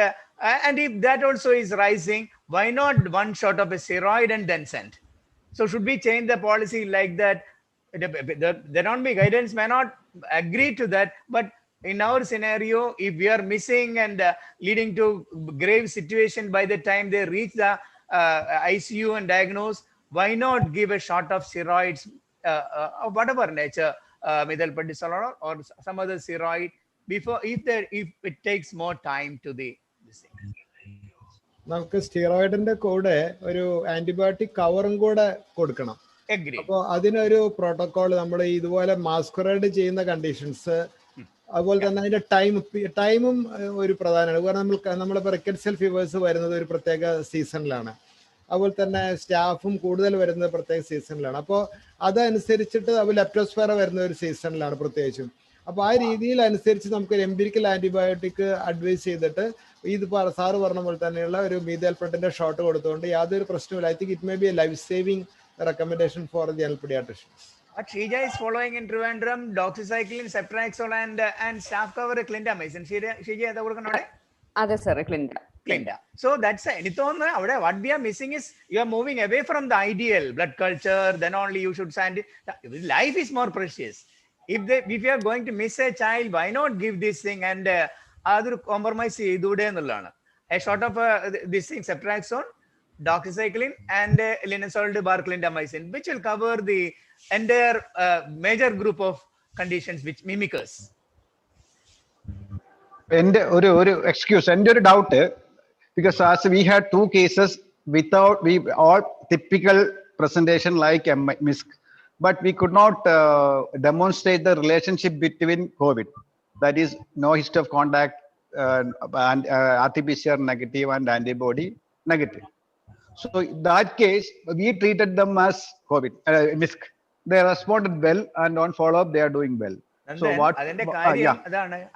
if that also is rising, why not one shot of a steroid and then send? So should we change the policy like that? The non-B guidance may not agree to that, but in our scenario, if we are missing and leading to grave situation by the time they reach the ICU and diagnose, why not give a shot of steroids of whatever nature, methylprednisolone or some other steroid, before if it takes more time to the this thing. നമുക്ക് സ്റ്റിറോയിഡിന്റെ കൂടെ ഒരു antibiotic കവറും കൂടെ കൊടുക്കണം. അപ്പോൾ അതിനൊരു protocol നമ്മൾ ഇതുപോലെ മാസ്കുറേഡ് ചെയ്യുന്ന കണ്ടീഷൻസ്, അതുപോലെ തന്നെ അതിന്റെ ടൈമും ഒരു പ്രധാനമാണ്. കാരണം നമ്മളിപ്പോൾ റിക്കറ്റ്സൽ ഫീവേഴ്സ് വരുന്നത് ഒരു പ്രത്യേക സീസണിലാണ്, അതുപോലെ തന്നെ സ്റ്റാഫും കൂടുതൽ വരുന്നത് പ്രത്യേക സീസണിലാണ്. അപ്പോൾ അതനുസരിച്ചിട്ട് ലെപ്റ്റോസ്പൈറ വരുന്ന ഒരു സീസണിലാണ് പ്രത്യേകിച്ചും. അപ്പോൾ ആ രീതിയിൽ അനുസരിച്ച് നമുക്ക് എംപിരിക്കൽ ആന്റിബയോട്ടിക് അഡ്വൈസ് ചെയ്തിട്ട് ഇത് സാറ് പറഞ്ഞ പോലെ തന്നെയുള്ള ഒരു മീഥൈൽപ്രിഡിന്റെ ഷോട്ട് കൊടുത്തുകൊണ്ട് യാതൊരു പ്രശ്നമില്ല. I think it may be A life saving recommendation for the general pediatricians. What Shija is following in Trivandrum, doxycycline, ceftriaxone, and staff cover clindamycin. Shija, that work on it? Other sir, Clinda. So that's what we are missing is you are moving away from the ideal blood culture. Then only you should send it. Life is more precious. If you are going to miss a child, why not give this thing and other compromise? A shot of this thing, ceftriaxone, doxycycline, and linezolid clindamycin, which will cover the entire major group of conditions which mimic us. എൻ്റെ ഒരു excuse, എൻ്റെ ഒരു doubt, because as we had 2 cases without all typical presentation like MISC, but we could not demonstrate the relationship between COVID, that is no history of contact, and RT-PCR negative and antibody negative. So in that case, we treated them as COVID, MISC. They responded well, and on follow-up, they are doing well. And So then, what?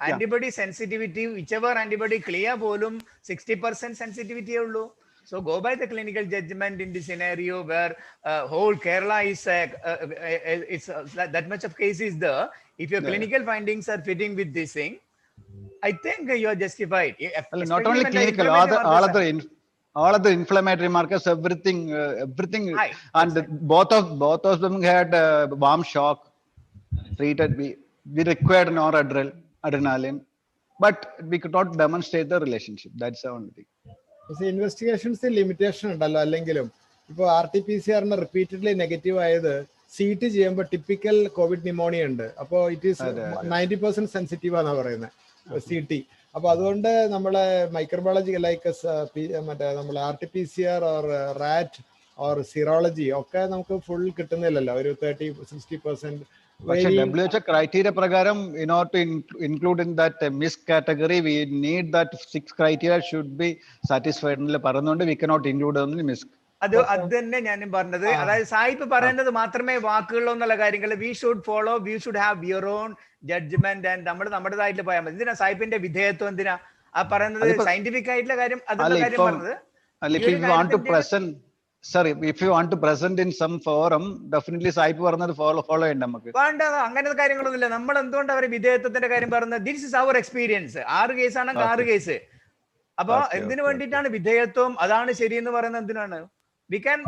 antibody sensitivity, whichever antibody clear volume, 60% sensitivity. So go by the clinical judgment in the scenario where whole Kerala is it's that much of cases there. If your clinical findings are fitting with this thing, I think you are justified. Not only clinical, all of the inflammatory markers, everything, and both of them had warm shock treated. We required adrenaline, but we could not demonstrate the relationship. That's the only thing. Investigations limitation ഉണ്ടല്ലോ. അല്ലെങ്കിലും ഇപ്പോൾ RT-PCR repeatedly negative ആയത് CT ചെയ്യുമ്പോൾ typical Covid pneumonia ഉണ്ട്. അപ്പോൾ it is 90% sensitive ആണെന്നാണ് പറയുന്നത് CT. അപ്പൊ അതുകൊണ്ട് നമ്മളെ മൈക്രോബയോളജി ലൈക്ക് മറ്റേ നമ്മൾ RT-PCR or rat or serology ഒക്കെ നമുക്ക് ഫുൾ കിട്ടുന്നില്ലല്ലോ, ഒരു 30-60%. പക്ഷേ WHO criteria prakaram, in order to include in that MISC category, we need that 6 criteria should be satisfied. We cannot include only MISC. അത് തന്നെ ഞാനും പറഞ്ഞത്. അതായത് സായിപ്പ് പറയുന്നത് മാത്രമേ വാക്കുകളോ എന്നുള്ള കാര്യങ്ങൾ we should follow, we should have your own judgement and നമ്മൾ നമ്മുടേതായിട്ട് പോയാൽ മതി. എന്തിനാ സായിപ്പിന്റെ വിധേയത്വം എന്തിനാ ആ പറയുന്നത്? സയന്റിഫിക് ആയിട്ടുള്ള കാര്യം അതിന്റെ കാര്യം പറഞ്ഞത്. Sorry, if you want to present in some forum, definitely സായിപ്പ് പറഞ്ഞത് follow ചെയ്യണ്ട നമുക്ക്. വേണ്ട, അങ്ങനത്തെ കാര്യങ്ങളൊന്നുമില്ല. നമ്മൾ എന്തുകൊണ്ട് അവരെ വിധേയത്വത്തിന്റെ കാര്യം പറയുന്നത്? This is our experience. 6 കേസാണെങ്കിൽ 6 കേസ്. അപ്പൊ എന്തിനു വേണ്ടിയിട്ടാണ് വിധേയത്വം? അതാണ് ശരിയെന്ന് പറയുന്നത് എന്തിനാണ്? We can,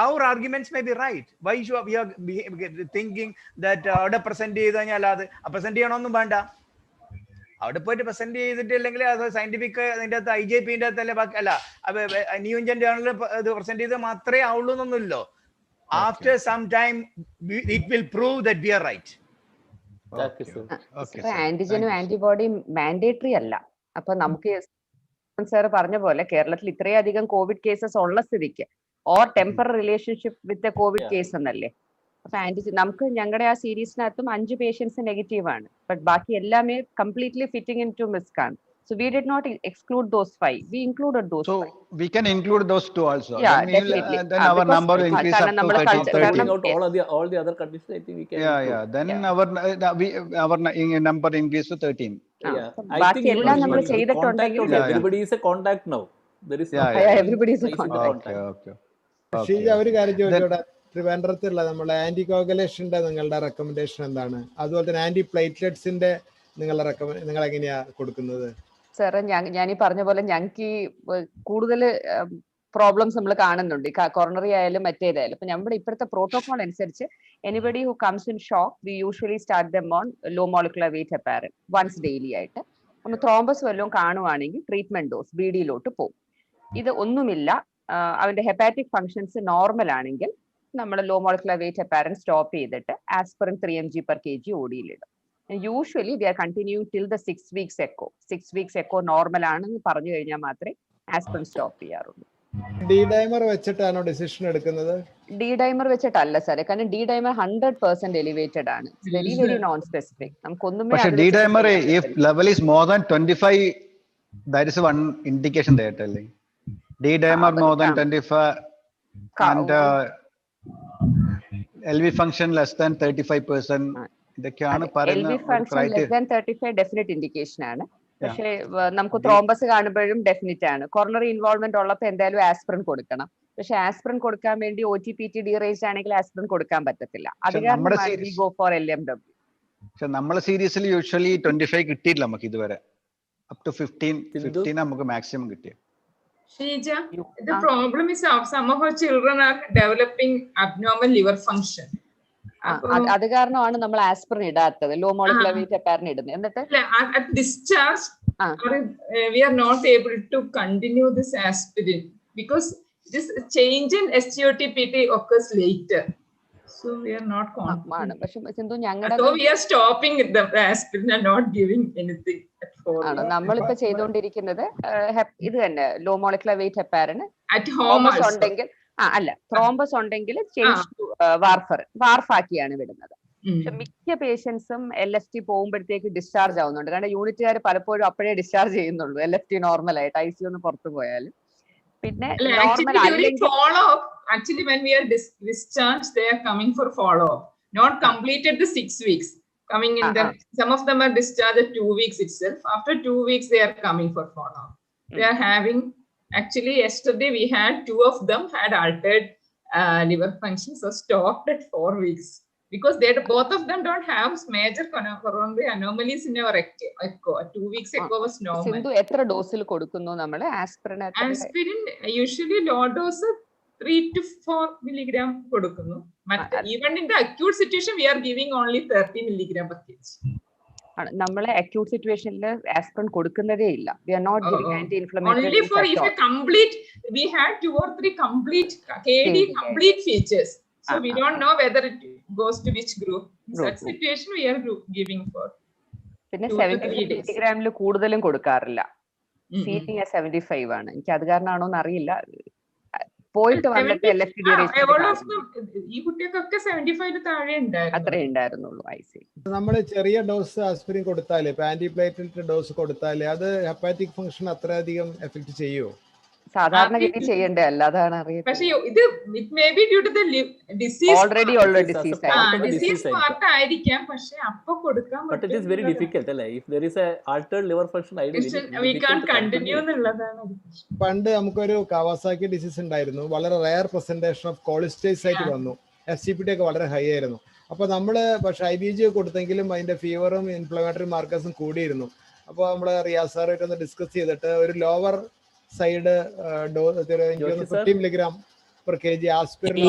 our arguments may be right. Why we are thinking that അവിടെ പ്രസന്റ് ചെയ്ത് കഴിഞ്ഞാൽ അത് പ്രസന്റ് ചെയ്യണമെന്നും വേണ്ട. അവിടെ പോയിട്ട് പ്രസന്റ് ചെയ്തിട്ടില്ലെങ്കിൽ അത് സയന്റിഫിക് അതിൻ്റെ അകത്ത് IJPന്റെ അകത്തല്ലേ ബാക്കി അല്ല ന്യൂ ഇന്ത്യൻ ജേർണലിൽ ഇത് പ്രസന്റ് ചെയ്ത് മാത്രമേ ആവുള്ളൂ എന്നൊന്നുമില്ലോ. After some time it will prove that we are right. ആന്റിജനും ആന്റിബോഡിയും മാൻഡേറ്ററി അല്ല. അപ്പൊ നമുക്ക് സാർ പറഞ്ഞ പോലെ കേരളത്തിൽ ഇത്രയധികം കോവിഡ് കേസസ് ഉള്ള സ്ഥിതിക്ക് or temporary relationship with Covid case എന്നല്ലേ. അപ്പൊ ആന്റിജൻ നമുക്ക് ഞങ്ങളുടെ ആ സീരീസിനകത്തും 5 പേഷ്യൻസ് നെഗറ്റീവ് ആണ്. ബട്ട് ബാക്കി എല്ലാമേ കംപ്ലീറ്റ്ലി ഫിറ്റിംഗ് ഇൻ ടു മിസ്ക് ആണ്. So we did not exclude those 5. We included those 5. So we can include those 2 also. Yeah, definitely. Then our number will increase up to 30. Out all the other conditions, I think we can. Yeah. Then our number increase to 13. Yeah. I think everybody is a contact now. There is everybody is a contact. Okay. Sheeja, ഒരു കാര്യം ചോദിച്ചോട്ടെ. ട്രിവാൻഡ്രത്തുള്ള നമ്മുടെ anti കോഗുലേഷന്റെ നിങ്ങളുടെ recommendation എന്താണ്? അതുപോലെ തന്നെ anti പ്ലേറ്റ്ലെറ്റ്സിന്റെ നിങ്ങൾ എങ്ങനെയാ കൊടുക്കുന്നത്? സാറ് ഞാനീ പറഞ്ഞ പോലെ ഞങ്ങൾക്ക് ഈ കൂടുതൽ പ്രോബ്ലംസ് നമ്മൾ കാണുന്നുണ്ട്, കൊറോണറി ആയാലും മറ്റേതായാലും. അപ്പൊ നമ്മുടെ ഇപ്പോഴത്തെ പ്രോട്ടോകോൾ അനുസരിച്ച് anybody who comes in shock we usually start them on low molecular weight heparin once daily ആയിട്ട്. നമ്മൾ ത്രോംബസ് വല്ലതും കാണുവാണെങ്കിൽ ട്രീറ്റ്മെന്റ് ഡോസ് BD-ലോട്ട് പോകും. ഇത് ഒന്നുമില്ല, അവന്റെ ഹെപ്പാറ്റിക് ഫങ്ഷൻസ് നോർമൽ ആണെങ്കിൽ നമ്മൾ low molecular weight heparin stop ചെയ്തിട്ട് ആസ്പിറിൻ 3 mg/kg OD-യിലിടും. Usually we are continuing till the 6 weeks echo. 6 weeks echo normal ആണെന്ന് പറഞ്ഞു കഴിഞ്ഞാൽ മാത്രമേ ആസ്പിറിൻ സ്റ്റോപ്പ് ചെയ്യാറുള്ളൂ. D-dimer വെച്ചിട്ടാണോ ഡിസിഷൻ എടുക്കുന്നത്? D-dimer വെച്ചിട്ടല്ല സാറേ, കാരണം D-dimer 100% എലിവേറ്റഡ് ആണ്. Very very non specific. നമുക്കൊന്നുമേ പക്ഷേ D-dimer if level is more than 25, that is one indication there telling. D-dimer more than 25 and LV function less than 35%. LV function less than 35 definite indication ആണ്. പക്ഷേ നമുക്ക് thrombus കാണുമ്പോഴും definite ആണ്. Coronary involvement ഉള്ളപ്പോൾ എന്തായാലും aspirin കൊടുക്കണം. പക്ഷെ aspirin കൊടുക്കാൻ വേണ്ടി OTPT ഡീറേജ്ഡ് ആണെങ്കിൽ ആസ്പിറിൻ കൊടുക്കാൻ പറ്റത്തില്ല. അത് കാരണം we go for LMW. പക്ഷെ നമ്മളെ സീരീസിൽ യൂഷ്വലി 25 കിട്ടിയില്ല നമുക്ക് ഇതുവരെ. അപ് ടു 15 നമുക്ക് മാക്സിമം കിട്ടിയ. Sheija, the problem is some of our children are developing abnormal liver function. അത് കാരണമാണ് നമ്മൾ ആസ്പിറിൻ ഇടാത്തത്, ലോ മോളിക്കുലർ വെയിറ്റ് ഹെപ്പാരിൻ ഇടുന്നത്. എന്നിട്ട് at discharge we are not able to continue this aspirin because this change in SGOT-PT occurs later, so we are not confident. പക്ഷെ സിന്ധു ഞങ്ങളുടെ so we are stopping the aspirin and not giving anything at all. നമ്മളിപ്പോ ചെയ്തുകൊണ്ടിരിക്കുന്നത് ഇത് തന്നെ low molecular weight heparin at home ഉണ്ടെങ്കിൽ അല്ല thrombus ഉണ്ടെങ്കിൽ വാർഫാക്കിയാണ് വിടുന്നത്. പക്ഷെ മിക്ക പേഷ്യൻസും LFT പോകുമ്പോഴത്തേക്ക് ഡിസ്ചാർജ് ആവുന്നുണ്ട്. കാരണം യൂണിറ്റുകാർ പലപ്പോഴും അപ്പോഴേ ഡിസ്ചാർജ് ചെയ്യുന്നുള്ളൂ LFT നോർമൽ ആയിട്ട്, ICU ഒന്ന് പുറത്തു പോയാലും. പിന്നെ normal actually when we are discharged they are coming for follow up, not completed the 6 weeks, coming in the some of them are discharged at 2 weeks itself. After 2 weeks they are coming for follow up. They are having, actually yesterday we had 2 of them had altered liver function, so stopped at 4 weeks because they both of them don't have major coronary anomalies in our echo. 2 weeks echo was normal. Sindhu എത്ര ഡോസിൽ കൊടുക്കുന്നു നമ്മൾ aspirin? Aspirin usually low dose 3 to 4 milligram കൊടുക്കുന്നു. Even in the acute situation we are giving only 30 milligram per kg. നമ്മളെ acute situationൽ aspirin കൊടുക്കുന്നതേ ഇല്ല. We are not giving anti-inflammatory. Only for if a complete, we had 2 or 3 complete KD complete features. So we don't know whether it goes to which group. In such situation we are giving for. പിന്നെ 70 മില്ലിഗ്രാമിൽ കൂടുതലും കൊടുക്കാറില്ല. Seating 75 ആണ്. എനിക്ക് അത് കാരണമാണോന്ന് അറിയില്ല. പോയിട്ട് വന്നിട്ട് LFT ഈ കുട്ടികൾക്കൊക്കെ 75 താഴെ ഉണ്ടായിരുന്നു. അത്രേ ഉണ്ടായിരുന്നുള്ളൂ. നമ്മൾ ചെറിയ ഡോസ് ആസ്പിരിൻ കൊടുത്താലേ, ആന്റി പ്ലേറ്റ്ലെറ്റ് ഡോസ് കൊടുത്താലേ അത് ഹെപ്പാറ്റിക് ഫംഗ്ഷൻ അത്രയധികം എഫക്ട് ചെയ്യുമോ? സാധാരണഗതി ചെയ്യണ്ടേ, അല്ലാതാണ് അറിയാം. പക്ഷേ ഇത് it may be due to the disease. Already ഉള്ള disease disease part ആയിരിക്കാം, പക്ഷേ അപ്പൊ കൊടുക്കാൻ But it is very difficult, അല്ലേ? If there is a altered liver function, we can't continue എന്നുള്ളതാണ്. പണ്ട് നമുക്കൊരു കവാസാക്കി ഡിസീസ് ഉണ്ടായിരുന്നു, വളരെ റയർ പ്രസന്റേഷൻ ഓഫ് കോളിസ്റ്റേസ് ആയിട്ട് വന്നു, FCPT ഒക്കെ വളരെ ഹൈ ആയിരുന്നു. അപ്പൊ നമ്മള് പക്ഷെ IBG കൊടുത്തെങ്കിലും അതിന്റെ ഫീവറും ഇൻഫ്ലമേറ്ററി മാർക്കേഴ്സും കൂടിയിരുന്നു. അപ്പോൾ നമ്മള് റിയാസ് സാറായിട്ട് ഒന്ന് ഡിസ്കസ് ചെയ്തിട്ട് ഒരു lower side dose 50 milligram per kg aspirin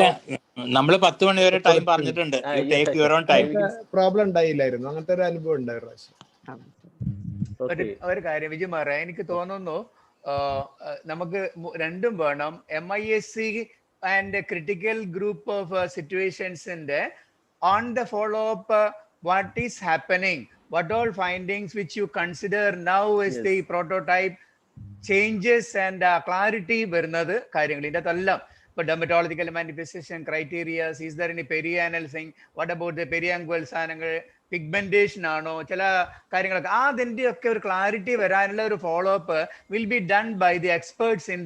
നമ്മൾ 10 മണി വരെ ടൈം പറഞ്ഞിട്ടുണ്ട്. പ്രോബ്ലം ഉണ്ടായില്ലായിരുന്നു. അങ്ങനത്തെ ഒരു അനുഭവം ഉണ്ടായിരുന്നു. ഒരു കാര്യം വിജയമാറ, എനിക്ക് തോന്നുന്നു നമുക്ക് രണ്ടും വേണം. MISC and critical group of സിറ്റുവേഷൻസിന്റെ on the follow up what is happening, what all findings which you consider now is the prototype changes and clarity വരുന്നത് കാര്യങ്ങൾ ഇതിൻ്റെ അകത്തെല്ലാം. ഇപ്പൊ dermatological manifestation criterias, is there any perianal thing, what about the periinguinal സാധനങ്ങൾ, pigmentation ആണോ, ചില കാര്യങ്ങളൊക്കെ അതിൻ്റെ ഒക്കെ ഒരു ക്ലാരിറ്റി വരാനുള്ള ഒരു follow up will be done by the experts in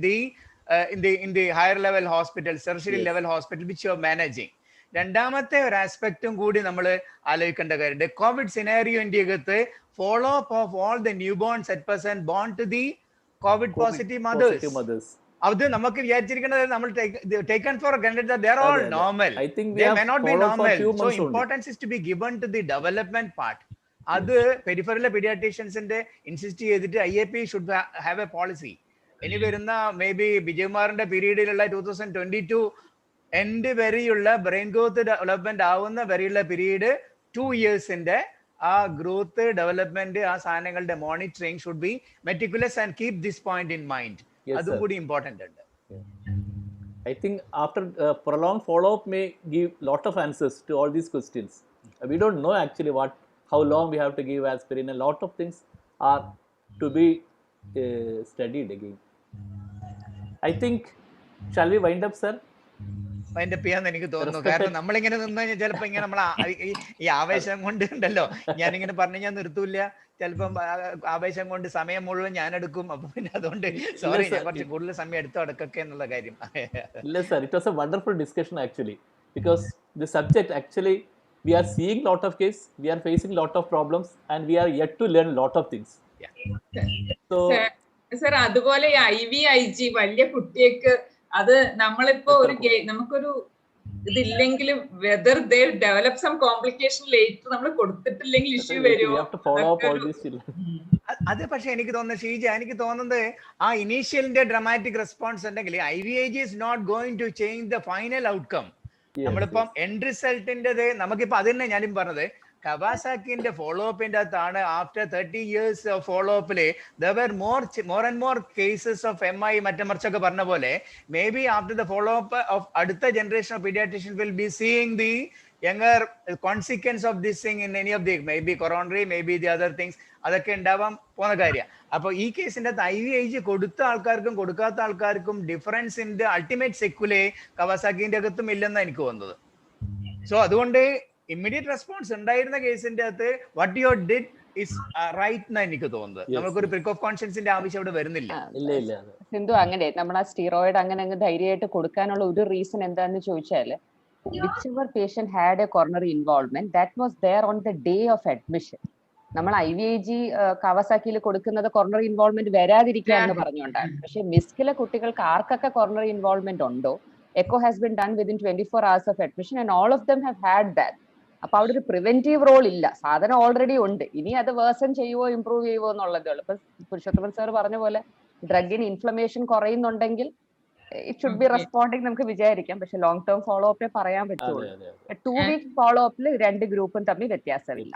the higher level hospital, tertiary level hospital which you are managing. രണ്ടാമത്തെ ഒരു ആസ്പെക്റ്റും കൂടി നമ്മൾ ആലോചിക്കേണ്ട കാര്യമുണ്ട്. കോവിഡ് സിനാരിയോന്റെ അകത്ത് follow up of all the newborns at present born to the COVID positive mothers. അത് നമുക്ക് വിചാരിച്ചിരിക്കുന്നത് നമ്മൾ taken for granted that they are all normal. I think they may not be normal. So importance is to be given to the development part. അത് peripheral പീഡിയാട്രീഷ്യൻസിന്റെ insist ചെയ്തിട്ട് IAP should have a policy. ഇനി വരുന്ന may be വിജയകുമാറിന്റെ പീരീഡിലുള്ള 2022 end വരെയുള്ള brain growth development ആവുന്ന വരെയുള്ള period 2 yearsന്റെ ആ growth development ആ സാധനങ്ങളുടെ monitoring should be meticulous and keep this point in mind. അതും കൂടി ഇമ്പോർട്ടന്റ് ഉണ്ട്. I think after prolonged follow-up may give lot of answers to all these questions. We don't know actually how long we have to give aspirin. A lot of things are to be studied again. I think, shall we wind up, sir? അതിന്റെ ചെയ്യാന്ന് എനിക്ക് തോന്നുന്നു. കാരണം നമ്മളിങ്ങനെ നിന്ന് കഴിഞ്ഞാൽ ചിലപ്പോ ഇങ്ങനെ നമ്മൾ ഈ ആവേശം കൊണ്ട് ഉണ്ടല്ലോ, ഞാനിങ്ങനെ പറഞ്ഞു ഞാൻ നിർത്തൂല, ചിലപ്പം ആവേശം കൊണ്ട് സമയം മുഴുവൻ ഞാൻ എടുക്കും. അപ്പൊ പിന്നെ അതുകൊണ്ട് സോറി, ഞാൻ കുറച്ച് കൂടുതൽ സമയം എടുത്തു അടക്കൊക്കെ എന്നുള്ള കാര്യം. ഇല്ല sir, it was A wonderful discussion actually, because the subject actually we are seeing lot of case, we are facing lot of problems and we are yet to learn lot of things. So sir, അതുപോലെ IVIG വലിയ കുട്ടിയേക്ക് അത് നമ്മളിപ്പോ ഒരു നമുക്കൊരു ഇതില്ലെങ്കിലും whether they develop some complication later നമ്മൾ കൊടുത്തിട്ടില്ലെങ്കിൽ issue വരുമോ? അത് പക്ഷെ എനിക്ക് തോന്നുന്നത് ഷീജ, എനിക്ക് തോന്നുന്നത് ആ ഇനീഷ്യലിന്റെ ഡ്രമാറ്റിക് റെസ്പോൺസ് ഉണ്ടെങ്കിൽ IVIG is not going to change the final outcome. നമ്മളിപ്പം എൻഡ് റിസൾട്ടിൻ്റെത് നമുക്കിപ്പോ അത് തന്നെ ഞാനും പറഞ്ഞത്, കവാസാക്കിന്റെ ഫോളോ അപ്പിന്റെ അകത്താണ് ആഫ്റ്റർ 30 years ഓഫ് ഫോളോ അപ്പില് there were more and more cases of MI മറ്റേ മറിച്ചൊക്കെ പറഞ്ഞ പോലെ may be after the follow up of അടുത്ത generation of paediatrician will be seeing the younger consequence of this thing in any of the maybe coronary, maybe the other things, അതൊക്കെ ഉണ്ടാവാൻ പോകുന്ന കാര്യം. അപ്പൊ ഈ കേസിന്റെ അകത്ത് IVIG കൊടുത്ത ആൾക്കാർക്കും കൊടുക്കാത്ത ആൾക്കാർക്കും ഡിഫറൻസ് ഇൻ ദ അൾട്ടിമേറ്റ് സെക്യുലേ കവാസാക്കിന്റെ അകത്തും ഇല്ലെന്നാണ് എനിക്ക് തോന്നുന്നത്. സോ അതുകൊണ്ട് ഇമ്മീഡിയറ്റ് റെസ്പോൺസ് ഉണ്ടായിരുന്ന കേസിന്റെ അകത്ത് what you did is right എന്നാണ് എനിക്ക് തോന്നുന്നത്. നമുക്കൊരു പ്രിക് ഓഫ് കോൺഷ്യൻസിന്റെ ആവശ്യം അവിടെ വരുന്നില്ല. സിന്ധു, അങ്ങനെ നമ്മൾ ആ സ്റ്റിറോയിഡ് അങ്ങനെ ധൈര്യമായിട്ട് കൊടുക്കാനുള്ള ഒരു റീസൺ എന്താണെന്ന് ചോദിച്ചാല്, whichever patient had a coronary involvement, that was there on the day of admission. നമ്മൾ IVIG കവാസാക്കിയിൽ കൊടുക്കുന്നത് കൊറോണറി ഇൻവോൾവ്മെന്റ് വരാതിരിക്കുക എന്ന് പറഞ്ഞുകൊണ്ടാണ്. പക്ഷെ മിസ്കിലെ കുട്ടികൾക്ക് ആർക്കൊക്കെ കൊറോണറി ഇൻവോൾവ്മെന്റ് ഉണ്ടോ, echo has been done within 24 hours of admission and all of them have had that. അപ്പൊ അവിടെ ഒരു പ്രിവെന്റീവ് റോൾ ഇല്ല, സാധനം ഓൾറെഡി ഉണ്ട്. ഇനി അത് വേഴ്സൺ ചെയ്യുവോ ഇംപ്രൂവ് ചെയ്യുവോ എന്നുള്ളതേ ഉള്ളൂ. ഇപ്പൊ പുരുഷോത്തമൻ സാർ പറഞ്ഞ പോലെ ഡ്രഗിന് inflammation കുറയുന്നുണ്ടെങ്കിൽ it should be responding നമുക്ക് വിചാരിക്കാം. പക്ഷെ ലോങ് ടേം ഫോളോ അപ്പേ പറയാൻ പറ്റുള്ളൂ. 2 weeks ഫോളോ അപ്പിൽ രണ്ട് ഗ്രൂപ്പും തമ്മിൽ വ്യത്യാസമില്ല.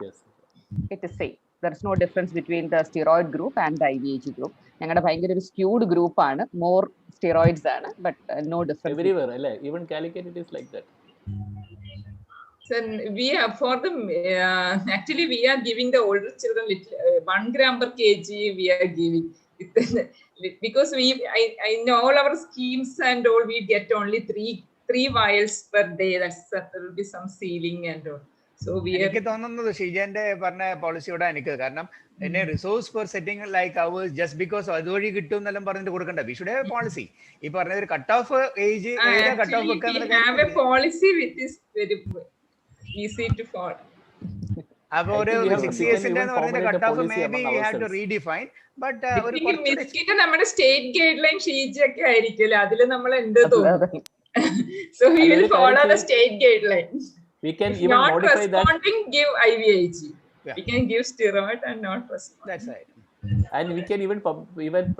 It is same. There is no difference between the steroid group and the IVIG group. ഞങ്ങളുടെ ഭയങ്കര ഒരു skewed group ആണ്, more steroids ആണ്, but no difference everywhere, അല്ലേ? Even Calicut it is like that. So we are for the actually we are giving the older children 1 gram per kg we are giving because I know all our schemes and all we get only three vials per day. There will be some sealing and all. So we are. എനിക്ക് തോന്നുന്നത് ഷീജന്റെ പറഞ്ഞ പോളിസിയോടെ എനിക്ക് കാരണം എന്നെ resource four setting like hours just because അതുവഴി കിട്ടും എന്നെല്ലാം പറഞ്ഞിട്ട് കൊടുക്കണ്ട. V should have policy. ഈ പറഞ്ഞ ഒരു cut off age cut off have a policy which is very easy to follow. അപ്പൊ ഒരു 6 ഇയേഴ്സിന്റെ cut off may be we have to redefine. But ഒരു മിസ്കിന്റെ നമ്മുടെ സ്റ്റേറ്റ് ഗൈഡ് ലൈൻ ഷീജ് ഒക്കെ ആയിരിക്കുമല്ലോ, അതിൽ നമ്മൾ എന്ത് തോന്നും. So we will follow the state guidelines. We can if even not modify responding, that. give IVIG. Yeah. We can give steroid and not respond. That's right. And we can even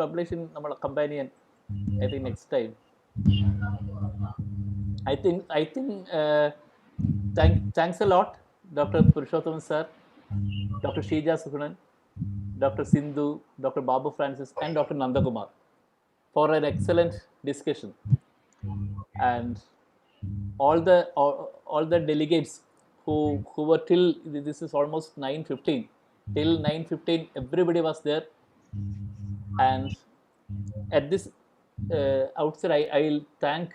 publish in our companion. I think next time. I think. Thanks a lot, Dr. Purushottam sir, Dr. Sheija Sugunan, Dr. Sindhu, Dr. Babu Francis, and Dr. Nandakumar for an excellent discussion. And all the delegates who were till this is almost 9:15. Till 9:15, everybody was there. And at this outset, I'll thank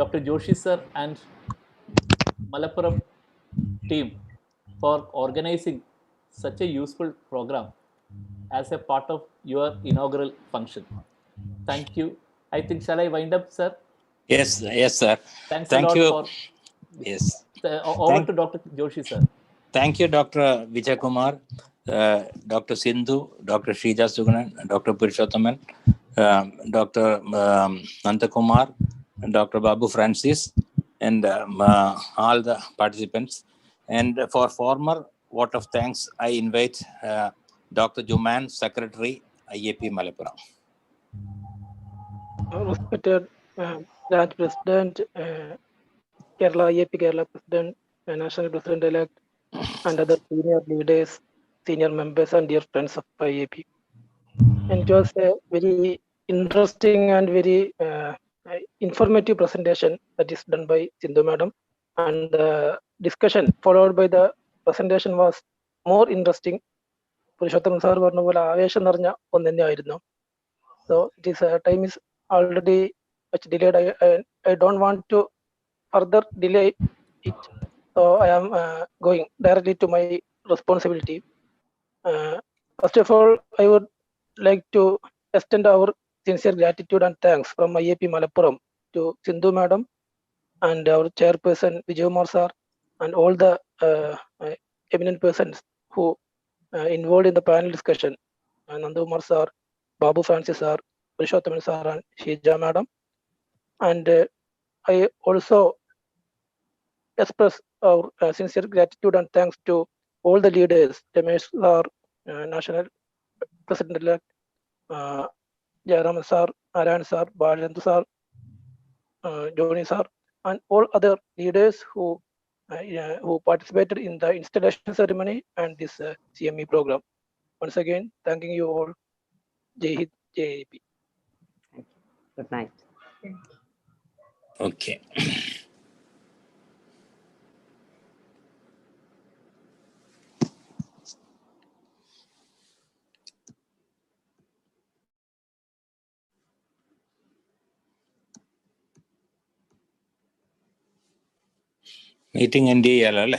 Dr. Joshi sir and Malappuram team for organizing such a useful program as a part of your inaugural function. Thank you. I think, shall I wind up, sir? Yes, sir. Thanks Thank a lot you. for. Yes. Over to Dr. Joshi, sir. Thank you, Dr. Vijay Kumar, Dr. Sindhu, Dr. Sheija Sugunan, Dr. Purushottaman, Dr. Nandakumar, Dr. Babu Francis, and all the participants. And for former vote of thanks, I invite Dr. Juman, Secretary, IAP Malappuram. Respected Branch President, Kerala IAP Kerala President, National President-elect, and other senior leaders, senior members, and dear friends of IAP. And it was a very interesting and very informative presentation that is done by Sindhu Madam. And the discussion followed by the presentation was more interesting. Purushottam sir പറഞ്ഞ പോലെ ആവേശം നിറഞ്ഞ ഒന്ന് തന്നെയായിരുന്നു. So it is time is already much delayed. I don't want to further delay it. So I am going directly to my responsibility. First of all, I would like to extend our sincere gratitude and thanks from IAP Malappuram to Sindhu Madam and our chairperson Vijay Kumar sir and all the eminent persons who involved in the panel discussion. Nandakumar sir, Babu Francis sir, Purushottam sir, and Sheija Madam. And I also express our sincere gratitude and thanks to all the leaders, Ramesh sir, National President-elect, Jayaraman sir, Narayan sir, Balandu sir, Joni sir, and all other leaders who participated in the installation ceremony and this CME program. Once again, thanking you all. Jai Hind, Jai IAP. Good night. Okay. Meeting end ചെയ്യാലോ അല്ലേ?